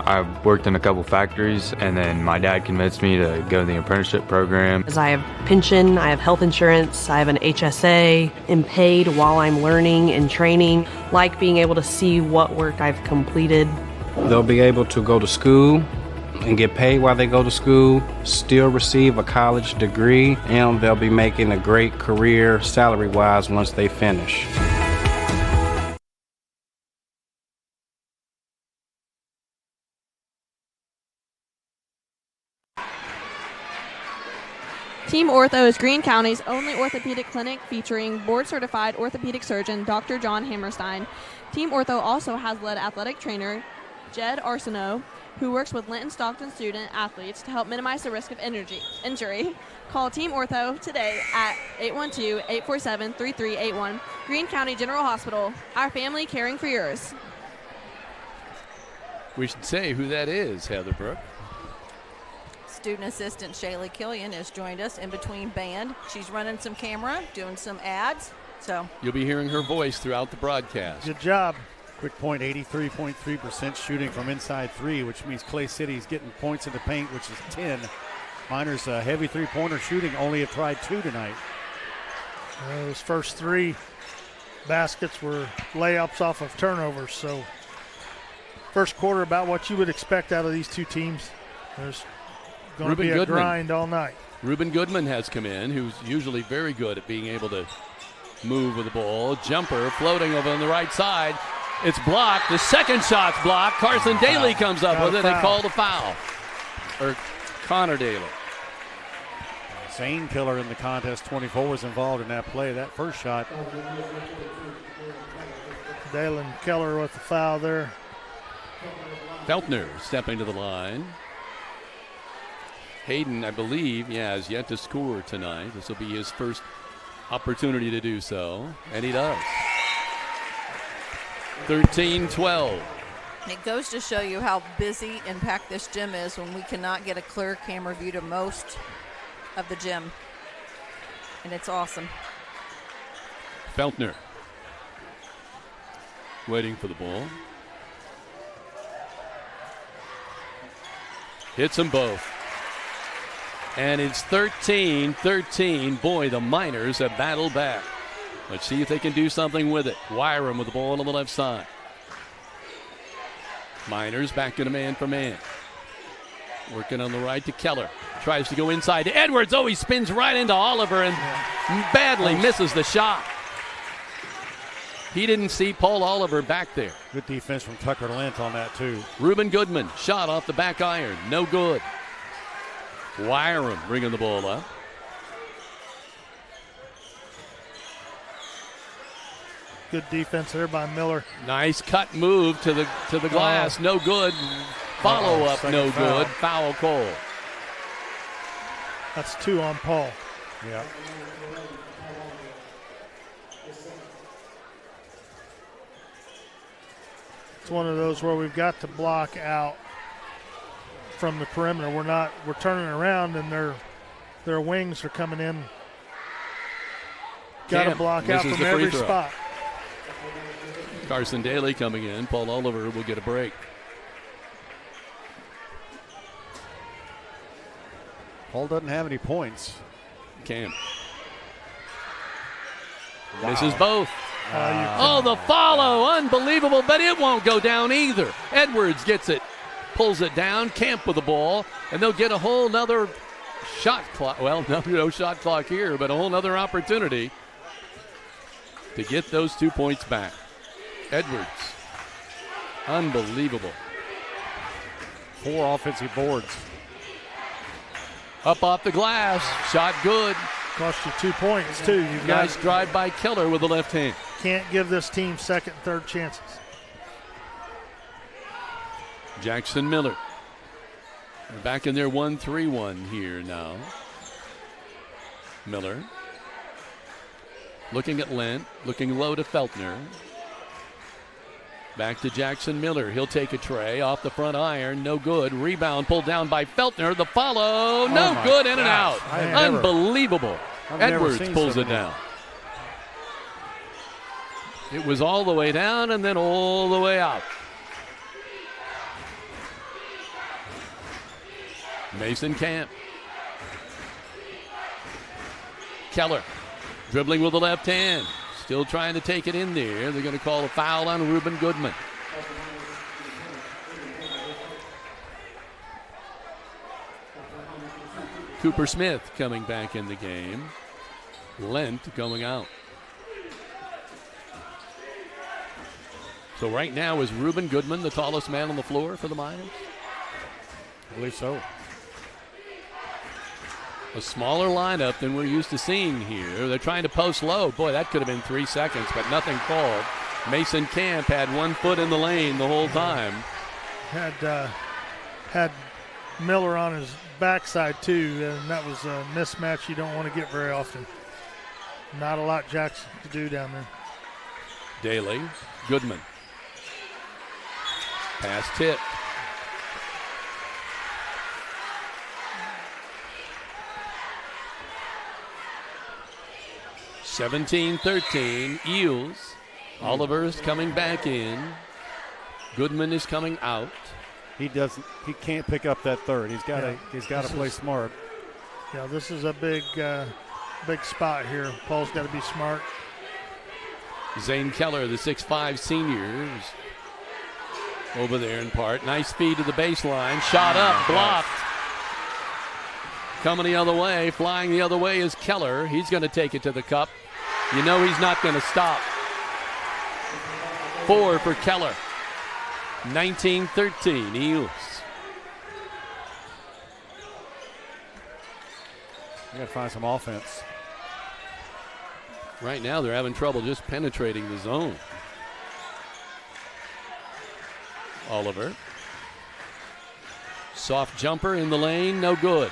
I worked in a couple factories, and then my dad convinced me to go to the apprenticeship program. As I have pension, I have health insurance, I have an HSA, am paid while I'm learning and training, like being able to see what work I've completed. They'll be able to go to school and get paid while they go to school, still receive a college degree, and they'll be making a great career salary-wise once they finish. Team Ortho is Greene County's only orthopedic clinic featuring board-certified orthopedic surgeon Dr. John Hammerstein. Team Ortho also has led athletic trainer Jed Arsenault, who works with Linton-Stockton student athletes to help minimize the risk of injury. Call Team Ortho today at 812-847-3381. Greene County General Hospital, our family caring for yours. We should say who that is, Heather Brooke. Student assistant Shaylie Killion has joined us in between band. She's running some camera, doing some ads. So you'll be hearing her voice throughout the broadcast. Good job. Quick point, 83.3% shooting from inside three, which means Clay City's getting points in the paint, which is 10. Miners heavy three-pointer shooting, only have tried 2 tonight. Those first 3 baskets were layups off of turnovers. So first quarter, about what you would expect out of these two teams. There's going to be a grind all night. Reuben Goodman has come in, who's usually very good at being able to move with the ball. Jumper floating over on the right side. It's blocked. The second shot's blocked. Carson Daly comes up with it. They called a foul. Or Connor Daly. Zane Killer in the contest, 24, was involved in that play. That first shot. Dalen Keller with the foul there. Feltner stepping to the line. Hayden, I believe, has yet to score tonight. This will be his first opportunity to do so, and he does. 13-12. It goes to show you how busy and packed this gym is when we cannot get a clear camera view to most of the gym. And it's awesome. Feltner waiting for the ball. Hits them both. And it's 13-13. Boy, the Miners have battled back. Let's see if they can do something with it. Wyram with the ball on the left side. Miners back to the man for man. Working on the right to Keller. Tries to go inside to Edwards. Oh, he spins right into Oliver and badly misses the shot. He didn't see Paul Oliver back there. Good defense from Tucker Lent on that, too. Reuben Goodman, shot off the back iron. No good. Wyram bringing the ball up. Good defense there by Miller. Nice cut move to the glass. No good. Follow up, no good. Foul call. That's 2 on Paul. Yeah. It's one of those where we've got to block out from the perimeter. We're turning around and their wings are coming in. Got to block out from every spot. Carson Daly coming in. Paul Oliver will get a break. Paul doesn't have any points. Cam. Wow. Misses both. Wow. The follow. Unbelievable, but it won't go down either. Edwards gets it. Pulls it down. Camp with the ball. And they'll get a whole nother shot clock. Well, no shot clock here, but a whole nother opportunity to get those 2 points back. Edwards. Unbelievable. 4 offensive boards. Up off the glass. Shot good. Cost you 2 points, too. Nice drive by Keller with the left hand. Can't give this team second and third chances. Jackson Miller. We're back in their 1-3-1 here now. Miller. Looking at Lent. Looking low to Feltner. Back to Jackson Miller. He'll take a tray off the front iron. No good. Rebound pulled down by Feltner. The follow. No good. In and out. Unbelievable. Edwards pulls it down. It was all the way down and then all the way out. Mason Camp. Keller dribbling with the left hand. Still trying to take it in there. They're going to call a foul on Reuben Goodman. Cooper Smith coming back in the game. Lent going out. So right now is Reuben Goodman the tallest man on the floor for the Miners? I believe so. A smaller lineup than we're used to seeing here. They're trying to post low. Boy, that could have been 3 seconds, but nothing called. Mason Camp had 1 foot in the lane the whole time. Had Miller on his backside, too, and that was a mismatch you don't want to get very often. Not a lot Jackson to do down there. Daly, Goodman. Pass tip. (17-13) Eels. Oliver's coming back in. Goodman is coming out. He can't pick up that third. He's got to play smart. Yeah, this is a big spot here. Paul's got to be smart. Zane Keller, the 6'5 senior, is over there in part. Nice feed to the baseline. Shot up, blocked. Coming the other way, flying the other way is Keller. He's going to take it to the cup. You know he's not going to stop. 4 for Keller. 19-13, Eels. You got to find some offense. Right now they're having trouble just penetrating the zone. Oliver. Soft jumper in the lane, no good.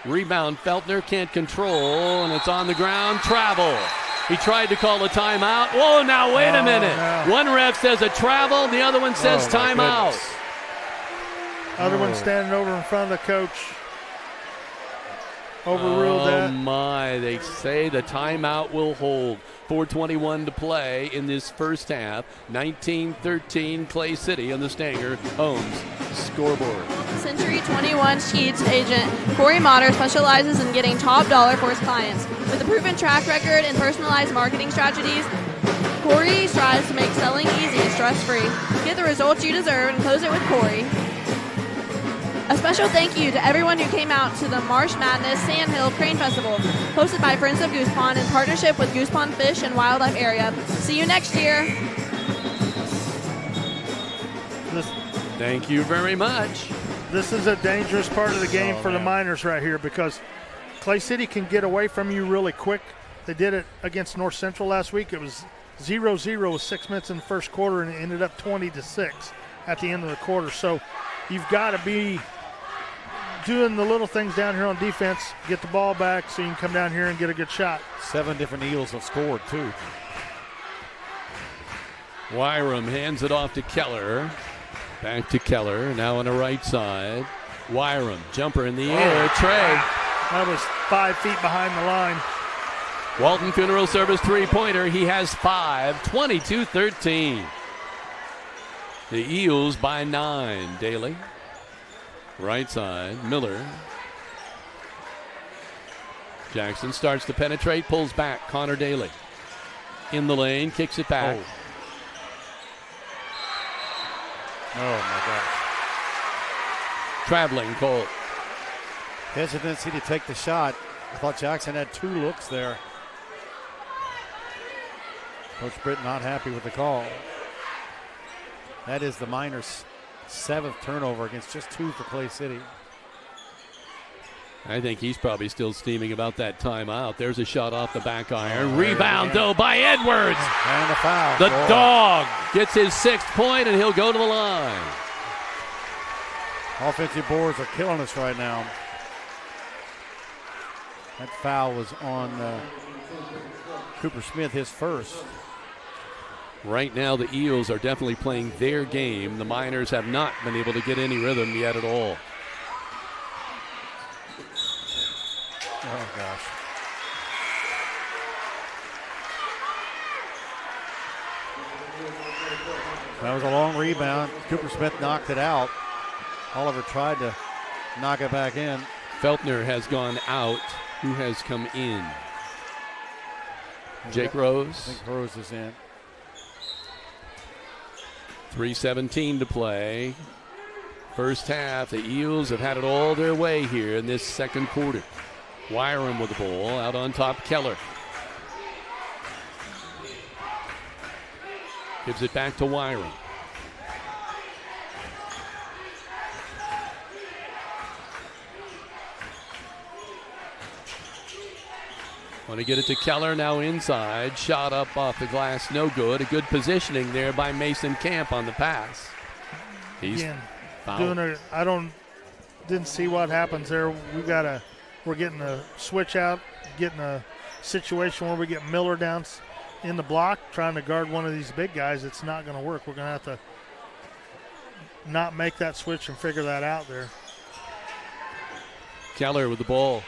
Rebound, Feltner can't control, and it's on the ground. Travel. He tried to call a timeout. Whoa, now wait a minute. No. One ref says a travel, the other one says timeout. Other one standing over in front of the coach. Overruled that. Oh my, they say the timeout will hold. 4:21 to play in this first half. 19-13 Clay City on the Stanger Homes scoreboard. Century 21 Sheets agent Corey Motter specializes in getting top dollar for his clients. With a proven track record and personalized marketing strategies, Corey strives to make selling easy and stress-free. Get the results you deserve and close it with Corey. A special thank you to everyone who came out to the Marsh Madness Sandhill Crane Festival, hosted by Friends of Goose Pond in partnership with Goose Pond Fish and Wildlife Area. See you next year. Thank you very much. This is a dangerous part of the game for the Miners right here because Clay City can get away from you really quick. They did it against North Central last week. It was 0-0 with 6 minutes in the first quarter, and it ended up 20-6 at the end of the quarter. So you've got to be doing the little things down here on defense, get the ball back so you can come down here and get a good shot. 7 different Eels have scored, too. Wyram hands it off to Keller. Back to Keller, now on the right side. Wyram, jumper in the air. Trey. That was 5 feet behind the line. Walton Funeral Service three-pointer. He has 5. 22-13. The Eels by 9. Daly. Right side. Miller. Jackson starts to penetrate, pulls back. Connor Daly. In the lane, kicks it back. Oh, my gosh. Traveling Colt. Hesitancy to take the shot. I thought Jackson had 2 looks there. Coach Britt not happy with the call. That is the Miners' 7th turnover against just 2 for Clay City. I think he's probably still steaming about that timeout. There's a shot off the back iron. Rebound, though, by Edwards. And a foul. The dog gets his 6th point, and he'll go to the line. Offensive boards are killing us right now. That foul was on Cooper Smith, his first. Right now, the Eels are definitely playing their game. The Miners have not been able to get any rhythm yet at all. Oh, gosh. That was a long rebound. Cooper Smith knocked it out. Oliver tried to knock it back in. Feltner has gone out. Who has come in? Jake Rose. I think Rose is in. 3:17 to play. First half, the Eels have had it all their way here in this second quarter. Wyram with the ball, out on top, Keller. Gives it back to Wyram. Want to get it to Keller, now inside. Shot up off the glass, no good. A good positioning there by Mason Camp on the pass. He's fouled. Didn't see what happens there. We're getting a switch out, getting a situation where we get Miller down in the block, trying to guard one of these big guys. It's not going to work. We're going to have to not make that switch and figure that out there. Keller with the ball.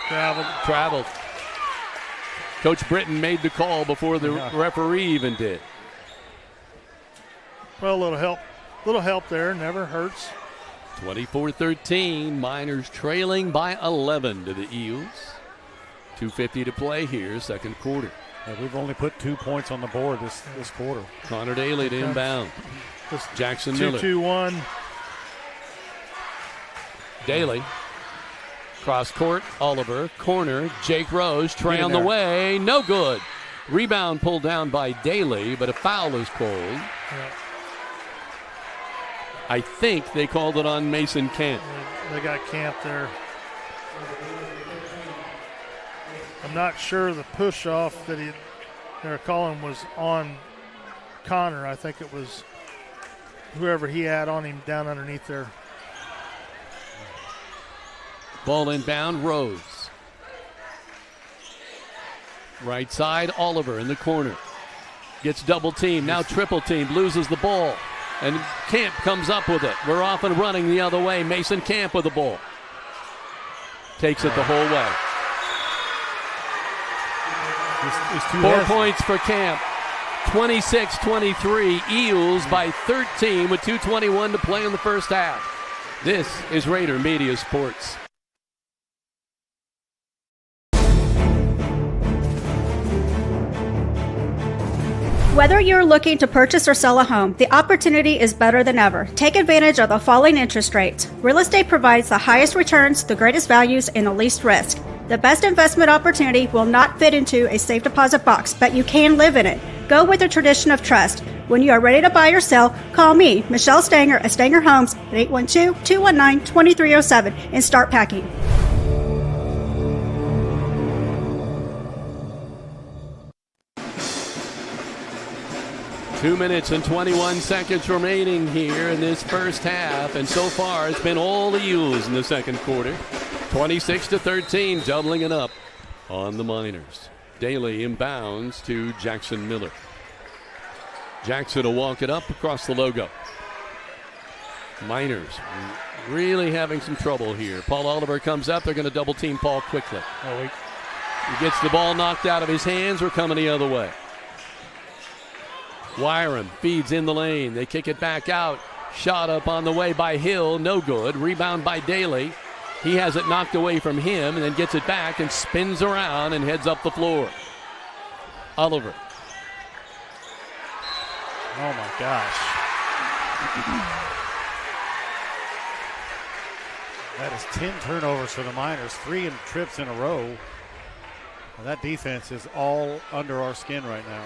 Traveled. Coach Britton made the call before the referee even did. Well, a little help little help there never hurts. 24-13, Miners trailing by 11 to the Eels. 2:50 to play here, second quarter. Yeah, we've only put 2 points on the board this quarter. Connor Daly to inbound. Jackson Miller. 2-2-1. Daly. Cross court, Oliver. Corner, Jake Rose. Tray on the way. No good. Rebound pulled down by Daly, but a foul is called. Yeah. I think they called it on Mason Camp. They got Camp there. I'm not sure the push-off that they're calling was on Connor. I think it was whoever he had on him down underneath there. Ball inbound, Rose. Right side, Oliver in the corner. Gets double teamed, now triple teamed, loses the ball. And Camp comes up with it. We're off and running the other way. Mason Camp with the ball. Takes it the whole way. 4 points for Camp. 26-23. Eels by 13 with 2:21 to play in the first half. This is Raider Media Sports. Whether you're looking to purchase or sell a home, the opportunity is better than ever. Take advantage of the falling interest rates. Real estate provides the highest returns, the greatest values, and the least risk. The best investment opportunity will not fit into a safe deposit box, but you can live in it. Go with the tradition of trust. When you are ready to buy or sell, call me, Michelle Stanger at Stanger Homes at 812-219-2307 and start packing. 2 minutes and 21 seconds remaining here in this first half, and so far it's been all the Eels in the second quarter. 26-13, doubling it up on the Miners. Daly inbounds to Jackson Miller. Jackson will walk it up across the logo. Miners really having some trouble here. Paul Oliver comes up. They're going to double team Paul quickly. He gets the ball knocked out of his hands. We're coming the other way. Wyram feeds in the lane. They kick it back out. Shot up on the way by Hill. No good. Rebound by Daly. He has it knocked away from him and then gets it back and spins around and heads up the floor. Oliver. Oh, my gosh. That is 10 turnovers for the Miners, 3 trips in a row. And that defense is all under our skin right now.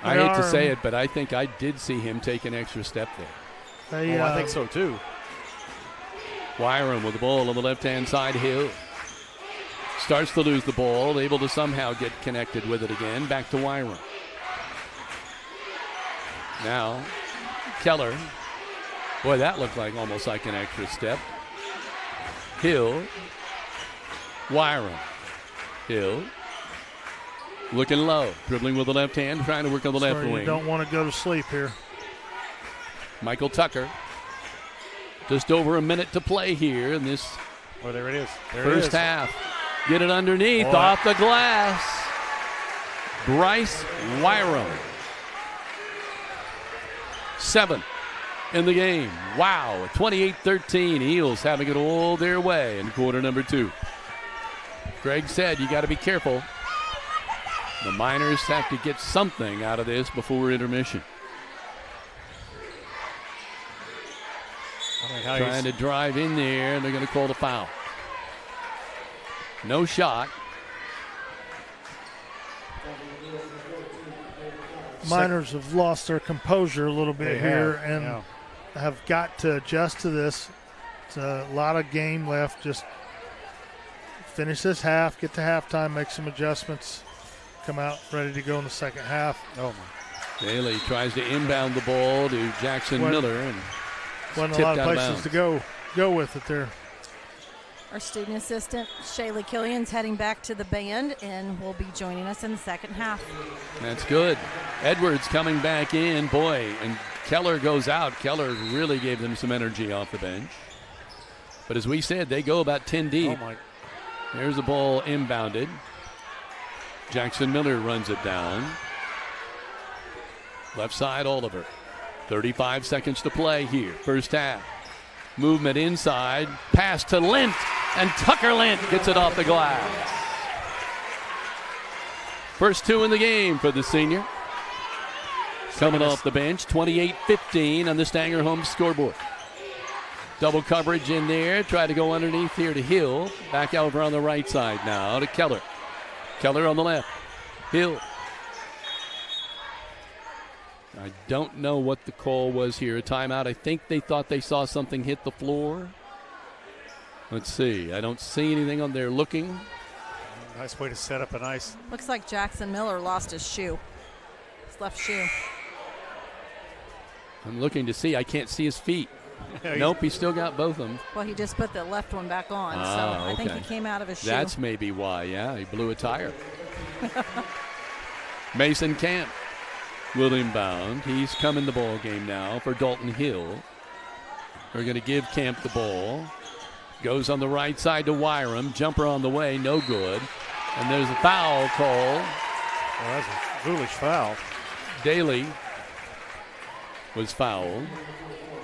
I hate to say it, but I think I did see him take an extra step there. I think so, too. Wyram with the ball on the left-hand side. Hill starts to lose the ball, able to somehow get connected with it again. Back to Wyram. Now, Keller. Boy, that looked like almost like an extra step. Hill. Wyram. Hill. Looking low, dribbling with the left hand, trying to work on the left wing. You don't want to go to sleep here. Michael Tucker. Just over a minute to play here in this there it is. First half. Get it underneath, off the glass. Bryce Wyram. 7 in the game. Wow, 28-13. Eels having it all their way in quarter number 2. Greg said you got to be careful. The Miners have to get something out of this before intermission. Trying to drive in there, and they're going to call the foul. No shot. Miners have lost their composure a little bit here and have got to adjust to this. It's a lot of game left. Just finish this half, get to halftime, make some adjustments. Come out ready to go in the second half. Oh my! Daly tries to inbound the ball to Jackson Miller, and wasn't a lot of places to go with it there. Our student assistant Shaylie Killion's heading back to the band and will be joining us in the second half. That's good. Edwards coming back in, boy, and Keller goes out. Keller really gave them some energy off the bench. But as we said, they go about 10 deep. Oh my! There's the ball inbounded. Jackson Miller runs it down. Left side, Oliver. 35 seconds to play here, first half. Movement inside, pass to Lint, and Tucker Lint gets it off the glass. First 2 in the game for the senior. Coming off the bench, 28-15 on the Stanger Homes scoreboard. Double coverage in there, try to go underneath here to Hill. Back over on the right side now to Keller. Keller on the left. Hill. I don't know what the call was here. A timeout. I think they thought they saw something hit the floor. Let's see. I don't see anything on there looking. Nice way to set up a nice. Looks like Jackson Miller lost his shoe. His left shoe. I'm looking to see. I can't see his feet. Nope, he still got both of them. Well, he just put the left one back on, so I think he came out of his shoe. That's maybe why, yeah. He blew a tire. Mason Camp will inbound. He's come in the ball game now for Dalton Hill. We're going to give Camp the ball. Goes on the right side to Wyram. Jumper on the way, no good. And there's a foul call. Well, that's a foolish foul. Daly was fouled.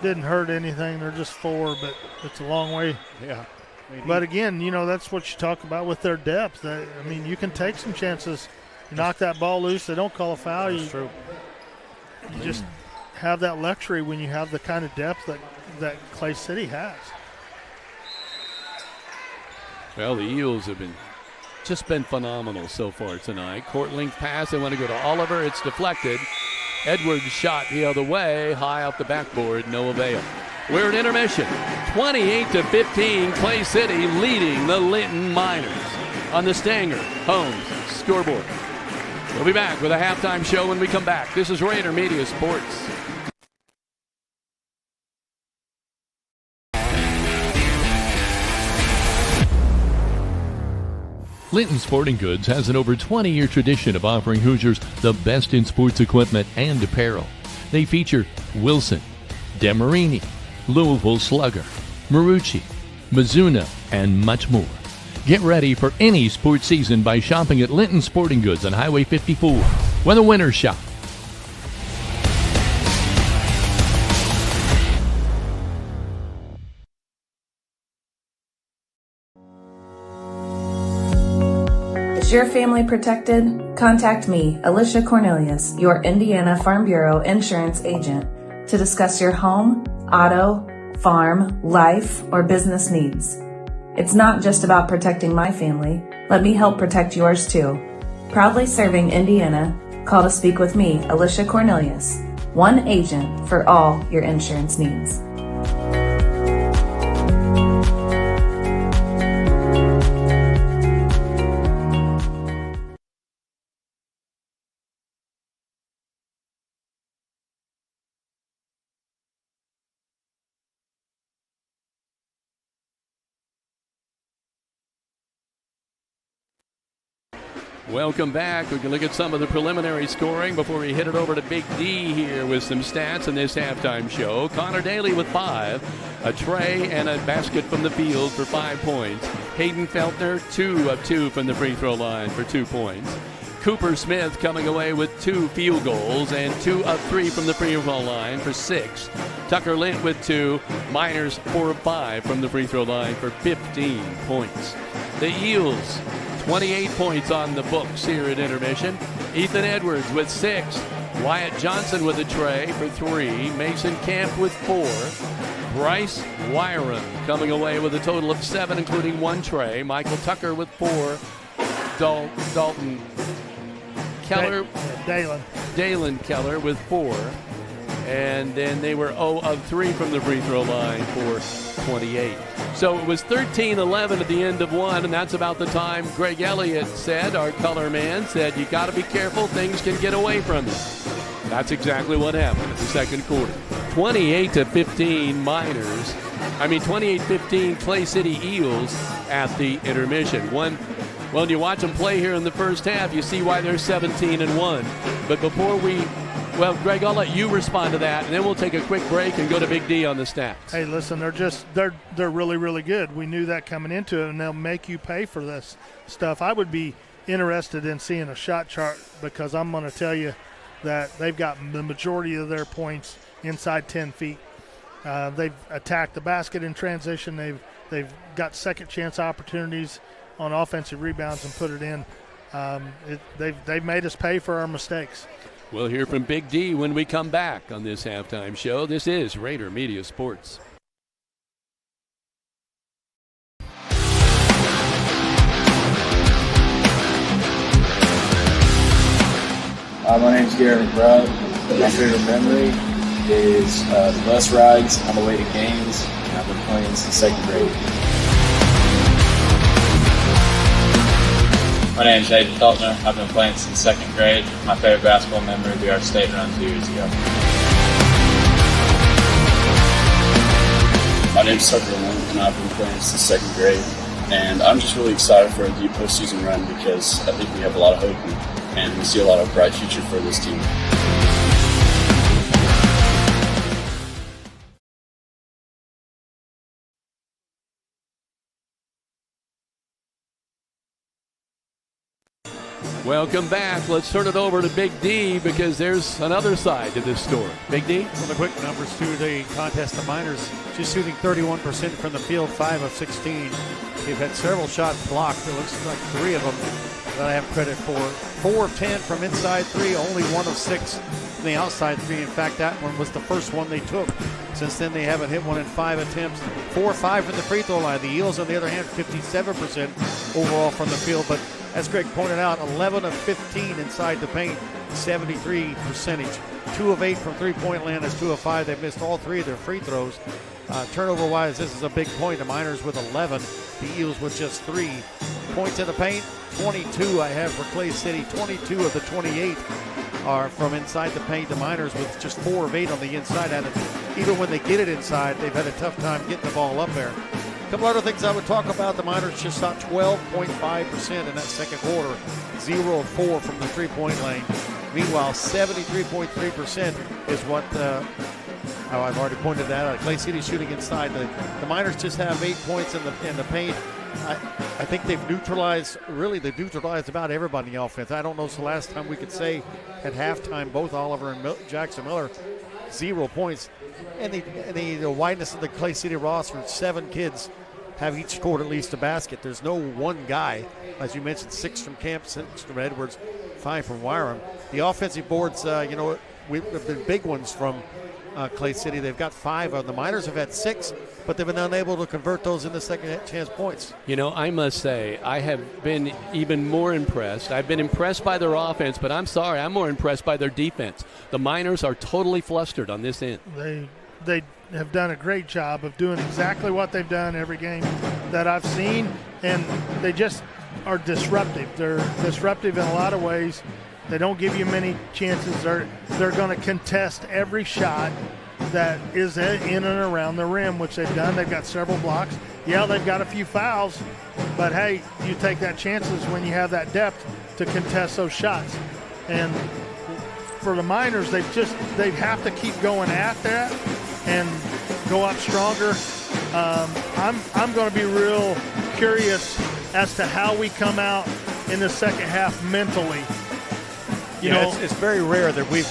Didn't hurt anything. They're just 4, but it's a long way. Yeah. But again, that's what you talk about with their depth. I mean, you can take some chances. You knock that ball loose, they don't call a foul. That's true. You just have that luxury when you have the kind of depth that Clay City has. Well, the Eels have just been phenomenal so far tonight. Court length pass. They want to go to Oliver. It's deflected. Edwards shot the other way, high off the backboard, no avail. We're at intermission. 28-15, Clay City leading the Linton Miners on the Stanger Homes scoreboard. We'll be back with a halftime show when we come back. This is Rader Media Sports. Linton Sporting Goods has an over 20-year tradition of offering Hoosiers the best in sports equipment and apparel. They feature Wilson, Demarini, Louisville Slugger, Marucci, Mizuno, and much more. Get ready for any sports season by shopping at Linton Sporting Goods on Highway 54, where the winners shop. Is your family protected? Contact me, Alicia Cornelius, your Indiana Farm Bureau insurance agent, to discuss your home, auto, farm, life, or business needs. It's not just about protecting my family. Let me help protect yours too. Proudly serving Indiana, call to speak with me, Alicia Cornelius, one agent for all your insurance needs. Welcome back. We can look at some of the preliminary scoring before we hit it over to Big D here with some stats in this halftime show. Connor Daly with 5, a tray and a basket from the field for 5 points. Hayden Feltner, 2 of 2 from the free throw line for 2 points. Cooper Smith coming away with 2 field goals and 2 of 3 from the free throw line for 6. Tucker Lint with 2. Miners 4 of 5 from the free throw line for 15 points. The Eels, 28 points on the books here at intermission. Ethan Edwards with 6. Wyatt Johnson with a tray for 3. Mason Camp with 4. Bryce Wyram coming away with a total of 7, including 1 tray. Michael Tucker with 4. Dalton Keller. Dalen Keller with 4. And then they were 0 of 3 from the free throw line for 28. So it was 13-11 at the end of 1, and that's about the time Greg Elliott said, our color man, said, you got to be careful, things can get away from you. That's exactly what happened in the second quarter. 28-15 Miners. 28-15 Clay City Eels at the intermission. When you watch them play here in the first half, you see why they're 17-1. But before Greg, I'll let you respond to that, and then we'll take a quick break and go to Big D on the stats. Hey, listen, they're really, really good. We knew that coming into it, and they'll make you pay for this stuff. I would be interested in seeing a shot chart because I'm going to tell you that they've got the majority of their points inside 10 feet. They've attacked the basket in transition. They've got second chance opportunities on offensive rebounds and put it in. They've made us pay for our mistakes. We'll hear from Big D when we come back on this halftime show. This is Raider Media Sports. My name's Gary McBride. My favorite memory is the bus rides on the way to games. I've been playing since 2nd grade. My name's Hayden Feltner. I've been playing since 2nd grade. My favorite basketball memory would be our state run 2 years ago. My name's Tucker Lynn, and I've been playing since 2nd grade. And I'm just really excited for a deep postseason run because I think we have a lot of hope and we see a lot of bright future for this team. Welcome back. Let's turn it over to Big D because there's another side to this story. Big D? Well, the quick numbers to the contest. The Miners just shooting 31% from the field, 5 of 16. They've had several shots blocked. It looks like 3 of them that I have credit for. 4 of 10 from inside 3, only 1 of 6 from the outside 3. In fact, that one was the first one they took. Since then, they haven't hit one in 5 attempts. 4 of 5 from the free throw line. The Eels, on the other hand, 57% overall from the field. But as Greg pointed out, 11 of 15 inside the paint, 73 percentage. 2 of 8 from three-point land. That's 2 of 5. They've missed all 3 of their free throws. Turnover-wise, this is a big point. The Miners with 11, the Eels with just 3. Points in the paint, 22 I have for Clay City. 22 of the 28 are from inside the paint. The Miners with just 4 of 8 on the inside. And even when they get it inside, they've had a tough time getting the ball up there. A couple other things I would talk about. The Miners just shot 12.5% in that second quarter. 0 of 4 from the three-point lane. Meanwhile, 73.3% is what I've already pointed that out. Clay City shooting inside. The Miners just have 8 points in the paint. I think they've neutralized about everybody in the offense. I don't know the last time we could say at halftime both Oliver and Jackson Miller 0 points. And the wideness of the Clay City roster, 7 kids have each scored at least a basket. There's no one guy, as you mentioned, 6 from Camp, 6 from Edwards, 5 from Wyram. The offensive boards, we've been big ones from Clay City. They've got 5 of them. The Miners have had 6, but they've been unable to convert those into second chance points. You know, I must say, I have been even more impressed. I've been impressed by their offense, but I'm sorry, I'm more impressed by their defense. The Miners are totally flustered on this end. They have done a great job of doing exactly what they've done every game that I've seen, and they just are disruptive. They're disruptive in a lot of ways. They don't give you many chances. They're going to contest every shot that is in and around the rim, which they've done. They've got several blocks. Yeah, they've got a few fouls, but hey, you take that chances when you have that depth to contest those shots. And for the Miners, they have to keep going at that and go up stronger. I'm going to be real curious as to how we come out in the second half mentally. You know, it's very rare that we've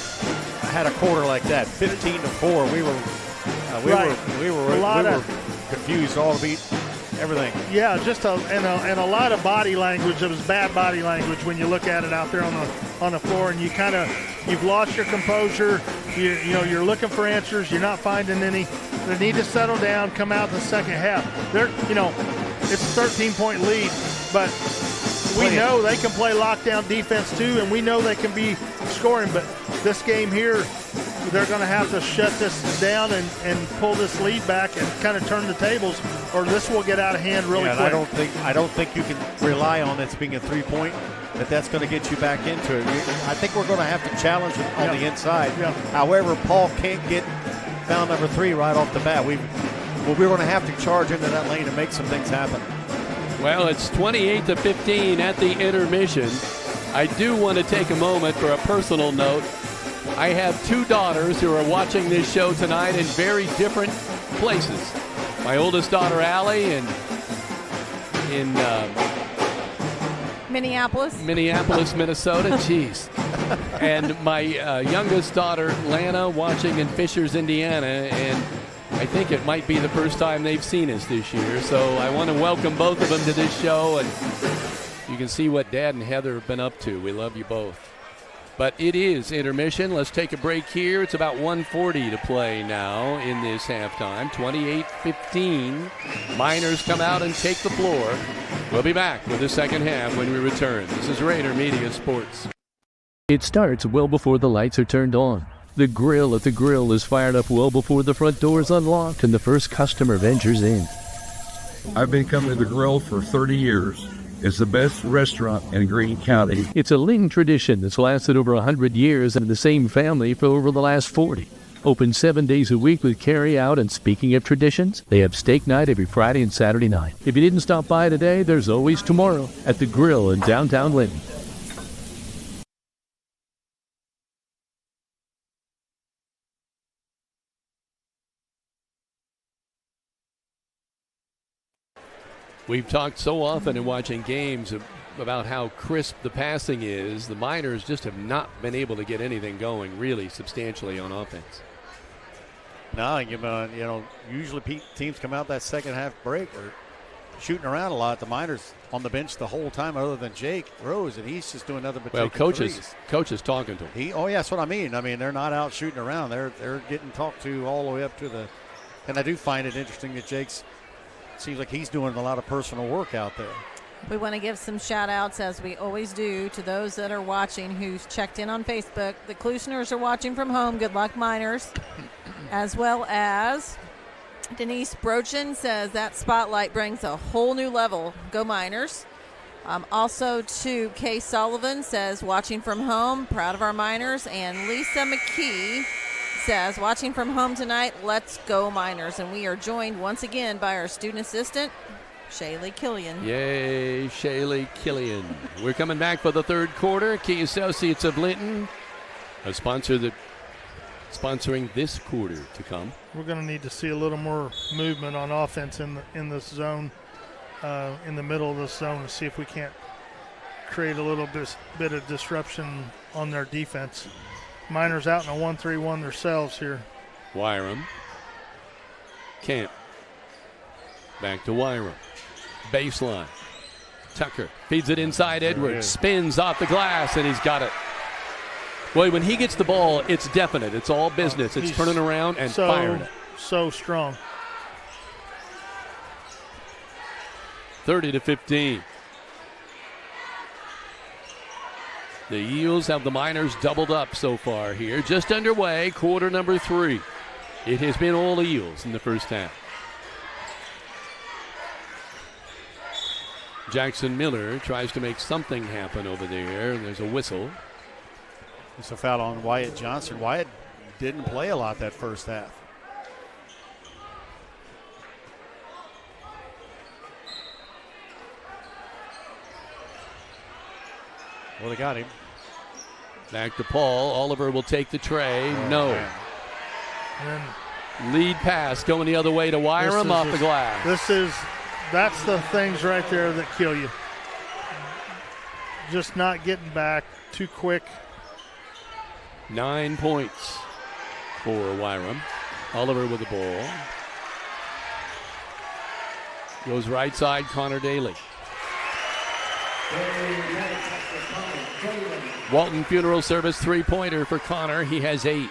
had a quarter like that. 15-4. We were confused all to beat everything. Yeah, just and a lot of body language. It was bad body language when you look at it out there on the floor, and you've lost your composure. You're looking for answers. You're not finding any. They need to settle down. Come out in the second half. It's a 13-point lead, but we know they can play lockdown defense too, and we know they can be scoring. But this game here, they're going to have to shut this down and pull this lead back and kind of turn the tables, or this will get out of hand really quick. I don't think you can rely on this being a 3-point. That's going to get you back into it. I think we're going to have to challenge it on the inside. Yeah. However, Paul can't get foul number 3 right off the bat. We're going to have to charge into that lane and make some things happen. Well, it's 28-15 at the intermission. I do want to take a moment for a personal note. I have 2 daughters who are watching this show tonight in very different places. My oldest daughter, Allie, in Minneapolis, Minnesota. Jeez. And my youngest daughter, Lana, watching in Fishers, Indiana, and I think it might be the first time they've seen us this year. So I want to welcome both of them to this show, and you can see what Dad and Heather have been up to. We love you both. But it is intermission. Let's take a break here. It's about 1:40 to play now in this halftime. 28-15. Miners come out and take the floor. We'll be back with the second half when we return. This is Rader Media Sports. It starts well before the lights are turned on. The grill at the grill is fired up well before the front door is unlocked and the first customer ventures in. I've been coming to the grill for 30 years. It's the best restaurant in Greene County. It's a Ling tradition that's lasted over 100 years and the same family for over the last 40. Open 7 days a week with carry out, and speaking of traditions, they have steak night every Friday and Saturday night. If you didn't stop by today, there's always tomorrow at the Grill in downtown Linton. We've talked so often in watching games about how crisp the passing is. The Miners just have not been able to get anything going really substantially on offense. No, usually teams come out that second half break or shooting around a lot. The Miners on the bench the whole time, other than Jake Rose, and he's just doing nothing but taking threes. Coach is talking to him. That's what I mean. I mean, they're not out shooting around. They're getting talked to all the way up to the. And I do find it interesting that Jake's. Seems like he's doing a lot of personal work out there. We want to give some shout-outs, as we always do, to those that are watching who's checked in on Facebook. The Klusners are watching from home. Good luck, Miners. As well as Denise Brochin says that spotlight brings a whole new level. Go Miners. Also to Kay Sullivan says, watching from home, proud of our Miners. And Lisa McKee says, watching from home tonight, let's go Miners. And we are joined once again by our student assistant, Shaylie Killion. Yay, Shaylie Killion. We're coming back for the third quarter. Key Associates of Linton, a sponsor that sponsoring this quarter to come. We're going to need to see a little more movement on offense in this zone, in the middle of this zone, to see if we can't create a little bit of disruption on their defense. Miners out in a 1-3-1 themselves here. Wyram. Camp. Back to Wyram. Baseline. Tucker feeds it inside Edwards. Spins off the glass, and he's got it. Boy, when he gets the ball, it's definite. It's all business. It's turning around and firing it. So strong. 30-15. The Eels have the Miners doubled up so far here. Just underway, quarter number 3. It has been all Eels in the first half. Jackson Miller tries to make something happen over there. There's a whistle. It's a foul on Wyatt Johnson. Wyatt didn't play a lot that first half. Well, they got him. Back to Paul. Oliver will take the tray. No. Lead pass going the other way to Wyram off the glass. That's the things right there that kill you. Just not getting back too quick. 9 points for Wyram. Oliver with the ball. Goes right side, Connor Daly. Walton Funeral Service three-pointer for Connor. He has 8.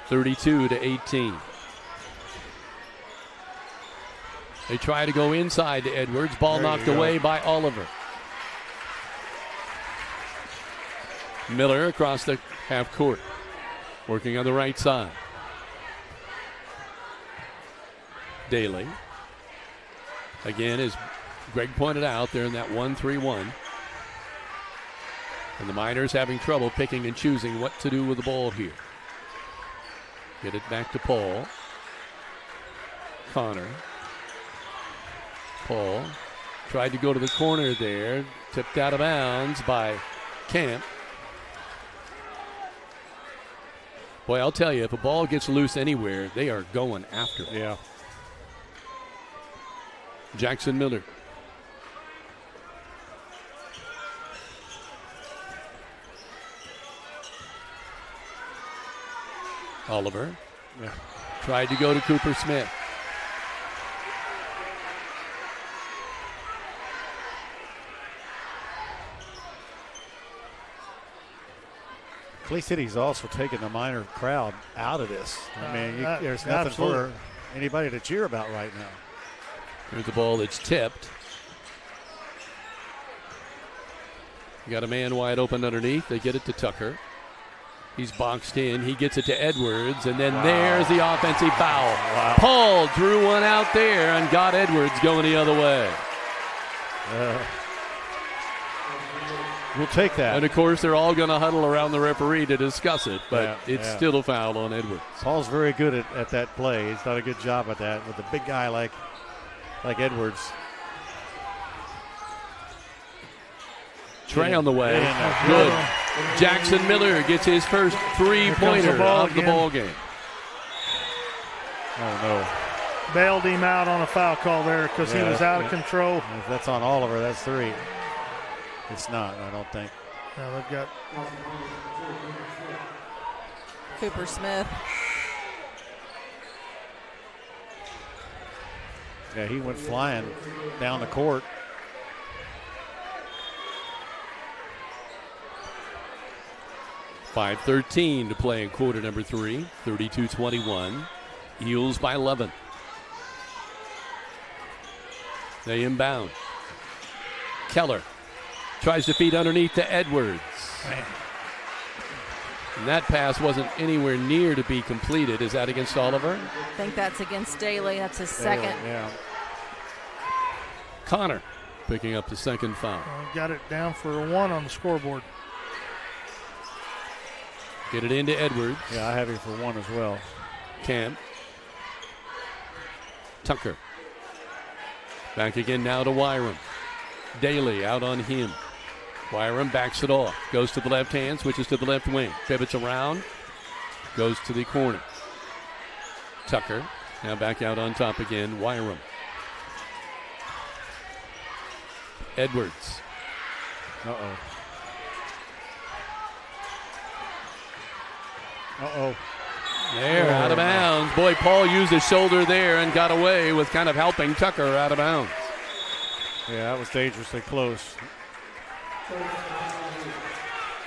32-18. They try to go inside to Edwards. Ball knocked away by Oliver. Miller across the half court. Working on the right side. Daly. Again, as Greg pointed out, they're in that 1-3-1. And the Miners having trouble picking and choosing what to do with the ball here. Get it back to Paul. Connor. Paul tried to go to the corner there. Tipped out of bounds by Camp. Boy, I'll tell you, if a ball gets loose anywhere, they are going after it. Yeah. Jackson Miller. Oliver tried to go to Cooper Smith. Clay City's also taken the Miner crowd out of this. I mean, there's nothing for anybody to cheer about right now. Here's the ball that's tipped. You got a man wide open underneath. They get it to Tucker. He's boxed in. He gets it to Edwards, and then there's the offensive foul. Wow. Paul drew one out there and got Edwards going the other way. We'll take that. And, of course, they're all going to huddle around the referee to discuss it, but it's still a foul on Edwards. Paul's very good at that play. He's done a good job at that with a big guy like Edwards. Trey on the way. Good. Jackson Miller gets his first three-pointer of the ball game. Oh, no. Bailed him out on a foul call there because he was out of control. If that's on Oliver, that's 3. It's not, I don't think. No, they've got Cooper Smith. Yeah, he went flying down the court. .5:13 to play in quarter number 3. 32-21. Eels by 11. They inbound. Keller tries to feed underneath to Edwards. And that pass wasn't anywhere near to be completed. Is that against Oliver? I think that's against Daly. That's his second. Yeah. Connor picking up the second foul. Got it down for a 1 on the scoreboard. Get it into Edwards. Yeah, I have him for 1 as well. Camp. Tucker. Back again now to Wyram. Daly out on him. Wyram backs it off. Goes to the left hand, switches to the left wing. Pivots around. Goes to the corner. Tucker now back out on top again. Wyram. Edwards. Uh-oh. There, out of bounds. Boy, Paul used his shoulder there and got away with kind of helping Tucker out of bounds. Yeah, that was dangerously close.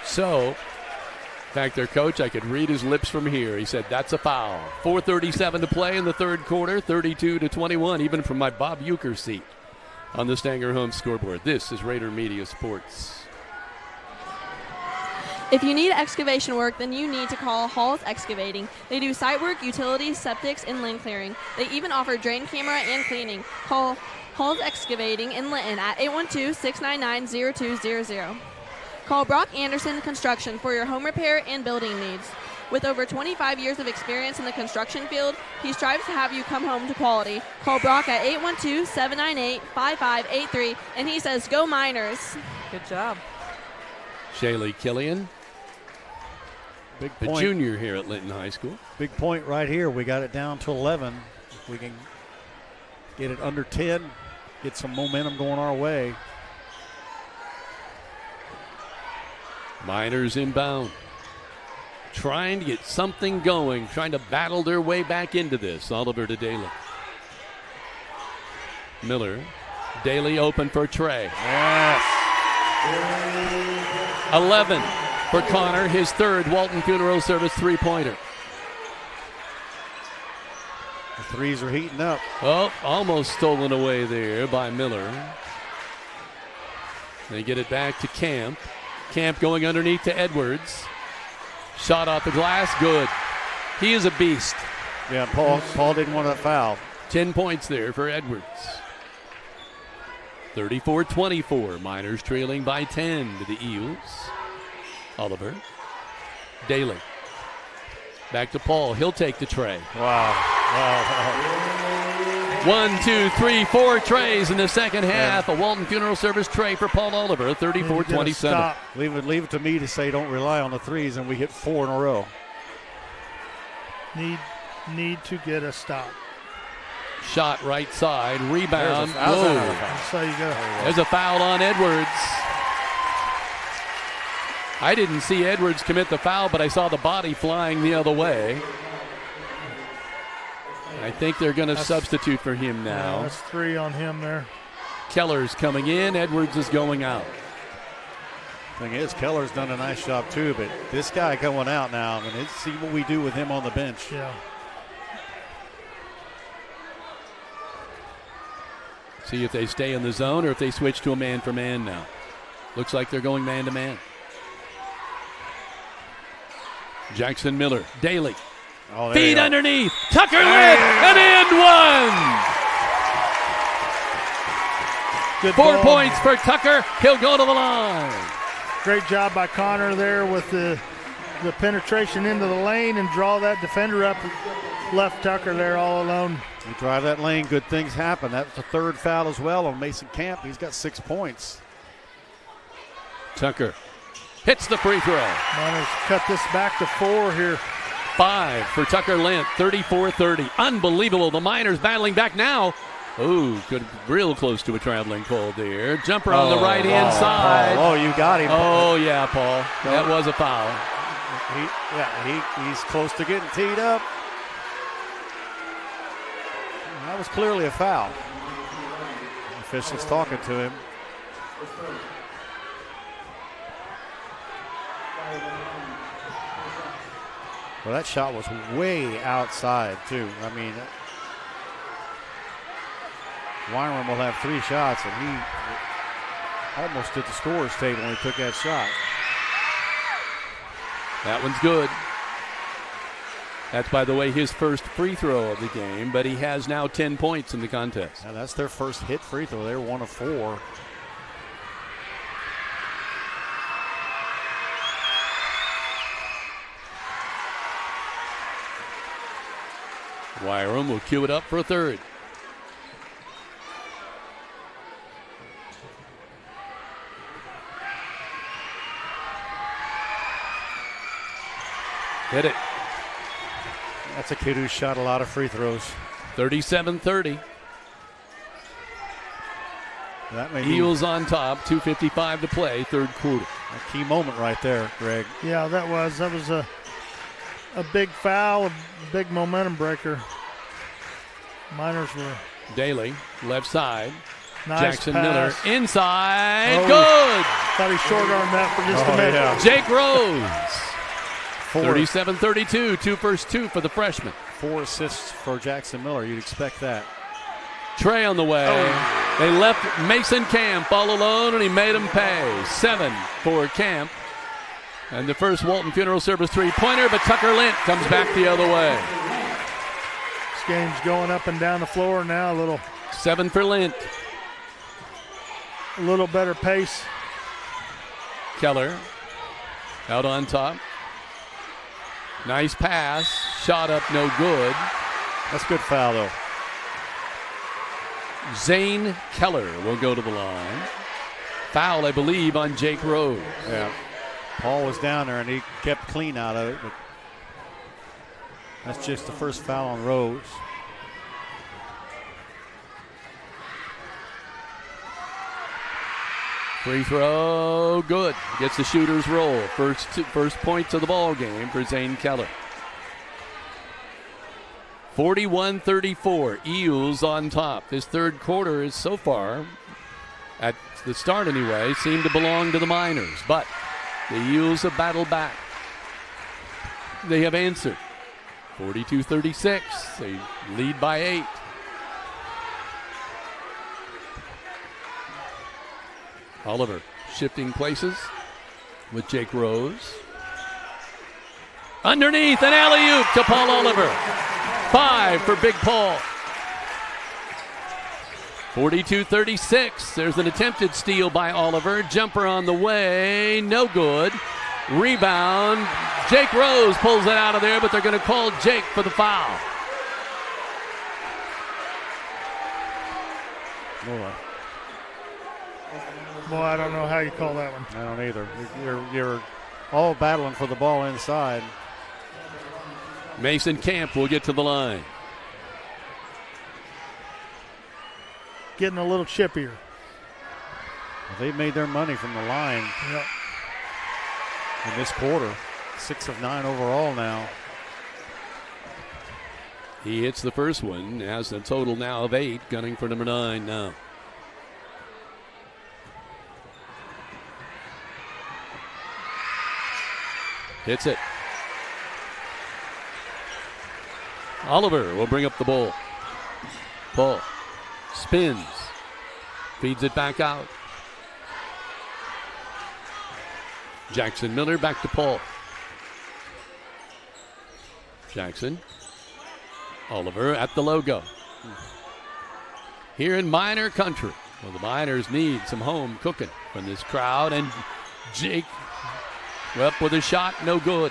So, in fact, their coach, I could read his lips from here. He said, that's a foul. 4:37 to play in the third quarter, 32-21, even from my Bob Euchre seat on the Stanger Home scoreboard. This is Raider Media Sports. If you need excavation work, then you need to call Hall's Excavating. They do site work, utilities, septics, and land clearing. They even offer drain camera and cleaning. Call Hall's Excavating in Linton at 812-699-0200. Call Brock Anderson Construction for your home repair and building needs. With over 25 years of experience in the construction field, he strives to have you come home to quality. Call Brock at 812-798-5583, and he says, go Miners. Good job. Shaylie Killion, Big the point. junior here at Linton High School. Big point right here. We got it down to 11. If we can get it under 10, get some momentum going our way. Miners inbound. Trying to get something going, trying to battle their way back into this. Oliver to Daly. Miller. Daly open for Trey. Yes. 11 for Connor, his third Walton Funeral Service three-pointer. The threes are heating up. Oh, almost stolen away there by Miller. They get it back to Camp. Camp going underneath to Edwards. Shot off the glass, good. He is a beast. Yeah, Paul didn't want to foul. 10 points there for Edwards. 34-24. Miners trailing by 10 to the Eels. Oliver. Daly. Back to Paul. He'll take the tray. Wow. 1, 2, 3, 4 trays in the second half. A Walton Funeral Service tray for Paul Oliver. 34-27. Leave it to me to say don't rely on the threes, and we hit 4 in a row. Need to get a stop. Shot right side. Rebound. There's a foul on Edwards. I didn't see Edwards commit the foul, but I saw the body flying the other way. I think they're going to substitute for him now. Yeah, that's 3 on him there. Keller's coming in. Edwards is going out. Thing is, Keller's done a nice job too, but this guy going out now, and let's see what we do with him on the bench. Yeah. See if they stay in the zone or if they switch to a man-for-man now. Looks like they're going man-to-man. Jackson Miller, Daly. Oh, feed underneath. Tucker Lent, and in one. Good 4 ball. points for Tucker. He'll go to the line. Great job by Connor there with the penetration into the lane and draw that defender up. Left Tucker there all alone. You drive that lane, good things happen. That's the 3rd foul as well on Mason Camp. He's got 6 points. Tucker hits the free throw. Miners cut this back to 4 here. 5 for Tucker Lent, 34-30. Unbelievable. The Miners battling back now. Ooh, real close to a traveling call there. Jumper on the right-hand side. Oh, you got him. Oh, yeah, Paul. That was a foul. He's close to getting teed up. That was clearly a foul. The official's talking to him. Well, that shot was way outside, too. I mean, Wyram will have 3 shots, and he almost at the scorer's table when he took that shot. That one's good. That's, by the way, his first free throw of the game, but he has now 10 points in the contest. Now that's their first hit free throw. They're 1 of 4. Wyram will cue it up for a 3rd. Hit it. That's a kid who shot a lot of free throws. 37-30. That may Eagles on top, 2:55 to play, 3rd quarter. A key moment right there, Greg. Yeah, that was a big foul, a big momentum breaker. Miners were. Daly, left side. Nice Jackson pass. Miller, inside. Oh, Good. Thought he short-armed that for just a minute. Yeah. Jake Rose. 37-32, 2 first 2 for the freshman. 4 assists for Jackson Miller. You'd expect that. Trey on the way. Oh. They left Mason Camp all alone, and he made him pay. 7 for Camp. And the first Walton Funeral Service 3-pointer, but Tucker Lent comes back the other way. This game's going up and down the floor now. 7 for Lent. A little better pace. Keller out on top. Nice pass. Shot up, no good. That's a good foul, though. Zane Keller will go to the line. Foul, I believe, on Jake Rose. Yeah. Paul was down there, and he kept clean out of it. But that's just the first foul on Rose. Free throw, good. Gets the shooter's roll. First points of the ball game for Zane Keller. 41-34. Eels on top. This 3rd quarter is so far, at the start anyway, seemed to belong to the Miners. But the Eels have battled back. They have answered. 42-36. They lead by 8. Oliver shifting places with Jake Rose. Underneath, an alley-oop to Paul Oliver. 5 for Big Paul. 42-36. There's an attempted steal by Oliver. Jumper on the way. No good. Rebound. Jake Rose pulls it out of there, but they're going to call Jake for the foul. Boy, I don't know how you call that one. I don't either. You're all battling for the ball inside. Mason Camp will get to the line. Getting a little chippier. Well, they've made their money from the line in this quarter. 6 of 9 overall now. He hits the first one, has a total now of 8, gunning for number 9 now. Hits it. Oliver will bring up the ball. Paul spins, feeds it back out. Jackson Miller back to Paul. Jackson. Oliver at the logo. Here in Miner country. Well, the Miners need some home cooking from this crowd. And Jake up with a shot, no good.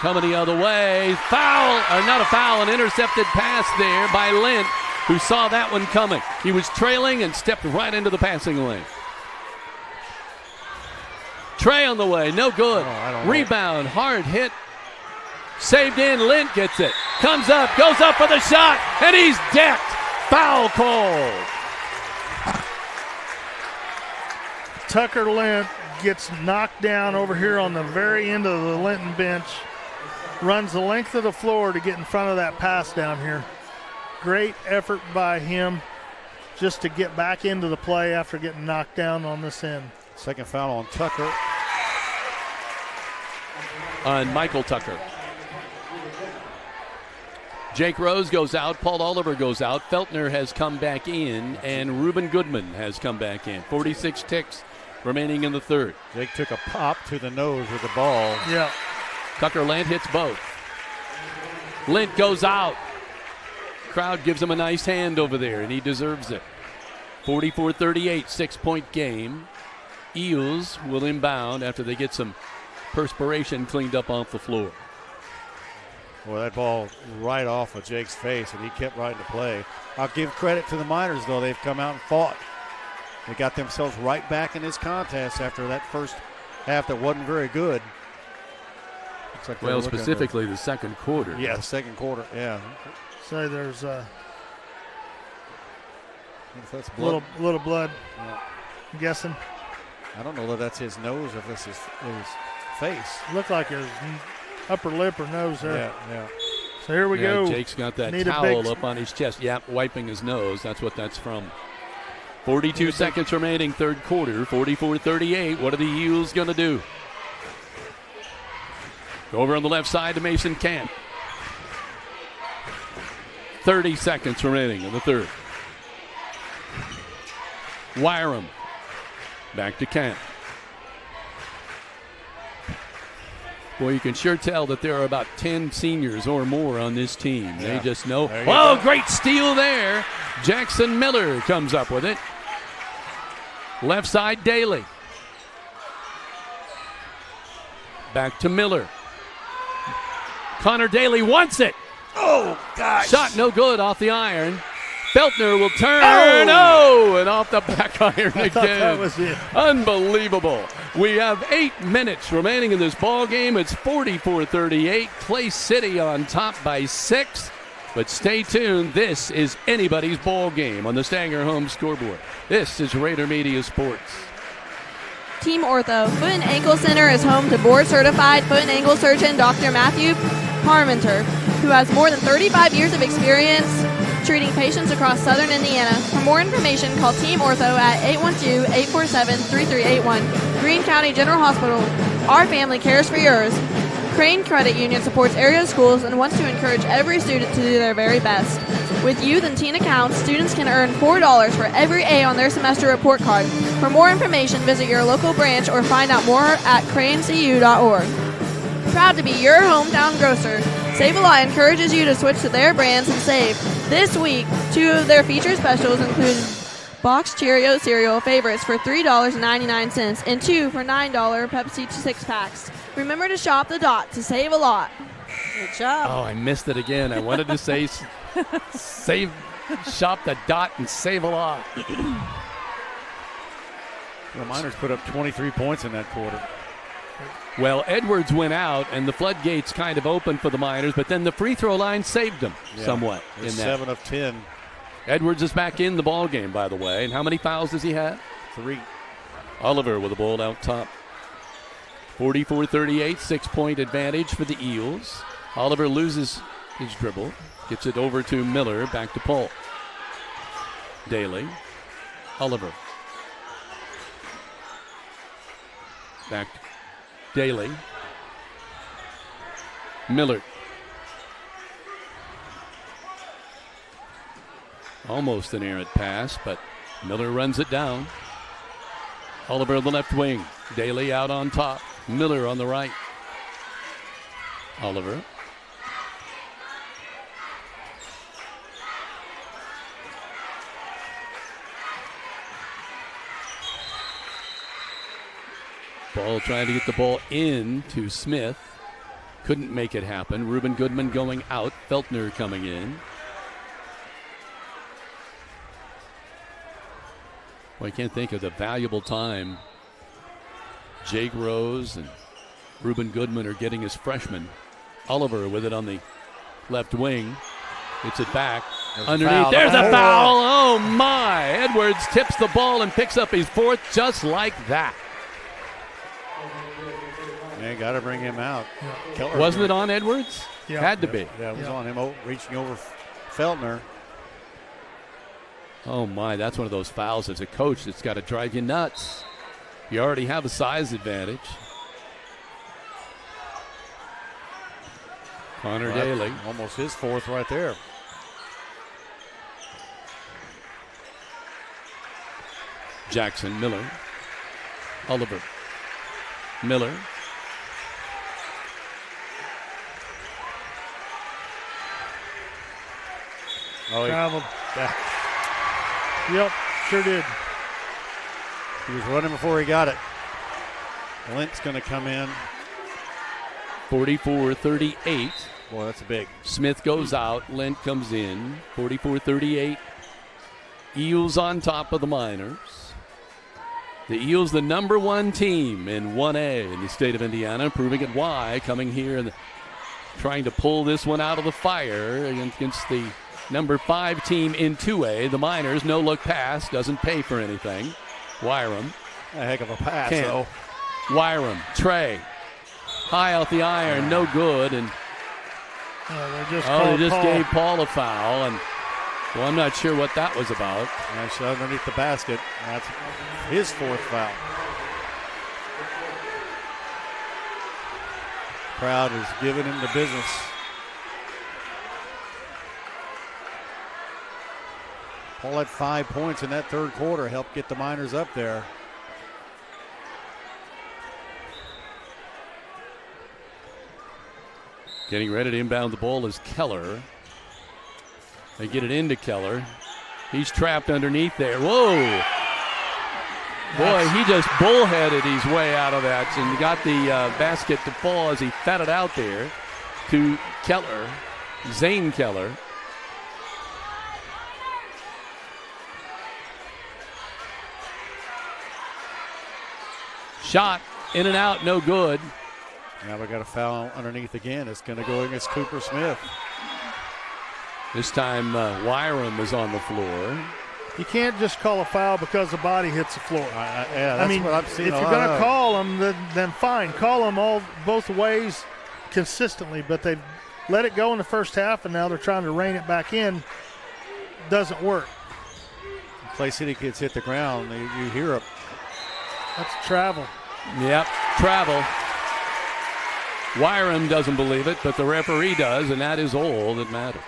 Coming the other way. Foul, or not a foul, an intercepted pass there by Lint, who saw that one coming. He was trailing and stepped right into the passing lane. Trey on the way, no good. Rebound, hard hit. Saved in, Lint gets it. Comes up, goes up for the shot, and he's decked. Foul called. Tucker Lint gets knocked down over here on the very end of the Linton bench. Runs the length of the floor to get in front of that pass down here. Great effort by him just to get back into the play after getting knocked down on this end. Second foul on Tucker. On Michael Tucker. Jake Rose goes out. Paul Oliver goes out. Feltner has come back in, and Reuben Goodman has come back in. 46 ticks remaining in the third. Jake took a pop to the nose with the ball. Yeah. Tucker Lint hits both. Lint goes out. Crowd gives him a nice hand over there, and he deserves it. 44-38, 6-point game. Eels will inbound after they get some perspiration cleaned up off the floor. Well, that ball right off of Jake's face, and he kept right into play. I'll give credit to the Miners, though. They've come out and fought. They got themselves right back in this contest after that first half that wasn't very good. Like well, specifically the second quarter. Yeah, the second quarter, yeah. So there's that's blood. Little blood, yeah. I'm guessing. I don't know whether that's his nose or if it's his face. Looked like his upper lip or nose there. Yeah. So here we go. Jake's got that towel up on his chest. Yep, wiping his nose. That's what that's from. 42 seconds remaining, third quarter. 44-38. What are the Eels going to do? Over on the left side to Mason Camp. 30 seconds remaining in the third. Wyram. Back to Camp. Boy, you can sure tell that there are about 10 seniors or more on this team. Yeah. They just know. Oh, great steal there. Jackson Miller comes up with it. Left side, Daly. Back to Miller. Connor Daly wants it. Oh, gosh. Shot no good off the iron. Feltner will turn. Oh, and off the back iron again. That was it. Unbelievable. We have 8 minutes remaining in this ball game. It's 44-38. Clay City on top by 6. But stay tuned. This is anybody's ball game on the Stanger Home scoreboard. This is Rader Media Sports. Team Ortho Foot and Ankle Center is home to board-certified foot and ankle surgeon Dr. Matthew Parmenter, who has more than 35 years of experience treating patients across southern Indiana. For more information, call Team Ortho at 812-847-3381. Greene County General Hospital. Our family cares for yours. Crane Credit Union supports area schools and wants to encourage every student to do their very best. With youth and teen accounts, students can earn $4 for every A on their semester report card. For more information, visit your local branch or find out more at cranecu.org. Proud to be your hometown grocer, Save-A-Lot encourages you to switch to their brands and save. This week, 2 of their feature specials include boxed Cheerio cereal favorites for $3.99 and 2 for $9 Pepsi 6-packs. Remember to shop the Dot to save a lot. Good job. Oh, I missed it again. I wanted to say shop the Dot and save a lot. The Miners put up 23 points in that quarter. Well, Edwards went out, and the floodgates kind of opened for the Miners, but then the free throw line saved them somewhat. In that. 7 of 10. Edwards is back in the ball game, by the way. And how many fouls does he have? 3. Oliver with the ball out top. 44-38, 6-point advantage for the Eels. Oliver loses his dribble, gets it over to Miller, back to Paul. Daly, Oliver. Back to Daly. Miller. Almost an errant pass, but Miller runs it down. Oliver on the left wing. Daly out on top. Miller on the right. Oliver. Ball trying to get the ball in to Smith. Couldn't make it happen. Reuben Goodman going out. Feltner coming in. Well, I can't think of the valuable time Jake Rose and Reuben Goodman are getting as freshmen. Oliver with it on the left wing. Gets it back. Underneath. There's a foul. Oh, my. Edwards tips the ball and picks up his fourth just like that. Yeah, got to bring him out. Wasn't it on Edwards? Yeah. Had to be. Yeah, it was on him reaching over Feltner. Oh, my. That's one of those fouls as a coach that's got to drive you nuts. You already have a size advantage. Connor Daly. Almost his fourth right there. Jackson, Miller. Oliver. Miller. Traveled. Yep, sure did. He was running before he got it. Lint's going to come in. 44-38. Boy, that's a big. Smith goes out. Lint comes in. 44-38. Eels on top of the Miners. The Eels, the number one team in 1A in the state of Indiana, proving it why, coming here and trying to pull this one out of the fire against the number 5 team in 2A. The Miners, no look pass, doesn't pay for anything. Wyram. A heck of a pass, though. Wyram, Trey. High off the iron, no good. And they just gave Paul a foul. And well, I'm not sure what that was about. Actually, underneath the basket. That's his fourth foul. Crowd is giving him the business. Paul had 5 points in that third quarter, helped get the Miners up there. Getting ready to inbound the ball is Keller. They get it into Keller. He's trapped underneath there. Whoa! Boy, he just bullheaded his way out of that and got the basket to fall as he fed it out there to Keller, Zane Keller. Shot in and out, no good. Now we got a foul underneath again. It's going to go against Cooper Smith. This time Wyram is on the floor. You can't just call a foul because the body hits the floor. That's what I've seen. If you're going to call them, then fine. Call them both ways consistently, but they've let it go in the first half, and now they're trying to rein it back in. Doesn't work. Clay City kids hit the ground. You hear it. That's travel. Yep, travel. Wyram doesn't believe it, but the referee does, and that is all that matters.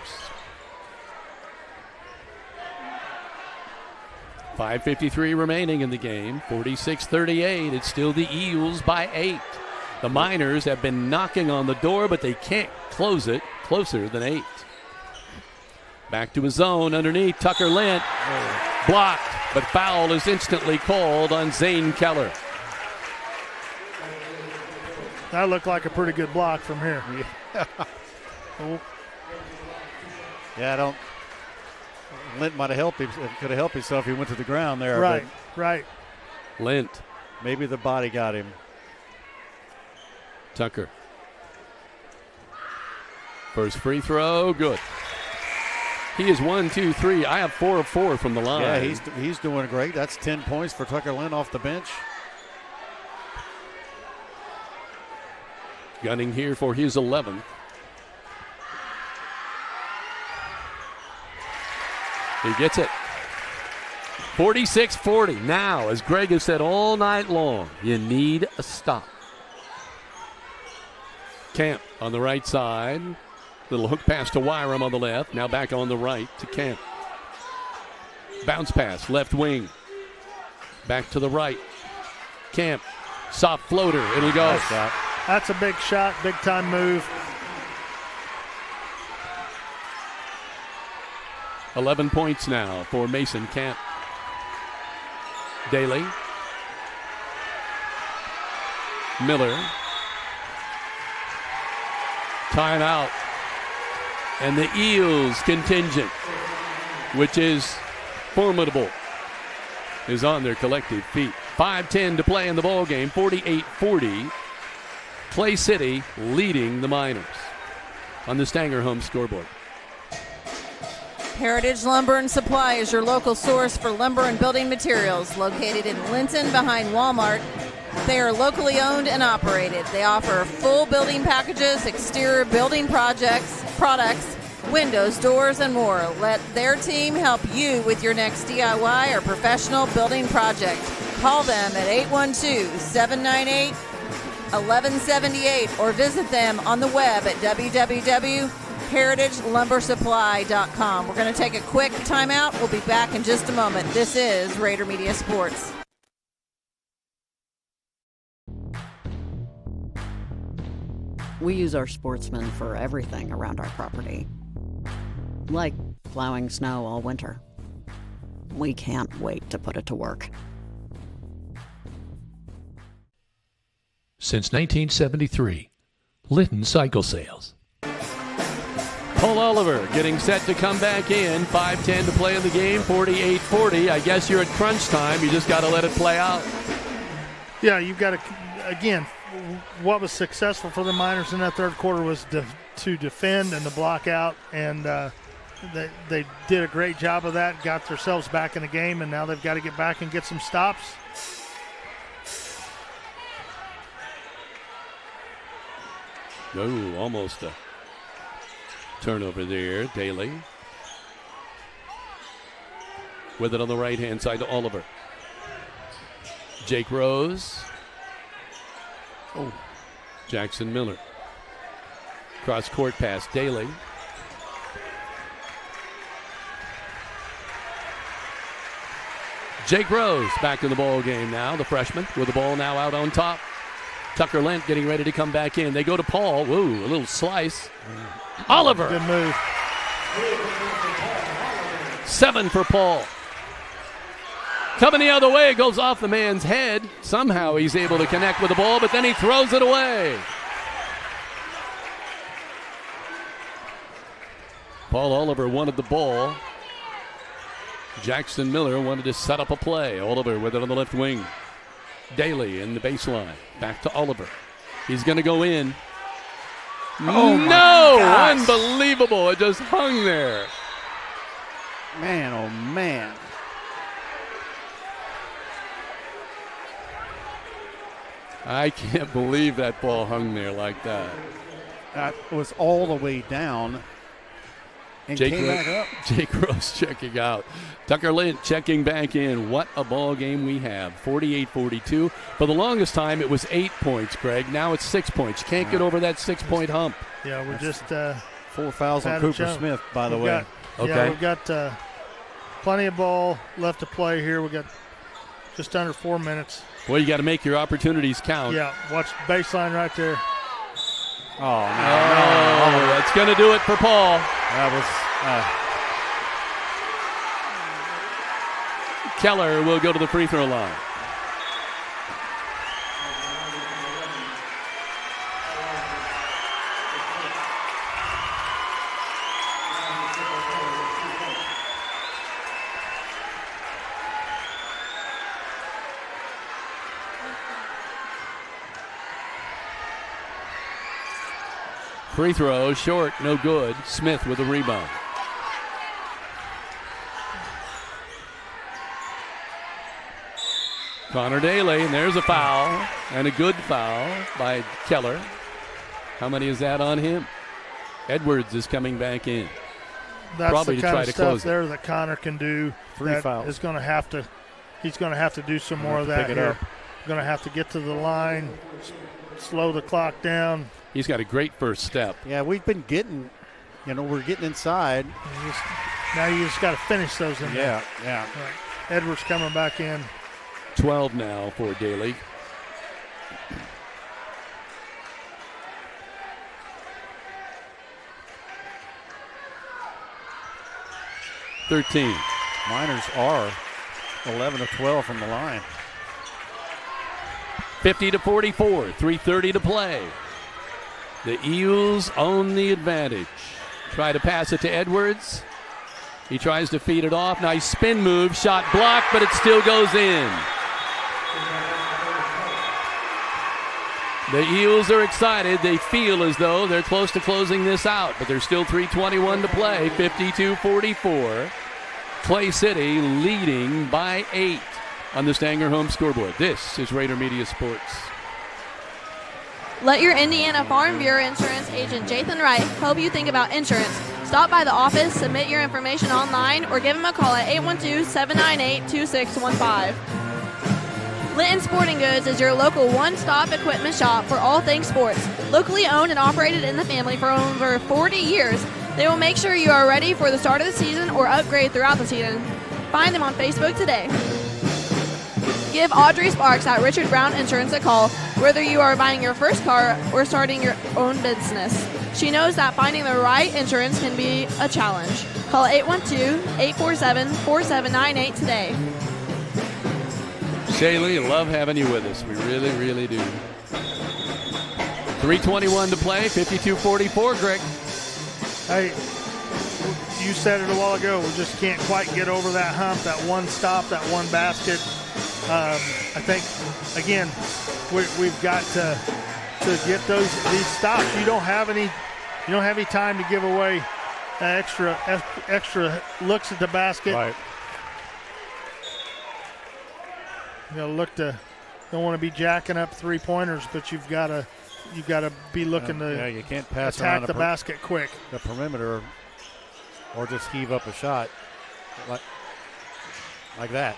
5:53 remaining in the game. 46-38. It's still the Eels by 8. The Miners have been knocking on the door, but they can't close it closer than 8. Back to his zone underneath. Tucker Lint blocked, but foul is instantly called on Zane Keller. That looked like a pretty good block from here. Yeah, Lint might have helped him. Could have helped himself if he went to the ground there. Right. Lint. Maybe the body got him. Tucker. First free throw, good. He is 1, 2, 3. I have 4 of 4 from the line. Yeah, he's doing great. That's 10 points for Tucker Lint off the bench. gunning here for his 11th. He gets it. 46-40. Now, as Greg has said all night long, you need a stop. Camp on the right side. Little hook pass to Wyram on the left. Now back on the right to Camp. Bounce pass, left wing. Back to the right. Camp. Soft floater. It'll go. That's a big shot, big time move. 11 points now for Mason Camp. Daly. Miller. Timeout. And the Eels contingent, which is formidable, is on their collective feet. 5:10 to play in the ball game. 48-40. Clay City leading the Miners on the Stanger home scoreboard. Heritage Lumber and Supply is your local source for lumber and building materials, located in Linton behind Walmart. They are locally owned and operated. They offer full building packages, exterior building products, windows, doors, and more. Let their team help you with your next DIY or professional building project. Call them at 812-798-1178 or visit them on the web at www.heritagelumbersupply.com. We're going to take a quick timeout. We'll be back in just a moment. This is Raider Media Sports. We use our sportsmen for everything around our property, like plowing snow all winter. We can't wait to put it to work. Since 1973, Linton Cycle Sales. Paul Oliver getting set to come back in. 5:10 to play in the game. 48-40. I guess you're at crunch time. You just got to let it play out. Yeah, you've got to, again, what was successful for the Miners in that third quarter was to defend and to block out, and they did a great job of that, got themselves back in the game, and now they've got to get back and get some stops. Oh, almost a turnover there. Daly with it on the right-hand side to Oliver. Jake Rose. Oh, Jackson Miller. Cross-court pass, Daly. Jake Rose back in the ball game now, the freshman, with the ball now out on top. Tucker Lent getting ready to come back in. They go to Paul. Woo, a little slice. Oliver. Good move. 7 for Paul. Coming the other way, it goes off the man's head. Somehow he's able to connect with the ball, but then he throws it away. Paul Oliver wanted the ball. Jackson Miller wanted to set up a play. Oliver with it on the left wing. Daly in the baseline. Back to Oliver. He's going to go in. Oh, no! gosh. Unbelievable. It just hung there. Man, oh, man. I can't believe that ball hung there like that. That was all the way down and came back up. Jake Rose checking out. Tucker Lent checking back in. What a ball game we have. 48-42. For the longest time, it was 8 points, Greg. Now it's 6 points. You can't get over that 6-point hump. Yeah, we're just 4 fouls on Cooper Smith, by the way. Yeah, we've got plenty of ball left to play here. We've got just under 4 minutes. Well, you got to make your opportunities count. Yeah, watch baseline right there. Oh, no. That's going to do it for Paul. That was Keller will go to the free throw line. Free throw, short, no good. Smith with a rebound. Connor Daly, and there's a foul, and a good foul by Keller. How many is that on him? Edwards is coming back in. That's probably the to kind try of to stuff close there that Connor can do. 3 fouls. He's going to have to do some more of that pick it here. up. Going to have to get to the line, slow the clock down. He's got a great first step. Yeah, we've been getting, we're getting inside. Now you just got to finish those in there. Yeah. Right. Edwards coming back in. 12 now for Daly. Miners are 11 of 12 from the line. 50-44, 3:30 to play. The Eels own the advantage. Try to pass it to Edwards. He tries to feed it off. Nice spin move. Shot blocked, but it still goes in. The Eels are excited. They feel as though they're close to closing this out, but there's still 3:21 to play. 52-44. Clay City leading by 8 on the Stanger home scoreboard. This is Raider Media Sports. Let your Indiana Farm Bureau Insurance agent, Jathan Wright, help you think about insurance. Stop by the office, submit your information online, or give him a call at 812-798-2615. Linton Sporting Goods is your local one-stop equipment shop for all things sports. Locally owned and operated in the family for over 40 years, they will make sure you are ready for the start of the season or upgrade throughout the season. Find them on Facebook today. Give Audrey Sparks at Richard Brown Insurance a call, whether you are buying your first car or starting your own business. She knows that finding the right insurance can be a challenge. Call 812-847-4798 today. Shaylie, love having you with us. We really, really do. 3:21 to play, 52-44, Greg. Hey, you said it a while ago. We just can't quite get over that hump, that one stop, that one basket. I think, again, we've got to get these stops. You don't have any time to give away extra looks at the basket. Right. You don't want to be jacking up 3-pointers, but you've got to be looking to you can't pass attack around the basket quick. The perimeter, or just heave up a shot like that.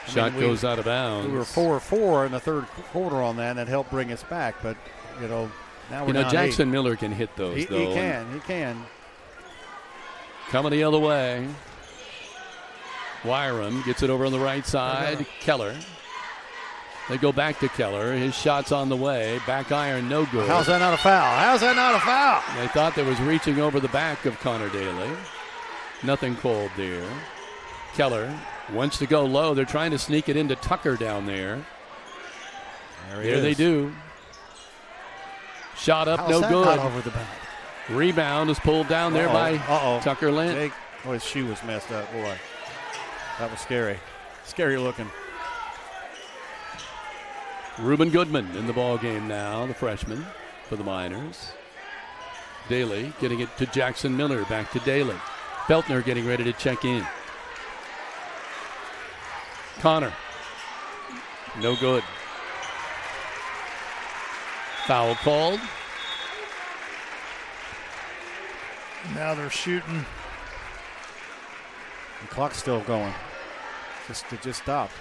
Shot goes out of bounds. We were 4-4 in the third quarter on that, and that helped bring us back. But now we're down Jackson 8. Miller can hit those. He can. Coming the other way. Wyram gets it over on the right side. Keller. They go back to Keller. His shot's on the way. Back iron, no good. How's that not a foul? They thought there was reaching over the back of Connor Daly. Nothing called there. Keller wants to go low. They're trying to sneak it into Tucker down there. There they do. Shot up, no good. Not over the back? Rebound is pulled down there by Tucker Lent. His shoe was messed up. Boy, that was scary. Scary looking. Reuben Goodman in the ball game now, the freshman for the Miners. Daly getting it to Jackson Miller, back to Daly. Feltner getting ready to check in. Connor, no good. Foul called. Now they're shooting. The clock's still going. It just stopped.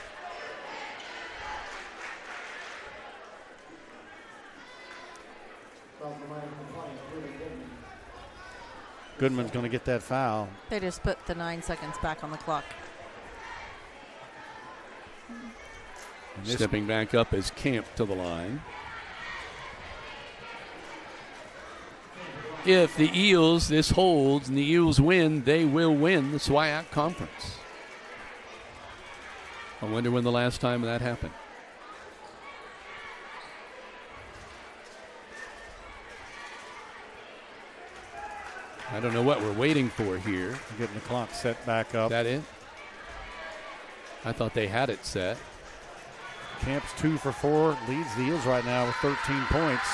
Goodman's going to get that foul. They just put the 9 seconds back on the clock. Stepping back up is Camp to the line. If the Eels, this holds, and the Eels win, they will win the SWIAC Conference. I wonder when the last time that happened. I don't know what we're waiting for here. Getting the clock set back up. That it? I thought they had it set. Camp's 2 for 4, leads the Eels right now with 13 points.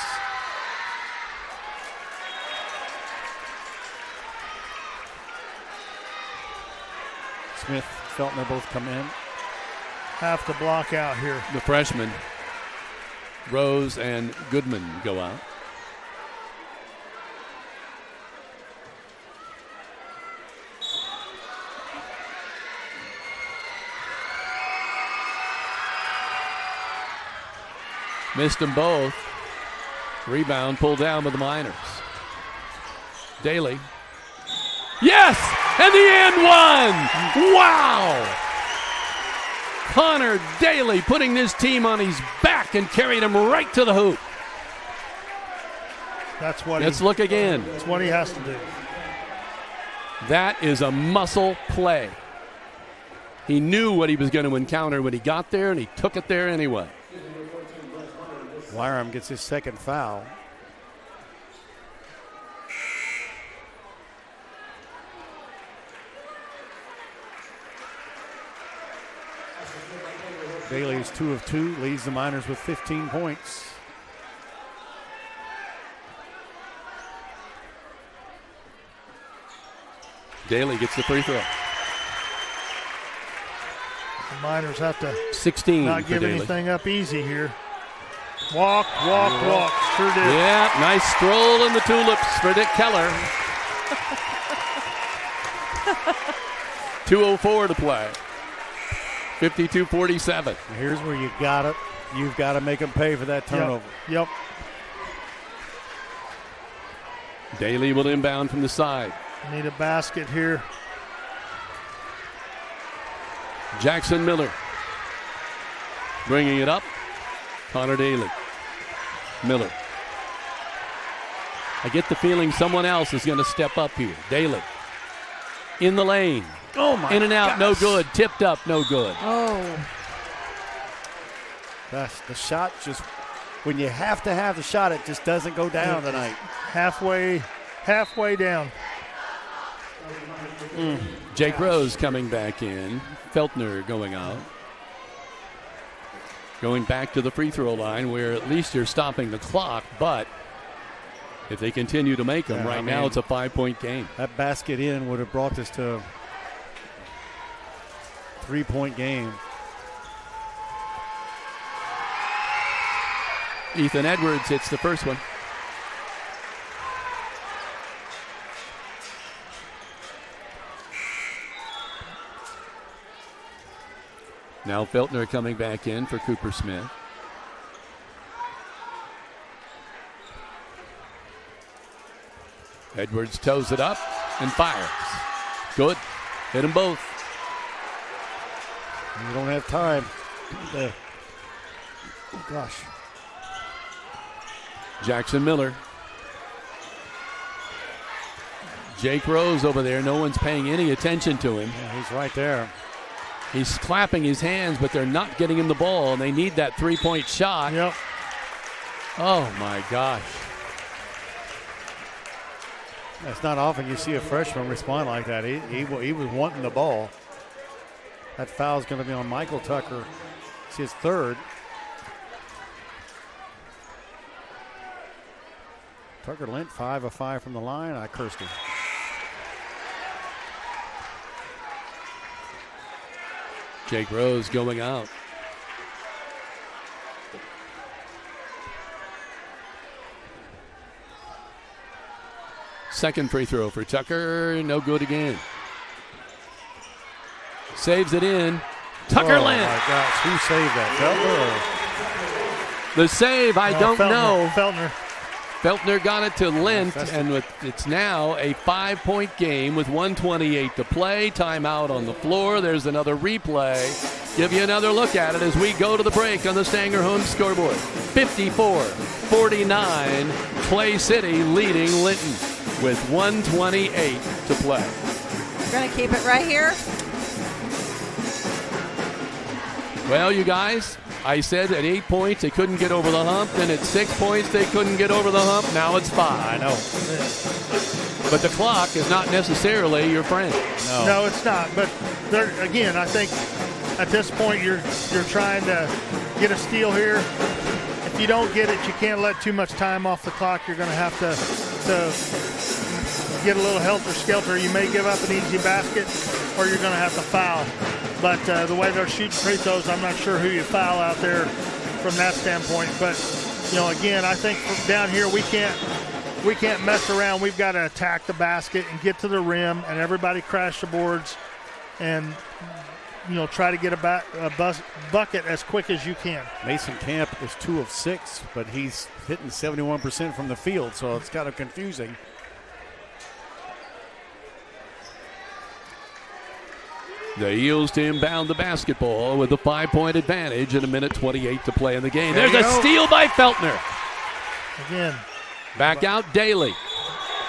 Smith, Feltner both come in. have to block out here. The freshmen, Rose and Goodman, go out. Missed them both. Rebound pulled down by the Miners. Daly. Yes! And the and one! Wow! Connor Daly putting this team on his back and carried him right to the hoop. That's what. Let's look again. That's what he has to do. That is a muscle play. He knew what he was going to encounter when he got there, and he took it there anyway. Wyram gets his second foul. Daly is 2 of 2, leads the Miners with 15 points. Daly gets the free throw. The Miners have to 16 not give Daly. anything up easy here. Walk. Sure did. Yeah, nice stroll in the tulips for Dick Keller. 2:04 to play. 52-47. Here's where you've got to make them pay for that turnover. Yep. Daly will inbound from the side. Need a basket here. Jackson Miller bringing it up. Connor Daly. Miller. I get the feeling someone else is going to step up here. Daly. In the lane. Oh, my In and out, gosh. no good. Tipped up, no good. Oh. That's the shot. Just when you have to have the shot, it just doesn't go down tonight. Halfway down. Jake Rose coming back in. Feltner going out. Going back to the free throw line where at least you're stopping the clock, but if they continue to make them, now it's a 5-point game. That basket in would have brought this to a 3-point game. Ethan Edwards hits the first one. Now Feltner coming back in for Cooper Smith. Edwards toes it up and fires. Good. Hit them both. You don't have time. Gosh. Jackson Miller. Jake Rose over there. No one's paying any attention to him. Yeah, he's right there. He's clapping his hands, but they're not getting him the ball, and they need that 3-point shot. Yep. Oh, my gosh. It's not often you see a freshman respond like that. He was wanting the ball. That foul's going to be on Michael Tucker. It's his third. Tucker Lent, 5 of 5 from the line. I cursed him. Jake Rose going out. Second free throw for Tucker. No good again. Saves it in. Tucker Lent. Oh, my gosh. Who saved that? Feltner? The save, I don't know. Feltner. Feltner got it to Lent, and it's now a 5-point game with 1:28 to play. Timeout on the floor. There's another replay. Give you another look at it as we go to the break on the Stanger Home scoreboard. 54-49, Clay City leading Linton with 1:28 to play. We're going to keep it right here. Well, you guys, I said at 8 points they couldn't get over the hump. Then at 6 points they couldn't get over the hump. Now it's 5. I know. But the clock is not necessarily your friend. No, it's not. But there, again, I think at this point you're trying to get a steal here. If you don't get it, you can't let too much time off the clock. You're going to have to get a little helter-skelter. You may give up an easy basket, or you're going to have to foul. But the way they're shooting free throws, I'm not sure who you foul out there from that standpoint. But, again, I think from down here we can't mess around. We've got to attack the basket and get to the rim, and everybody crash the boards and, try to get a bucket as quick as you can. Mason Camp is 2 of 6, but he's hitting 71% from the field, so it's kind of confusing. The Eels to inbound the basketball with a 5-point advantage and 1:28 to play in the game. There's a steal by Feltner. Again. Back out Daly.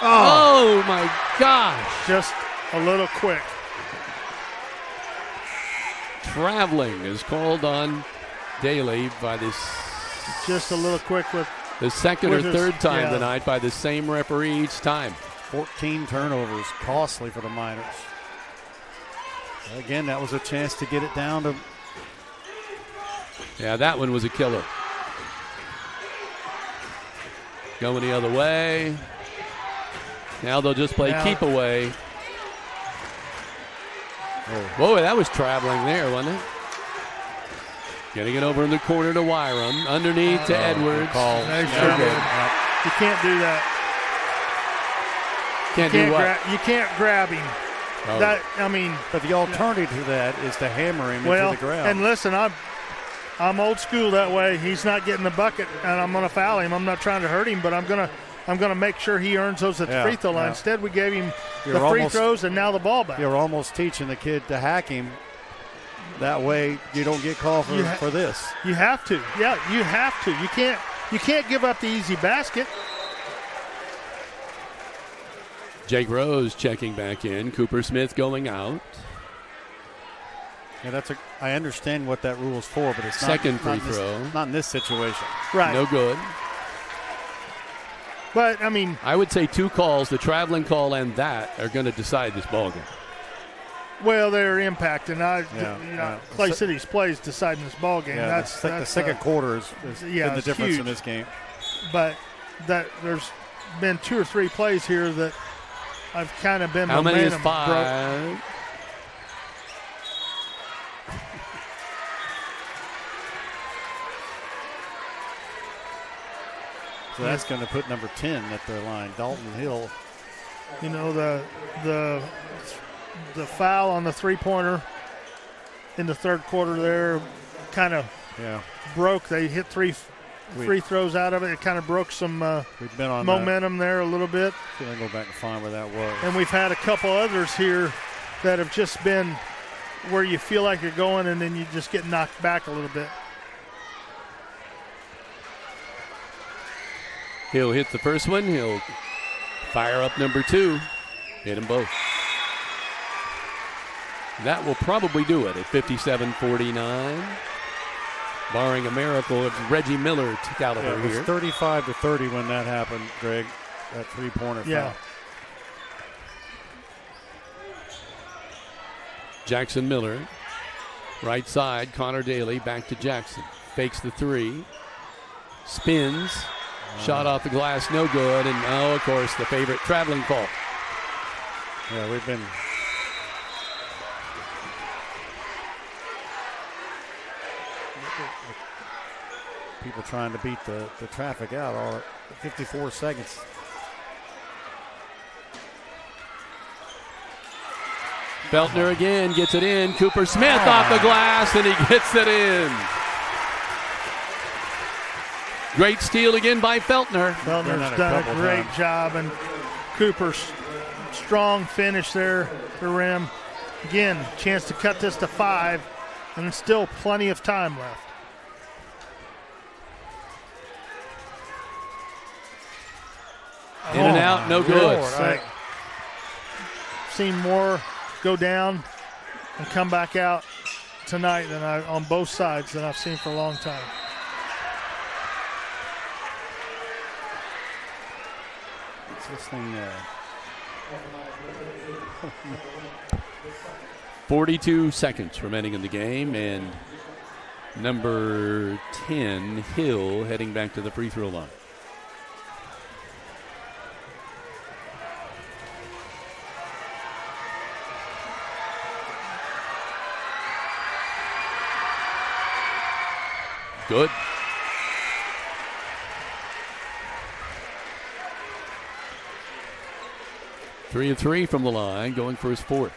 Oh, my gosh. Just a little quick. Traveling is called on Daly by this. Just a little quick with the second or third time tonight by the same referee each time. 14 turnovers, costly for the Miners. Again, that was a chance to get it down to. Yeah, that one was a killer. Going the other way. Now they'll just play keep away. Oh. Boy, that was traveling there, wasn't it? Getting it over in the corner to Wyram. Underneath to Edwards. You can't do that. Can't do what? You can't grab him. Oh. But the alternative to that is to hammer him into the ground. And listen, I'm old school that way. He's not getting the bucket, and I'm going to foul him. I'm not trying to hurt him, but I'm going to make sure he earns those at the free throw line. Instead, we gave him the free throws and now the ball back. You're almost teaching the kid to hack him. That way, you don't get called for this. You have to. Yeah, you have to. You can't give up the easy basket. Jake Rose checking back in. Cooper Smith going out. Yeah, I understand what that rule is for, but it's second free throw. Not in this situation. Right. No good. But, I would say 2 calls, the traveling call and that, are going to decide this ballgame. Well, they're impacting. Clay City's plays deciding this ballgame. Yeah, that's the second quarter is been the difference huge. In this game. But there's been 2 or 3 plays here that I've kind of been How many is 5? So that's going to put number 10 at the line, Dalton Hill. The foul on the 3-pointer in the third quarter there kind of broke. They hit 3 free throws out of it. It kind of broke some momentum there a little bit. I'm going to go back and find where that was. And we've had a couple others here that have just been where you feel like you're going and then you just get knocked back a little bit. He'll hit the first one. He'll fire up number 2. Hit them both. That will probably do it at 57-49. Barring a miracle of Reggie Miller caliber it was here. 35-30 when that happened, Greg. That 3-pointer foul. Jackson Miller. Right side, Connor Daly back to Jackson. Fakes the 3. Spins. Shot off the glass, no good. And of course, the favorite traveling call. Yeah, we've been. People trying to beat the traffic out all at 54 seconds. Feltner again gets it in. Cooper Smith off the glass, and he gets it in. Great steal again by Feltner. Feltner's done a great job, and Cooper's strong finish there at the rim. Again, chance to cut this to 5, and still plenty of time left. In and out, no good. I've seen more go down and come back out tonight on both sides than I've seen for a long time. What's this thing? 42 seconds remaining in the game, and number 10, Hill, heading back to the free throw line. Good. Three of three from the line, going for his fourth.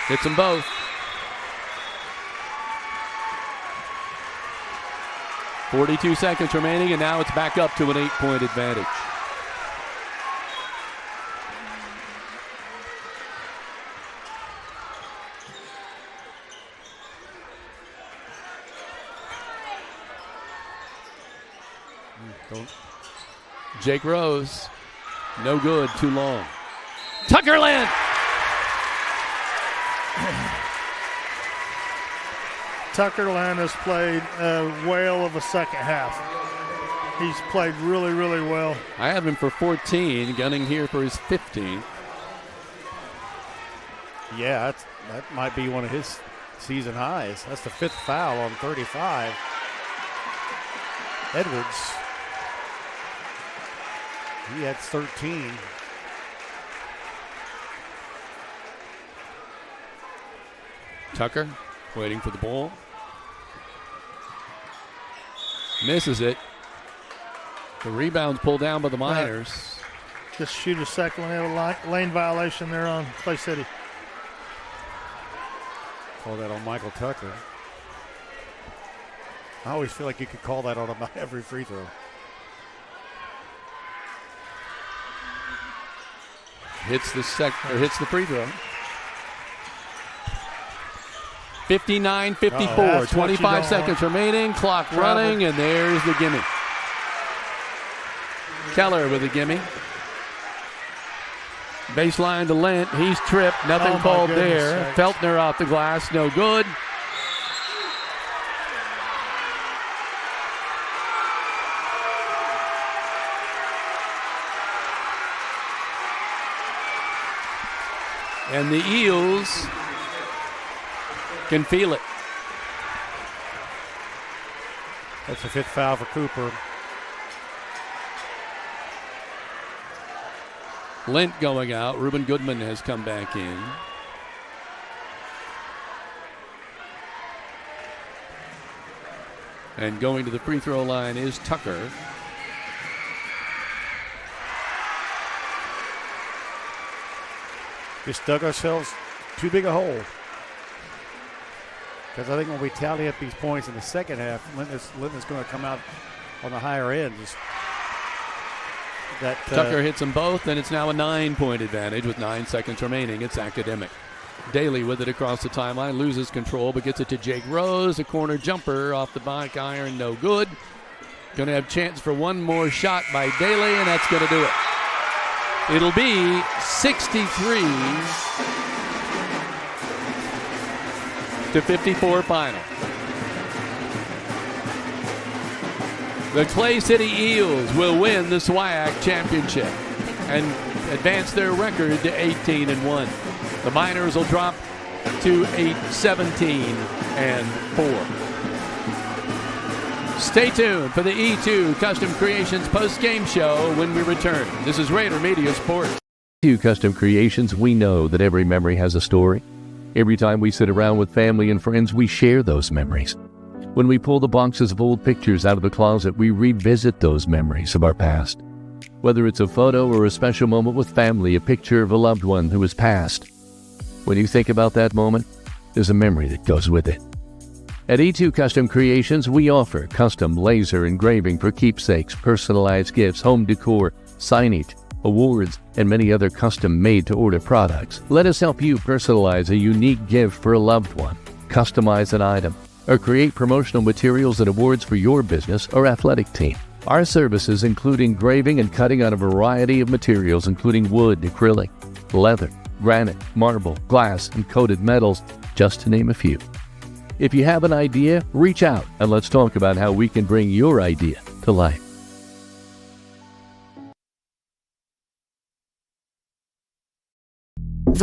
Hits them both. .42 seconds remaining, and now it's back up to an 8-point advantage. Jake Rose, no good, too long. Tuckerland! Tuckerland has played a whale of a second half. He's played really, really well. I have him for 14, gunning here for his 15th. Yeah, that might be one of his season highs. That's the 5th foul on 35. Edwards, he had 13. Tucker waiting for the ball. Misses it. The rebound's pulled down by the Miners. Just shoot a second one. They have a lane violation there on Clay City. Call that on Michael Tucker. I always feel like you could call that on about every free throw. Hits the free throw. 59-54, 25 seconds remaining, clock running, and there's the gimme. Keller with a gimme. Baseline to Lent, he's tripped, nothing called there. Sakes. Feltner off the glass, no good. And the Eels can feel it. That's the 5th foul for Cooper. Lent going out. Reuben Goodman has come back in. And going to the free throw line is Tucker. Just dug ourselves too big a hole. Because I think when we tally up these points in the second half, Linton's going to come out on the higher end. Tucker hits them both, and it's now a 9-point advantage with 9 seconds remaining. It's Academic. Daly with it across the timeline, loses control, but gets it to Jake Rose. A corner jumper off the back iron, no good. Going to have chance for one more shot by Daly, and that's going to do it. It'll be 63-54 final. The Clay City Eels will win the SWIAC championship and advance their record to 18-1. The Miners will drop to 8-17-4. Stay tuned for the E2 Custom Creations post-game show when we return. This is Rader Media Sports. E2 Custom Creations, we know that every memory has a story. Every time we sit around with family and friends, we share those memories. When we pull the boxes of old pictures out of the closet, we revisit those memories of our past. Whether it's a photo or a special moment with family, a picture of a loved one who has passed. When you think about that moment, there's a memory that goes with it. At E2 Custom Creations, we offer custom laser engraving for keepsakes, personalized gifts, home decor, signage, awards, and many other custom made-to-order products. Let us help you personalize a unique gift for a loved one, customize an item, or create promotional materials and awards for your business or athletic team. Our services include engraving and cutting on a variety of materials, including wood, acrylic, leather, granite, marble, glass, and coated metals, just to name a few. If you have an idea, reach out and let's talk about how we can bring your idea to life.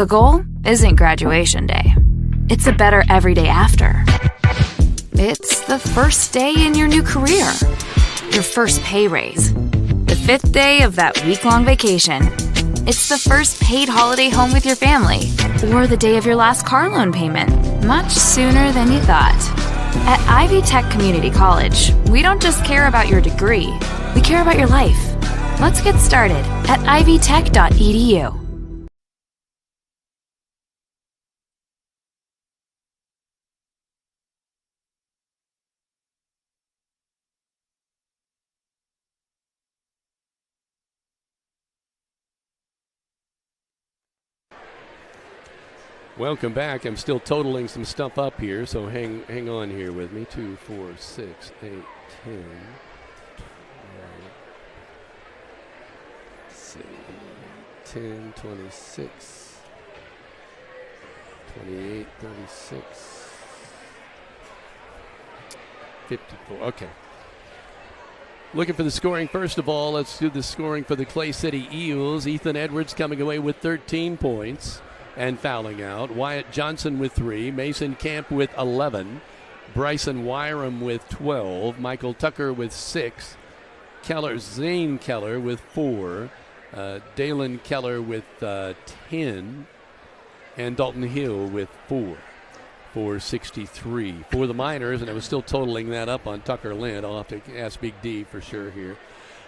The goal isn't graduation day. It's a better every day after. It's the first day in your new career. Your first pay raise. The 5th day of that week-long vacation. It's the first paid holiday home with your family. Or the day of your last car loan payment. Much sooner than you thought. At Ivy Tech Community College, we don't just care about your degree. We care about your life. Let's get started at ivytech.edu. Welcome back. I'm still totaling some stuff up here, so hang on here with me. 2, 4, 6, 8, 10, 10, 26, 28, 36, 54. Okay. Looking for the scoring first of all. Let's do the scoring for the Clay City Eels. Ethan Edwards coming away with 13 points and fouling out. Wyatt Johnson with 3. Mason Camp with 11. Bryson Wyram with 12. Michael Tucker with 6. Zane Keller with 4. Dalen Keller with 10. And Dalton Hill with 4. For 63 for the Miners, and I was still totaling that up on Tucker Lynn. I'll have to ask Big D for sure here.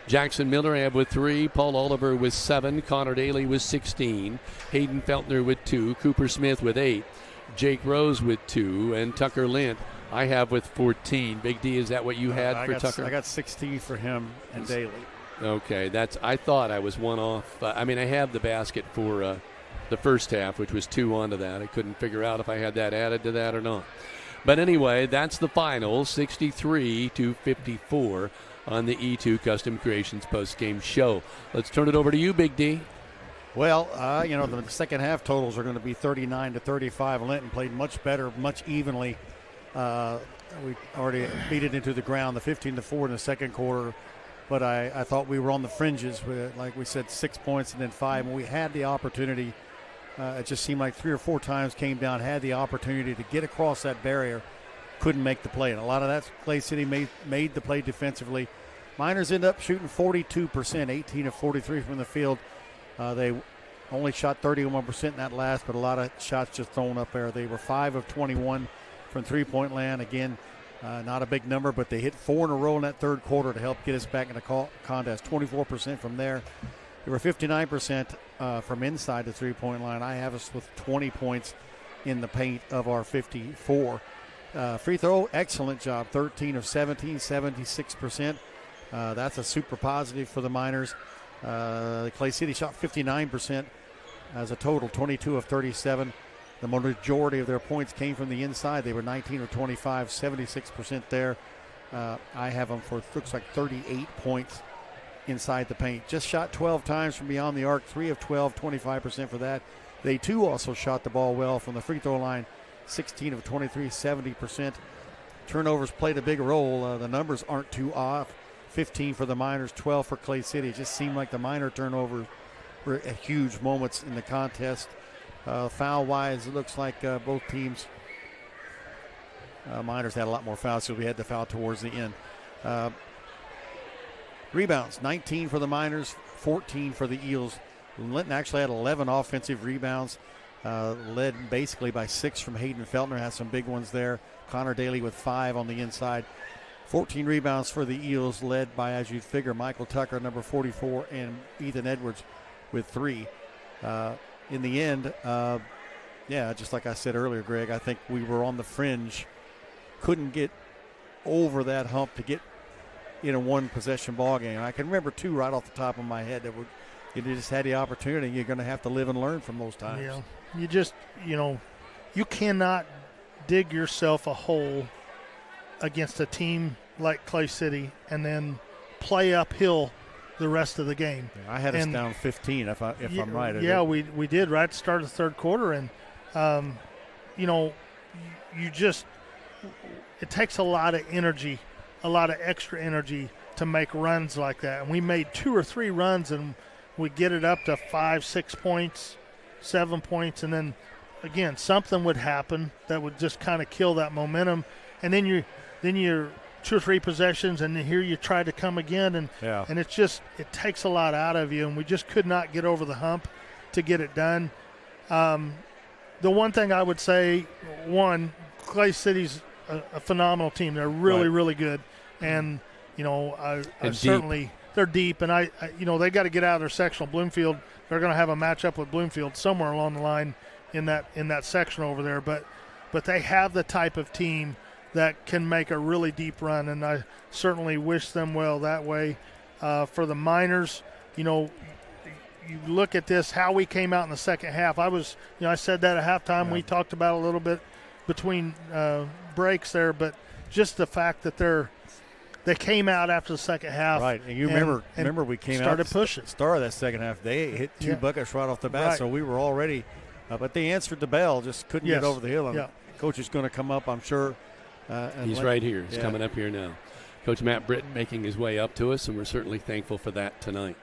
Jackson Miller with 3, Paul Oliver with 7, Connor Daly with 16, Hayden Feltner with 2, Cooper Smith with 8, Jake Rose with 2, and Tucker Lynn I have with 14. Big D, is that what you had for Tucker? I got 16 for him and Daly. Okay, I thought I was one off. I have the basket for the first half, which was 2 onto that. I couldn't figure out if I had that added to that or not. But anyway, that's the final, 63-54 on the E2 Custom Creations post-game show. Let's turn it over to you, Big D. Well, the second half totals are going to be 39-35. Linton played much better, much evenly. We already beat it into the ground, the 15-4 in the second quarter. But I thought we were on the fringes with, like we said, 6 points and then 5. And we had the opportunity. It just seemed like 3 or 4 times came down, had the opportunity to get across that barrier, couldn't make the play. And a lot of that Clay City made the play defensively. Miners end up shooting 42%, 18 of 43 from the field. They only shot 31% in that last, but a lot of shots just thrown up there. They were 5 of 21 from three-point land. Again, not a big number, but they hit 4 in a row in that third quarter to help get us back in the contest. 24% from there. They were 59% from inside the three-point line. I have us with 20 points in the paint of our 54. Free throw, excellent job. 13 of 17, 76%. That's a super positive for the Miners. Clay City shot 59% as a total, 22 of 37. The majority of their points came from the inside. They were 19 of 25, 76% there. I have them for, looks like 38 points inside the paint. Just shot 12 times from beyond the arc, 3 of 12, 25% for that. They too also shot the ball well from the free throw line, 16 of 23, 70%. Turnovers played a big role. The numbers aren't too off. 15 for the Miners, 12 for Clay City. It just seemed like the Miner turnovers were at huge moments in the contest. Foul-wise, it looks like both teams, Miners had a lot more fouls, so we had the foul towards the end. Rebounds, 19 for the Miners, 14 for the Eels. Linton actually had 11 offensive rebounds, led basically by 6 from Hayden Feltner, has some big ones there. Connor Daly with 5 on the inside. 14 rebounds for the Eels, led by, as you'd figure, Michael Tucker, number 44, and Ethan Edwards with 3. In the end, just like I said earlier, Greg, I think we were on the fringe. Couldn't get over that hump to get in a one-possession ball game. I can remember 2 right off the top of my head that you just had the opportunity. You're going to have to live and learn from those times. Yeah, you just, you cannot dig yourself a hole against a team like Clay City and then play uphill the rest of the game. Yeah, I had us down 15 if I'm right. Yeah, we did right at the start of the third quarter. And, it takes a lot of energy, a lot of extra energy to make runs like that. And we made 2 or 3 runs and we get it up to 5-6 points, 7 points, and then again something would happen that would just kind of kill that momentum, and then you're 2 or 3 possessions, and here you try to come again, and it takes a lot out of you, and we just could not get over the hump to get it done. The one thing I would say, Clay City's a phenomenal team. They're really, really good, and I certainly they're deep, and I they got to get out of their sectional. Bloomfield, they're going to have a matchup with Bloomfield somewhere along the line in that section over there, but they have the type of team that can make a really deep run, and I certainly wish them well that way. For the Miners, you look at this, how we came out in the second half. I said that at halftime. We talked about it a little bit between breaks there, but just the fact that they came out after the second half. Right, and you remember we came started out pushing. Start of that second half. They hit 2 buckets right off the bat, so we were already but they answered the bell, just couldn't get over the hill. And Coach is going to come up, I'm sure. He's right here. He's coming up here now. Coach Matt Britton making his way up to us, and we're certainly thankful for that tonight.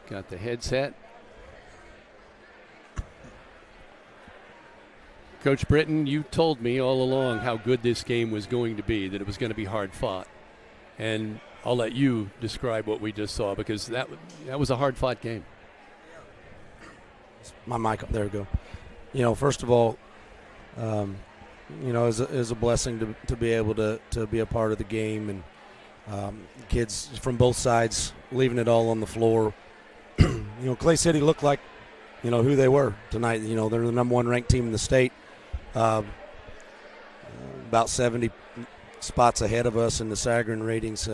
Got the headset. Coach Britton, you told me all along how good this game was going to be, that it was going to be hard fought. And I'll let you describe what we just saw, because that was a hard fought game. My mic, there we go. First of all, is a blessing to be able to be a part of the game, and kids from both sides leaving it all on the floor. Clay City looked like, who they were tonight. They're the number 1 ranked team in the state, about 70 spots ahead of us in the Sagarin ratings.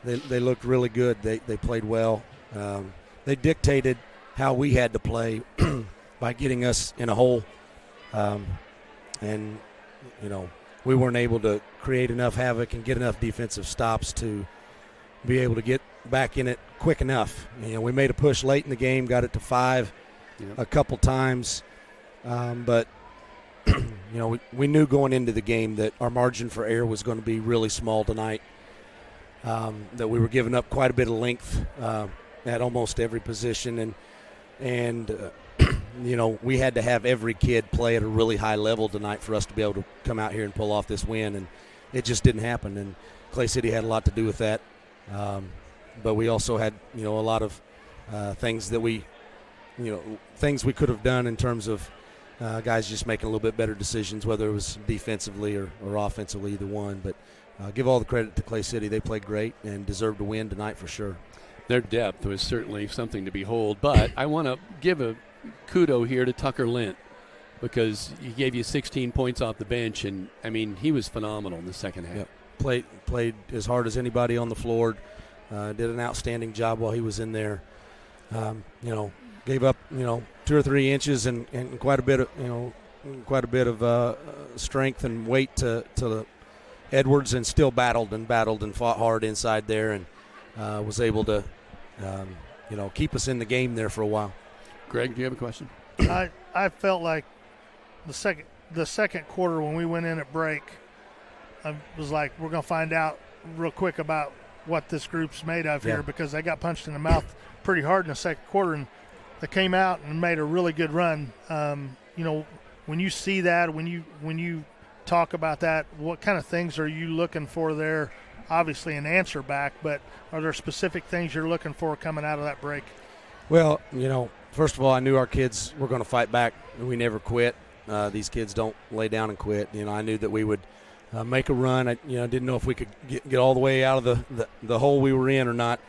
They looked really good. They played well. They dictated how we had to play by getting us in a hole. And we weren't able to create enough havoc and get enough defensive stops to be able to get back in it quick enough. We made a push late in the game, got it to 5 a couple times. But, we knew going into the game that our margin for error was going to be really small tonight, that we were giving up quite a bit of length at almost every position. And we had to have every kid play at a really high level tonight for us to be able to come out here and pull off this win, and it just didn't happen. And Clay City had a lot to do with that. But we also had, a lot of things that things we could have done in terms of guys just making a little bit better decisions, whether it was defensively or offensively, either one. But give all the credit to Clay City. They played great and deserved to win tonight for sure. Their depth was certainly something to behold. But I want to give a kudo here to Tucker Lint, because he gave you 16 points off the bench, and, he was phenomenal in the second half. Yep. Played as hard as anybody on the floor. Did an outstanding job while he was in there. Gave up 2 or 3 inches and quite a bit of strength and weight to Edwards, and still battled and fought hard inside there, and was able to keep us in the game there for a while. Greg, do you have a question? I felt like the second quarter when we went in at break, I was like, we're going to find out real quick about what this group's made of here, because they got punched in the mouth pretty hard in the second quarter, and they came out and made a really good run. When you see that, when you talk about that, what kind of things are you looking for there? Obviously an answer back, but are there specific things you're looking for coming out of that break? Well, first of all, I knew our kids were going to fight back. We never quit. These kids don't lay down and quit. I knew that we would make a run. I didn't know if we could get all the way out of the hole we were in or not,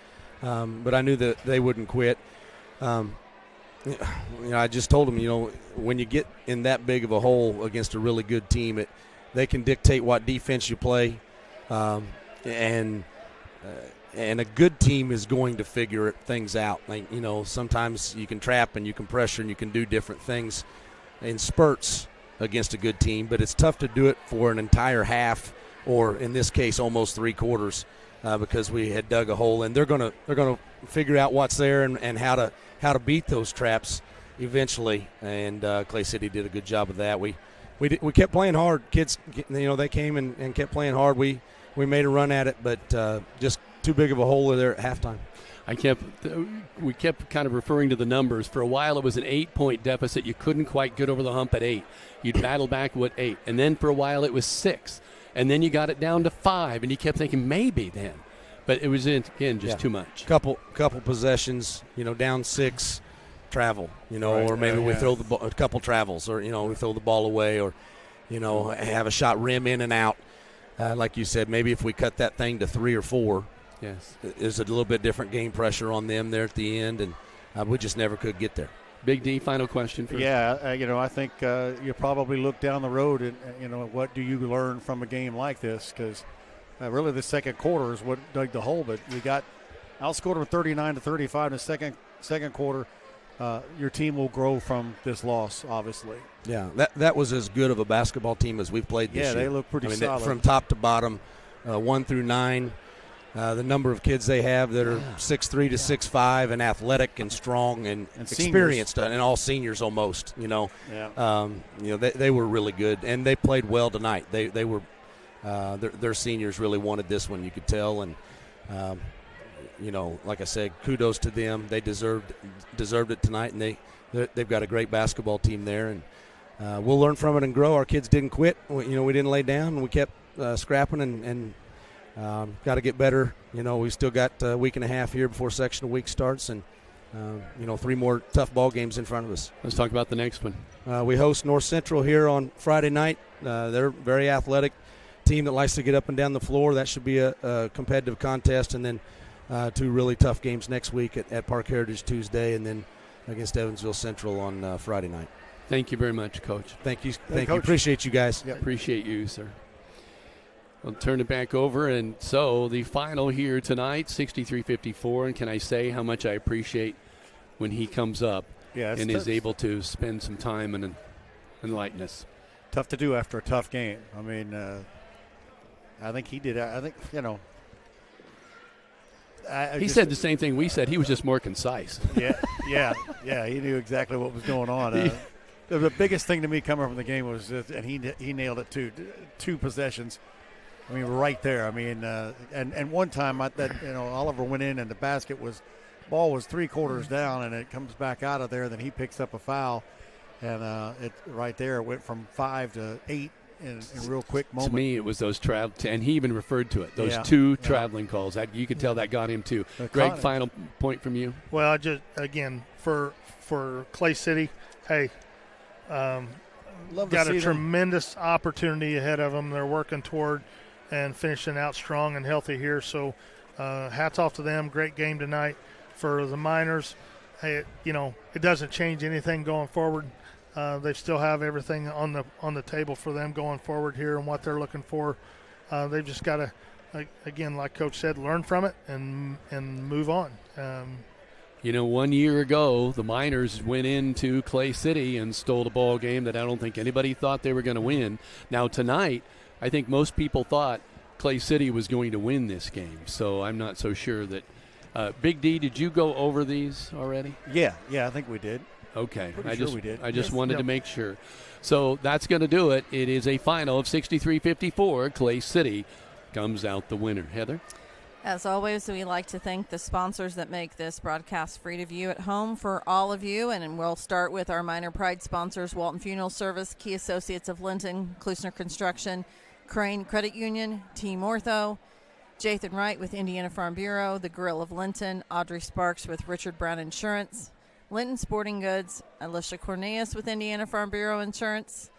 but I knew that they wouldn't quit. I just told them, when you get in that big of a hole against a really good team, they can dictate what defense you play, and a good team is going to figure things out. Sometimes you can trap and you can pressure and you can do different things in spurts against a good team, but it's tough to do it for an entire half, or in this case almost 3 quarters, because we had dug a hole, and they're gonna figure out what's there and how to beat those traps eventually. And Clay City did a good job of that. We kept playing hard. Kids, they came and kept playing hard. We made a run at it, but just too big of a hole there at halftime. we kept kind of referring to the numbers. For a while, it was an 8-point deficit. You couldn't quite get over the hump at 8. You'd battle back with 8. And then for a while, it was 6. And then you got it down to 5. And you kept thinking, maybe then. But it was, again, just too much. Couple possessions, down 6, travel, Right. or maybe we throw a couple travels, or, we throw the ball away, or, have a shot rim in and out. Like you said, maybe if we cut that thing to 3 or 4, yes, there's a little bit different game pressure on them there at the end, and we just never could get there. Big D, final question for Yeah, I think you probably look down the road and, what do you learn from a game like this? Because really the second quarter is what dug the hole, but we got outscored them 39-35 in the second quarter. Your team will grow from this loss, obviously. Yeah, that was as good of a basketball team as we've played this year. Yeah, they look pretty solid. From top to bottom, 1 through 9. The number of kids they have that are 6'3" to 6'5" and athletic and strong and experienced, and all seniors almost. They were really good, and they played well tonight. They were their seniors really wanted this one, you could tell, and like I said, kudos to them. They deserved it tonight, and they've got a great basketball team there, and we'll learn from it and grow. Our kids didn't quit. We didn't lay down, and we kept scrapping and got to get better. We still got a week and a half here before sectional week starts, and 3 more tough ball games in front of us. Let's talk about the next one. We host North Central here on Friday night. They're a very athletic team that likes to get up and down the floor. That should be a competitive contest, and then 2 really tough games next week at Park Heritage Tuesday, and then against Evansville Central on Friday night. Thank you very much, Coach. Thank you. Thank you. Appreciate you guys. Yeah, appreciate you, sir. I'll turn it back over, and so the final here tonight, 63-54, and can I say how much I appreciate when he comes up and is able to spend some time and lightness. Tough to do after a tough game. I mean, I think he did. I think, he said the same thing we said. He was just more concise. Yeah. He knew exactly what was going on. The biggest thing to me coming from the game was, and he nailed it too, 2 possessions. I mean, right there. I mean, and one time Oliver went in and the ball was 3 quarters down, and it comes back out of there. Then he picks up a foul, and it right there went from 5 to 8 in a real quick moment. To me, it was those travel, and he even referred to it. Those 2 traveling calls. You could tell that got him too. Greg, final point from you. Well, I just again for Clay City, hey. Got a tremendous opportunity ahead of them. They're working toward and finishing out strong and healthy here. So hats off to them. Great game tonight. For the Miners, hey, it doesn't change anything going forward. They still have everything on the table for them going forward here and what they're looking for. They've just got to, again, like Coach said, learn from it and move on. 1 year ago, the Miners went into Clay City and stole a ball game that I don't think anybody thought they were going to win. Now tonight, I think most people thought Clay City was going to win this game, so I'm not so sure that. Big D, did you go over these already? Yeah, I think we did. Okay, we did. I just wanted to make sure. So that's going to do it. It is a final of 63-54. Clay City comes out the winner. Heather? As always, we like to thank the sponsors that make this broadcast free to view at home for all of you. And we'll start with our Minor Pride sponsors, Walton Funeral Service, Key Associates of Linton, Klusner Construction, Crane Credit Union, Team Ortho, Jathan Wright with Indiana Farm Bureau, The Grill of Linton, Audrey Sparks with Richard Brown Insurance, Linton Sporting Goods, Alicia Cornelius with Indiana Farm Bureau Insurance,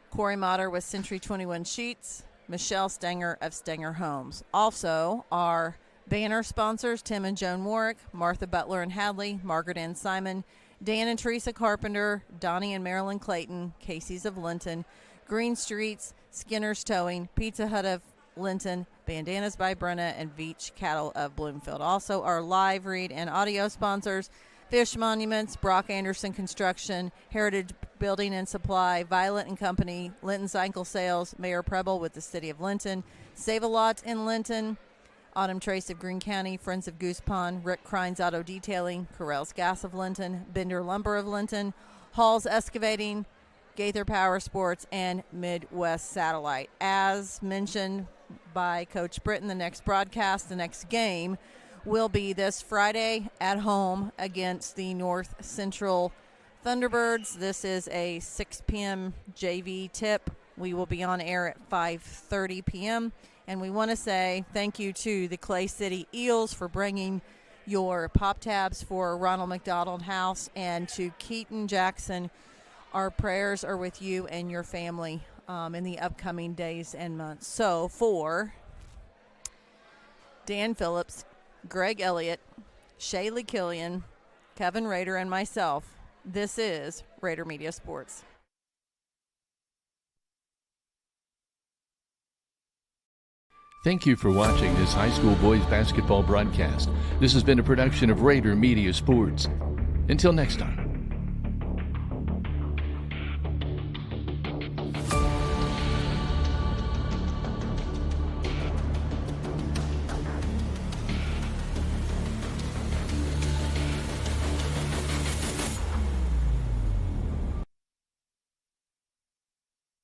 Corey Motter with Century 21 Sheets, Michelle Stenger of Stenger Homes. Also, our banner sponsors, Tim and Joan Warwick, Martha Butler and Hadley, Margaret Ann Simon, Dan and Teresa Carpenter, Donnie and Marilyn Clayton, Casey's of Linton, Green Streets, Skinner's Towing, Pizza Hut of Linton, Bandanas by Brenna, and Veach Cattle of Bloomfield. Also, our live read and audio sponsors, Fish Monuments, Brock Anderson Construction, Heritage Building and Supply, Violet and Company, Linton Cycle Sales, Mayor Preble with the City of Linton, Save a Lot in Linton, Autumn Trace of Greene County, Friends of Goose Pond, Rick Crines Auto Detailing, Correll's Gas of Linton, Bender Lumber of Linton, Hall's Excavating, Gaither Power Sports, and Midwest Satellite. As mentioned by Coach Britton, the next broadcast, the next game, will be this Friday at home against the North Central Thunderbirds. This is a 6 p.m. JV tip. We will be on air at 5:30 p.m. And we want to say thank you to the Clay City Eels for bringing your pop tabs for Ronald McDonald House, and to Keaton Jackson. Our prayers are with you and your family in the upcoming days and months. So for Dan Phillips, Greg Elliott, Shaylie Killion, Kevin Rader, and myself, this is Rader Media Sports. Thank you for watching this high school boys basketball broadcast. This has been a production of Rader Media Sports. Until next time.